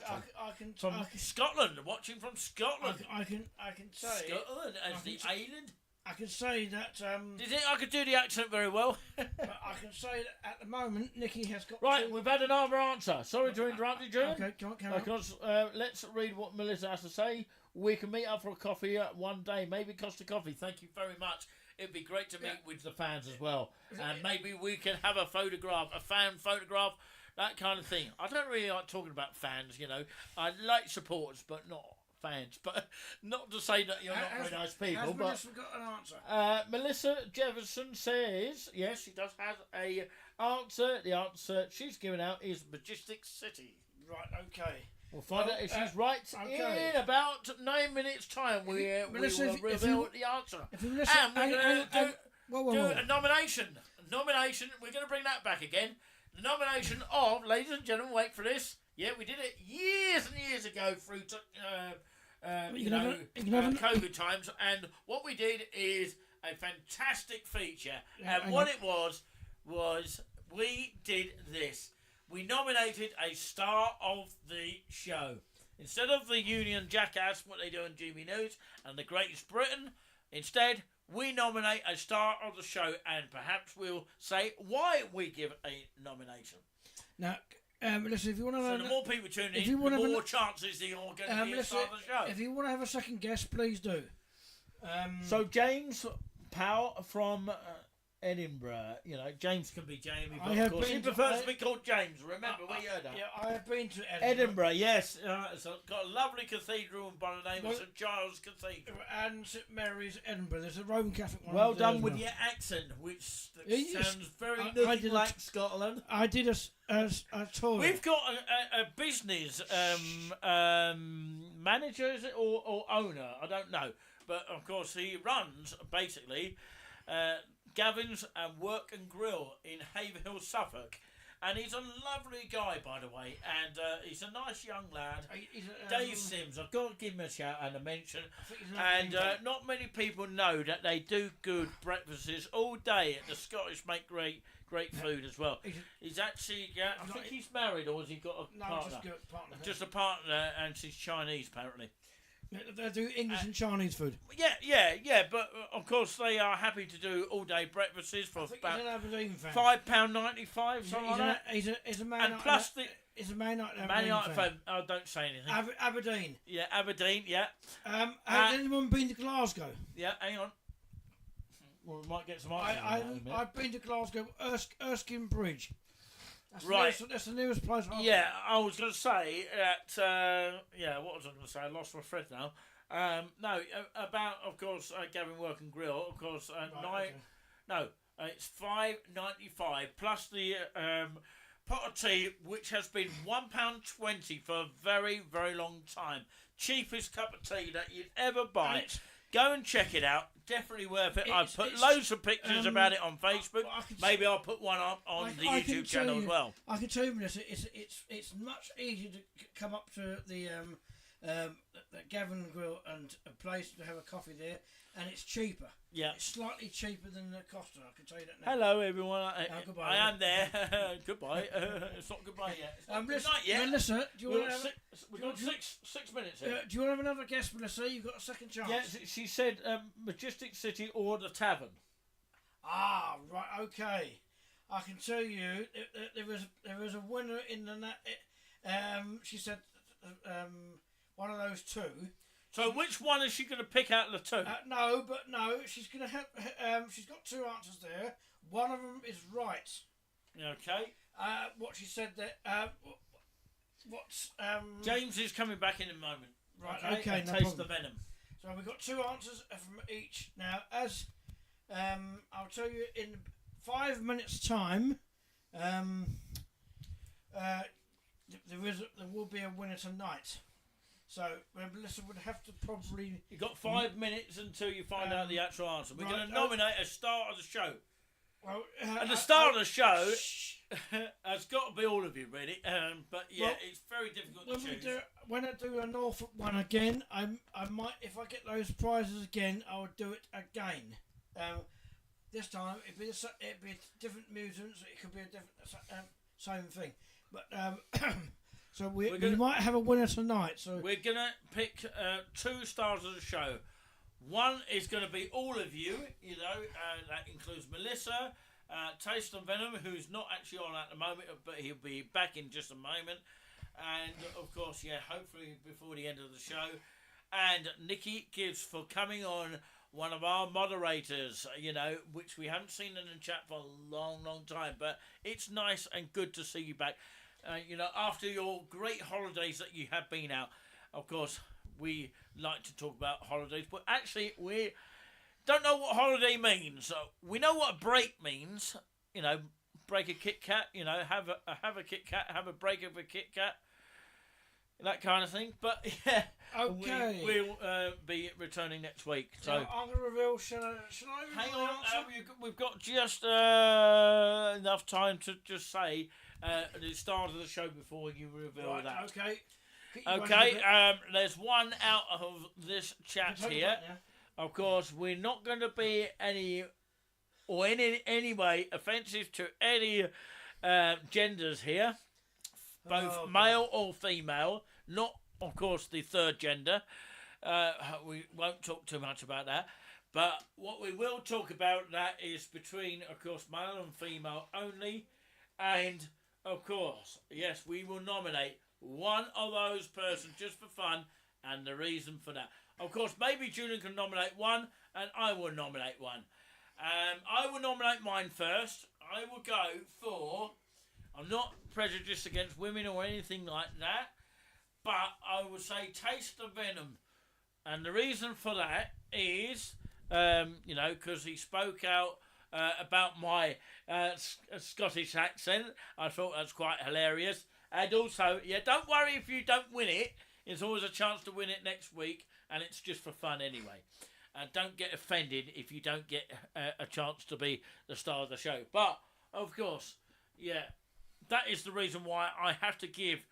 two. From Scotland, watching from Scotland. I can say Scotland as the island. I can say that. Do you think I could do the accent very well? But I can say that at the moment, Nikki has got. Right, we've had another answer. Sorry to interrupt you, Julian. Okay, carry on. Because let's read what Melissa has to say. We can meet up for a coffee one day, maybe Costa Coffee. Thank you very much. It'd be great to meet with the fans as well, and maybe we can have a photograph, a fan photograph, that kind of thing. I don't really like talking about fans, you know. I like supporters, but not fans. But not to say that you're not very nice people. Has but Melissa got an answer? Melissa Jefferson says yes, she does have a answer. The answer she's given out is Majestic City. Right. Okay. We'll find out if she's right in about 9 minutes' time. We will reveal the answer. And we're going to do a nomination. We're going to bring that back again. The nomination of, ladies and gentlemen, wait for this. Yeah, we did it years and years ago through COVID times. And what we did is a fantastic feature. And what it was we did this. We nominated a star of the show. Instead of the Union Jackass, what they do on GB News, and the Greatest Britain, instead, we nominate a star of the show, and perhaps we'll say why we give a nomination. Now, listen, if you want to... So the more people tune in, the more chances that you're going to be a star of the show. If you want to have a second guess, please do. So James Powell from Edinburgh. You know, James can be Jamie, but I of have course he been to- prefers to be called James. Remember, we heard that. Yeah, I have been to Edinburgh, yes. It's got a lovely cathedral by the name Well- of St Giles Cathedral. And St Mary's, Edinburgh. There's a Roman Catholic one. Well there done as with well. your accent, which Yes, sounds very I nothing did a like Scotland. I did a tour. We've got a business manager, is it, or owner? I don't know. But, of course, he runs, basically, Gavin's and Work and Grill in Haverhill, Suffolk. And he's a lovely guy, by the way. And he's a nice young lad. He's Dave Sims, I've got to give him a shout and a mention. I think he's an And African not many people know that they do good breakfasts all day at the Scottish make great food as well. He's actually, I think he's married, or has he got a no, partner? just good partner. Just a partner, and she's Chinese apparently. They do English and Chinese food. Yeah. But of course they are happy to do all day breakfasts for I think about he's an Aberdeen fan. £5.95, something like that. He's a Man And United. plus the He's a Man United. Man Aberdeen United fan. fan. Oh, don't say anything. Aberdeen. Yeah, Aberdeen. Yeah, Has anyone been to Glasgow? yeah. Hang on. Well, we might get some answers on that in a minute. I've been to Glasgow, Erskine Bridge. That's Right. That's the nearest place. I've Yeah, I was going to say that. What was I going to say? I lost my thread now. No, about of course Gavin Work and Grill. Of course, it's £5.95 plus the pot of tea, which has been £1.20 for a very very long time. Cheapest cup of tea that you'd ever buy. And Go and check it out. Definitely worth it. I've put it's- loads of pictures about it on Facebook. I can Maybe I'll put one up on the I can YouTube channel tell as you- well. I can tell you this. It's much easier to come up to the Gavin Grill and a place to have a coffee there, and it's cheaper. Yeah. It's slightly cheaper than the Costa. I can tell you that now. Hello, everyone. Goodbye. I am there. Goodbye. It's not goodbye yet. It's not good Melissa, night yet. Melissa, do you We've want got to have? we've got six minutes here. Do you want to have another guest, Melissa? You've got a second chance. Yeah, she said Majestic City or the Tavern. Ah, right. Okay. I can tell you there was a winner in the she said one of those two. So which one is she going to pick out of the two? No, she's gonna have. She's got two answers there. One of them is right. Okay. What she said that. What's James is coming back in a moment. Right. Okay. Okay. And No taste problem. the venom. So we've got two answers from each. Now, as I'll tell you in 5 minutes' time, there will be a winner tonight. So Melissa would have to probably. You've got 5 minutes until you find out the actual answer. We're right, going to nominate a star of the show. Well, And the star of the show has got to be all of you, really. But yeah, Well, it's very difficult to choose. When I do a Norfolk one again, I might, if I get those prizes again, I would do it again. This time it'd be different mutants. It could be a different same thing, but so we might have a winner tonight. So we're gonna pick 2 stars of the show. One is going to be all of you. You know, that includes Melissa, Taste and Venom, who's not actually on at the moment, but he'll be back in just a moment. And of course, yeah, hopefully before the end of the show. And Nikki Gibbs for coming on, one of our moderators, you know, which we haven't seen in the chat for a long, long time. But it's nice and good to see you back. You know, after your great holidays that you have been out, of course, we like to talk about holidays, but actually we don't know what holiday means. So we know what a break means. You know, break a Kit Kat. You know, have a Kit Kat, have a break of a Kit Kat, that kind of thing. But yeah, okay, we'll be returning next week. So I'm going to reveal. Should I hang reveal on, the answer? we've got just enough time to just say the start of the show before you reveal Right, that. okay. Okay, there's one out of this chat here. Of course, we're not going to be any way offensive to any genders here, both male or female. Not, of course, the third gender. We won't talk too much about that. But what we will talk about that is between, of course, male and female only. And, of course, yes, we will nominate one of those persons just for fun, and the reason for that. Of course, maybe Julian can nominate one, and I will nominate one. I will nominate mine first. I will go for. I'm not prejudiced against women or anything like that, but I would say Taste the Venom. And the reason for that is, because he spoke out about my Scottish accent. I thought that's quite hilarious. And also, don't worry if you don't win it. There's always a chance to win it next week, and it's just for fun anyway. And don't get offended if you don't get a chance to be the star of the show. But, of course, that is the reason why I have to give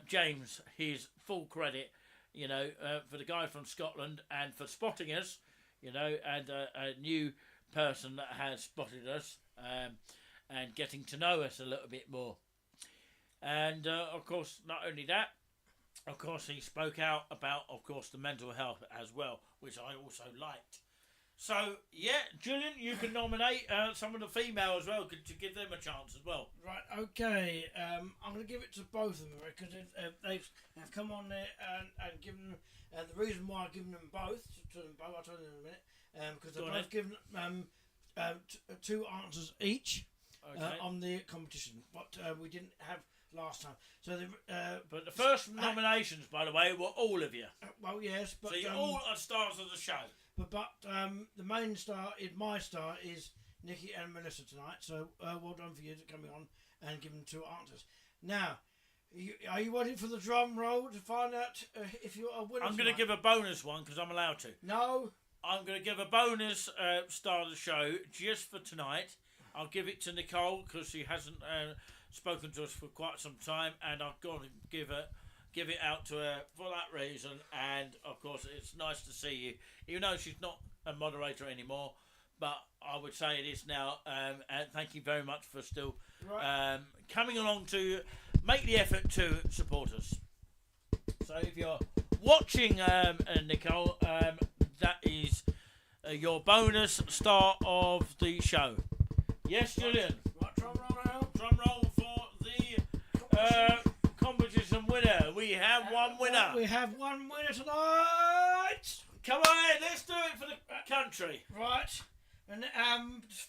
James his full credit, for the guy from Scotland and for spotting us, and a new person that has spotted us and getting to know us a little bit more. And, of course, not only that, of course, he spoke out about, of course, the mental health as well, which I also liked. So, Julian, you can nominate some of the female as well to give them a chance as well. Right, okay. I'm going to give it to both of them because they have come on there and given them. The reason why I've given them both, I'll tell you in a minute, because they've both given two answers each on the competition, but we didn't have last time. So, but the first nominations, by the way, were all of you. Well, yes, but so you all are stars of the show. But the main star, my star, is Nikki and Melissa tonight. So well done for you coming on and giving two answers. Now, are you waiting for the drum roll to find out if you're a winner? I'm going to give a bonus one because I'm allowed to. No. I'm going to give a bonus star of the show just for tonight. I'll give it to Nicole because she hasn't spoken to us for quite some time, and I've got to give it out to her for that reason. And of course, it's nice to see you, even though she's not a moderator anymore. But I would say it is now. And thank you very much for still coming along to make the effort to support us. So if you're watching, Nicole, that is your bonus star of the show. Yes, Julian. Right, drum roll now. Drum roll for the competition winner. We have one winner. We have one winner tonight. Come on, let's do it for the country. Right, and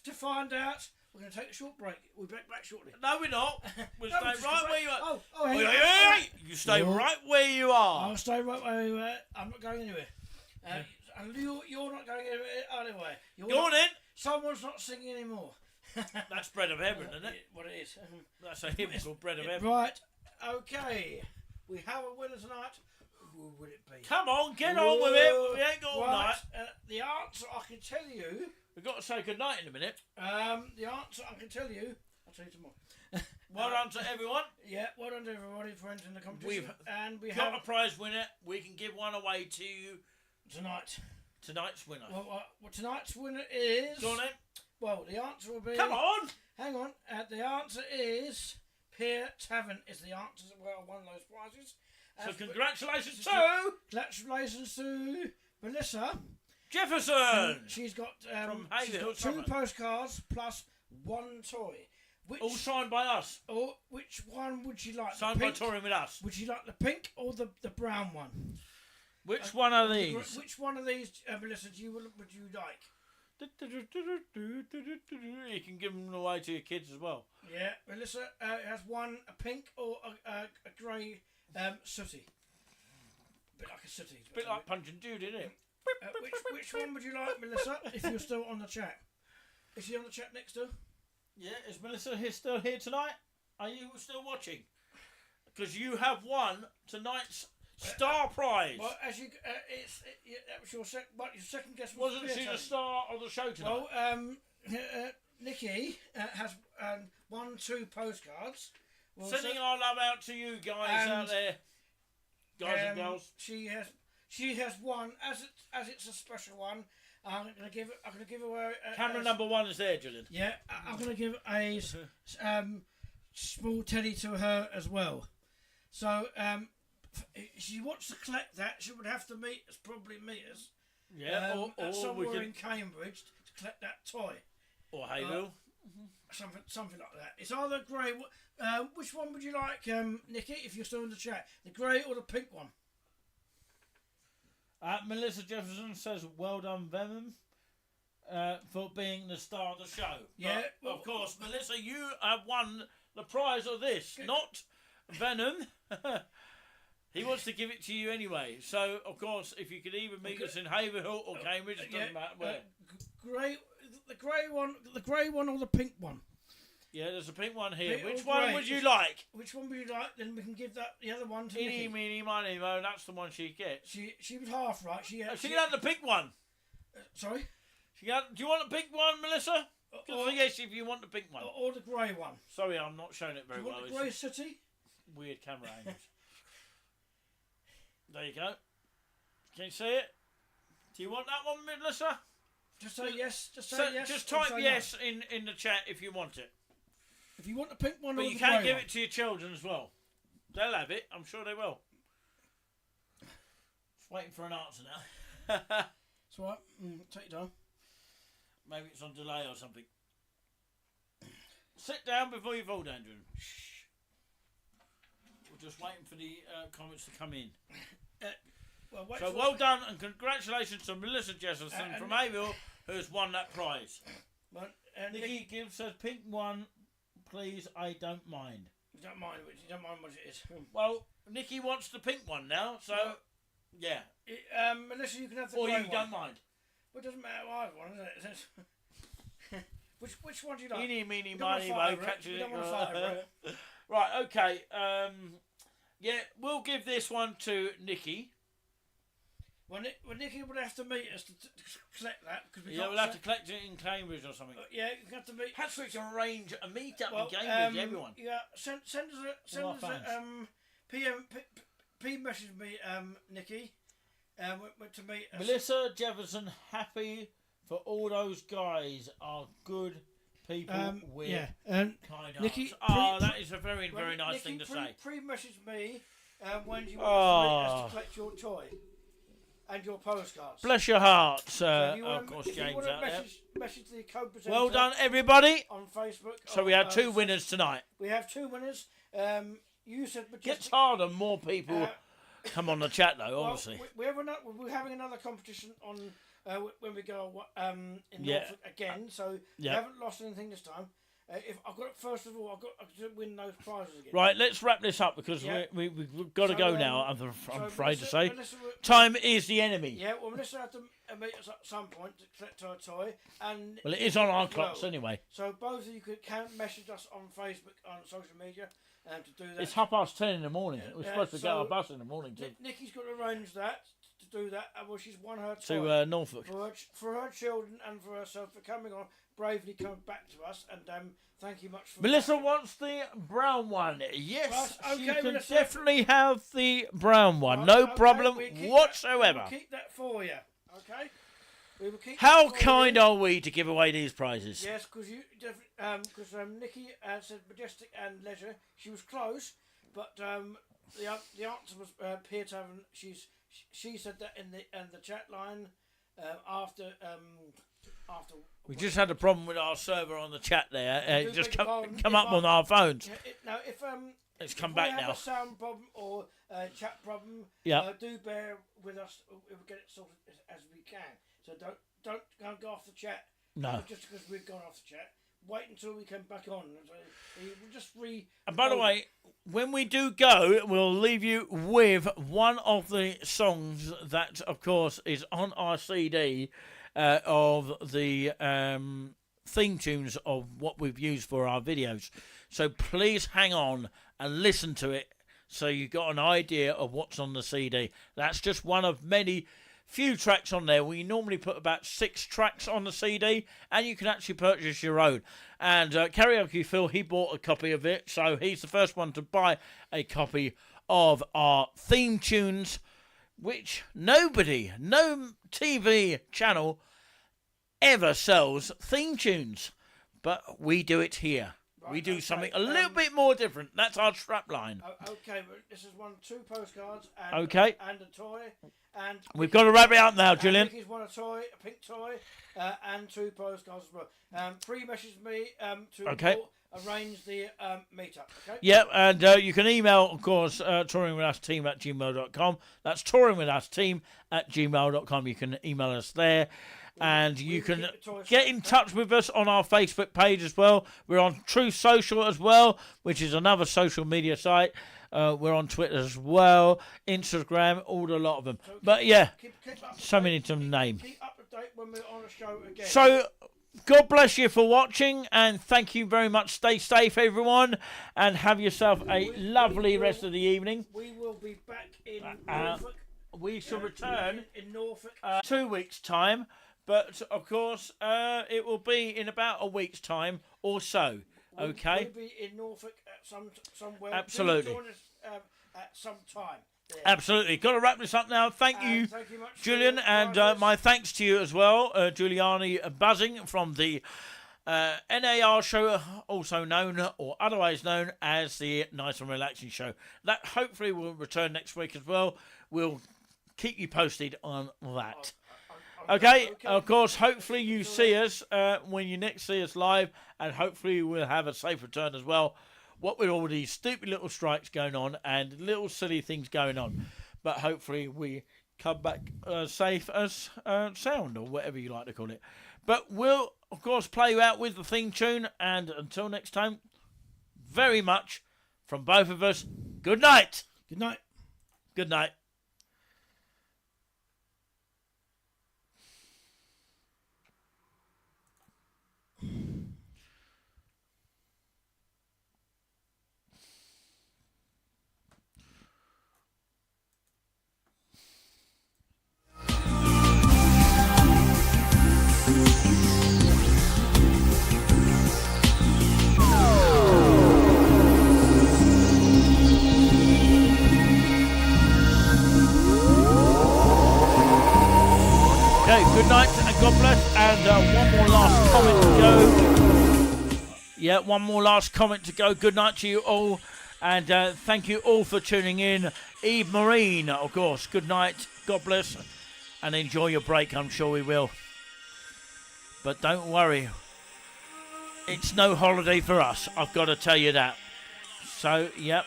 to find out, we're going to take a short break. We'll be back shortly. No, we're not. We'll stay right where you are. Hey. You stay right where you are. I'll stay right where you are. I'm not going anywhere. And you're not going anywhere. Go on in. Someone's not singing anymore. That's Bread of Heaven, isn't it? What it is. That's a hymn called Bread of Heaven. Right, okay. We have a winner tonight. Who would it be? Come on, get on with it. We ain't got all night. The answer I can tell you. We've got to say goodnight in a minute. The answer I can tell you. I'll tell you tomorrow. Well done to everyone. Yeah, well done to everybody for entering the competition. We got have a prize winner. We can give one away to you tonight. Tonight's winner. Well, tonight's winner is. Go on then. Well, the answer will be. Come on. Hang on. The answer is Pier Tavern is the answer. Well, one of those prizes. So congratulations to. Congratulations to Melissa Jefferson. She's got from she's got two postcards plus one toy. All signed by us. Or which one would you like? Signed by touring with us. Would you like the pink or the brown one? Which one are these? Which one of these, Melissa, would you like? You can give them away to your kids as well. Yeah, Melissa has one, a pink or a grey sooty. A bit like a sooty. A bit like Punch and Judy, isn't it? Which one would you like, Melissa, if you're still on the chat? Is she on the chat next to? Yeah, is Melissa still here tonight? Are you still watching? Because you have won tonight's star prize. Well, as you, that was your second guess. Wasn't she the star of the show tonight? Well, Nikki has won two postcards. Well, sending our love out to you guys out there, guys and girls. She has won as it's a special one. I'm gonna give her camera number one is there, Julian. Yeah, I'm gonna give a small teddy to her as well. So if she wants to collect that, she would have to meet us. Yeah, or somewhere in Cambridge to collect that toy. Or Hayville. Something like that. It's either grey. Which one would you like, Nikki? If you're still in the chat, the grey or the pink one? Melissa Jefferson says, "Well done, Venom." for being the star of the show. Yeah, But, of course, Melissa, you have won the prize of this, not Venom. He wants to give it to you anyway. So, of course, if you could either meet us in Haverhill or Cambridge, it doesn't matter where. The grey one or the pink one? Yeah, there's a pink one here. Pink Which or one grey? would you like? Which one would you like? Then we can give the other one to Eeny, Nikki. meeny, miny, mo. That's the one she gets. She was half right. She She can have the pink one. sorry. Do you want the pink one, Melissa? Yes, if you want the pink one. Or the grey one. Sorry, I'm not showing it very Do you well. want the grey city? Weird camera angles. There you go. Can you see it? Do you want that one, Melissa? Just say yes. Just say yes. Just or type say yes in the chat if you want it. No. If you want the pink one But or you the can grey give one. it to your children as well. They'll have it. I'm sure they will. Just waiting for an answer now. It's all right. Take your time. Maybe it's on delay or something. Sit down before you fall down, Drew. Shh. We're just waiting for the comments to come in. Well done and congratulations to Melissa Jesselson from Haverhill, who's won that prize. But, Nikki gives says pink one, please. I don't mind. You don't mind what it is. Well, Nikki wants the pink one now, so yeah. Melissa, you can have the Or grey you one. don't mind. Well, it doesn't matter either one, is it? which one do you like? Eeny, meeny, You don't wanna miny, fight mo, over it. catch You it. don't want to fight over it. Right, okay. Yeah, we'll give this one to Nikki. Well, Nikki would have to meet us to collect that. Because we Yeah, can't we'll have se- to collect it in Cambridge or something. yeah, you have to meet. Perhaps we can arrange a meet up Well, in Cambridge, everyone. Yeah, send us our a P message me, Nikki, to meet us. Melissa Jefferson, happy for all those guys are good people with and kind Nikki, hearts. That is a very, very nice Nikki, thing to say. Pre-message me when you want us to collect your toy and your postcards. Bless your hearts, So if you of wanna- course, if you James wanna out there. message the co-presenter Well done, everybody. on Facebook. So we had two winners tonight. We have two winners. You said Gets majestic. harder, more people come on the chat though, Well, obviously. we're having another competition on when we go in Yeah. Norfolk again. So Yeah. we haven't lost anything this time. If I've got first of all, I've got to win those prizes again. Right, let's wrap this up because Yeah. we've got to So, go now, I'm so afraid to Melissa- say. Melissa, Time is the enemy. yeah, well, Melissa had to meet us at some point to collect her toy, and Well, it is on our as well. clocks anyway. So both of you can message us on Facebook, on social media, to do that. It's 10:30 in the morning. We're Yeah, supposed to get so our bus in the morning Nikki's got to arrange that to do that. Well, she's won her toy to Norfolk. for her children and for herself for coming on bravely, coming back to us, and thank you much for Melissa that. wants the brown one. Yes, Right, she okay, can Melissa. definitely have the brown one. Right, No okay, problem we'll keep whatsoever. We'll keep that for you, okay? We will keep How that for kind you. are we to give away these prizes? Yes, because Nikki said majestic and leisure. She was close, but the answer was Pier Tavern. She said that in the chat line after. We just had a problem with our server on the chat there. I It do just beg your pardon. come If up on our phones. Now, if It's come if back we have now. a sound problem or a chat problem, Yeah. do bear with us. We'll get it sorted as we can. So don't go off the chat. No. Just because we've gone off the chat. Wait until we come back on. So we'll just And by the way, when we do go, we'll leave you with one of the songs that, of course, is on our CD of the theme tunes of what we've used for our videos. So please hang on and listen to it so you've got an idea of what's on the CD. That's just one of many few tracks on there. We normally put about 6 tracks on the CD, and you can actually purchase your own. And Karaoke Phil, he bought a copy of it, so he's the first one to buy a copy of our theme tunes, which no TV channel ever sells theme tunes, but we do it here. We do something a little bit more different. That's our strap line. Okay, but this is 2 postcards and and a toy, and We've got to wrap it up now, Julian. Nikki's won a toy, a pink toy, and 2 postcards as well. Pre-message me to arrange the meetup. Okay. Yeah, and you can email, of course, touringwithusteam@gmail.com. That's touringwithusteam@gmail.com. You can email us there. And you can keep the toys get in touch with us on our Facebook page as well. We're on Truth Social as well, which is another social media site. We're on Twitter as well, Instagram, all a lot of them. But yeah, keep up to so date. many to name. Keep up to date when we're on a show again. So, God bless you for watching, and thank you very much. Stay safe, everyone, and have yourself a lovely rest of the evening. We will be back in Norfolk. We shall return in Norfolk. 2 weeks' time, but of course, it will be in about a week's time or so. Okay? We'll be in Norfolk at somewhere. Absolutely. Join us at some time. There. Absolutely. Got to wrap this up now. Thank you, Thank you much, Julian, and my thanks to you as well, Giuliani Buzzing from the NAR show, also known or otherwise known as the Nice and Relaxing Show. That hopefully will return next week as well. We'll keep you posted on that. Okay, of course, hopefully you see us when you next see us live, and hopefully we'll have a safe return as well. What with all these stupid little strikes going on and little silly things going on. But hopefully we come back safe as sound, or whatever you like to call it. But we'll, of course, play you out with the theme tune, and until next time, very much from both of us, good night. Good night. Good night. Okay, good night and God bless. And one more last comment to go. Yeah, one more last comment to go. Good night to you all. And thank you all for tuning in. Eve Marine, of course. Good night. God bless. And enjoy your break. I'm sure we will. But don't worry. It's no holiday for us. I've got to tell you that. So, yep.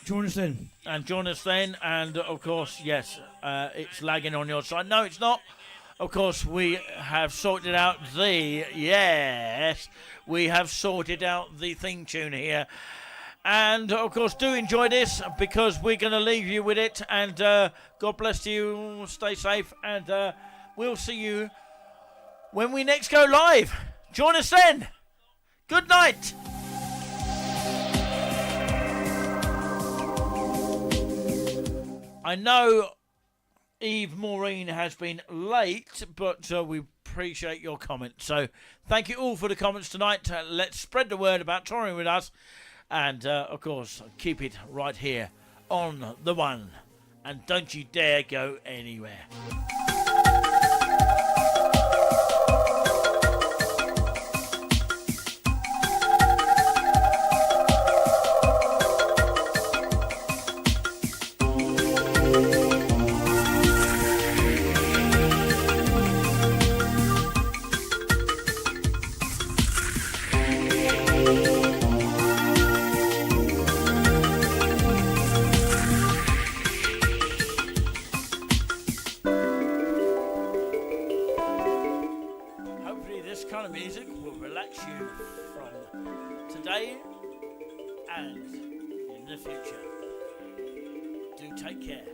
Join us then. And join us then. And, of course, yes, it's lagging on your side. No, it's not. Of course, we have sorted out the theme tune here. And, of course, do enjoy this, because we're going to leave you with it. And God bless you. Stay safe. And we'll see you when we next go live. Join us then. Good night. I know Eve Maureen has been late, but we appreciate your comments. So thank you all for the comments tonight. Let's spread the word about touring with us. And, of course, keep it right here on The One. And don't you dare go anywhere. Music will relax you from today and in the future. Do take care.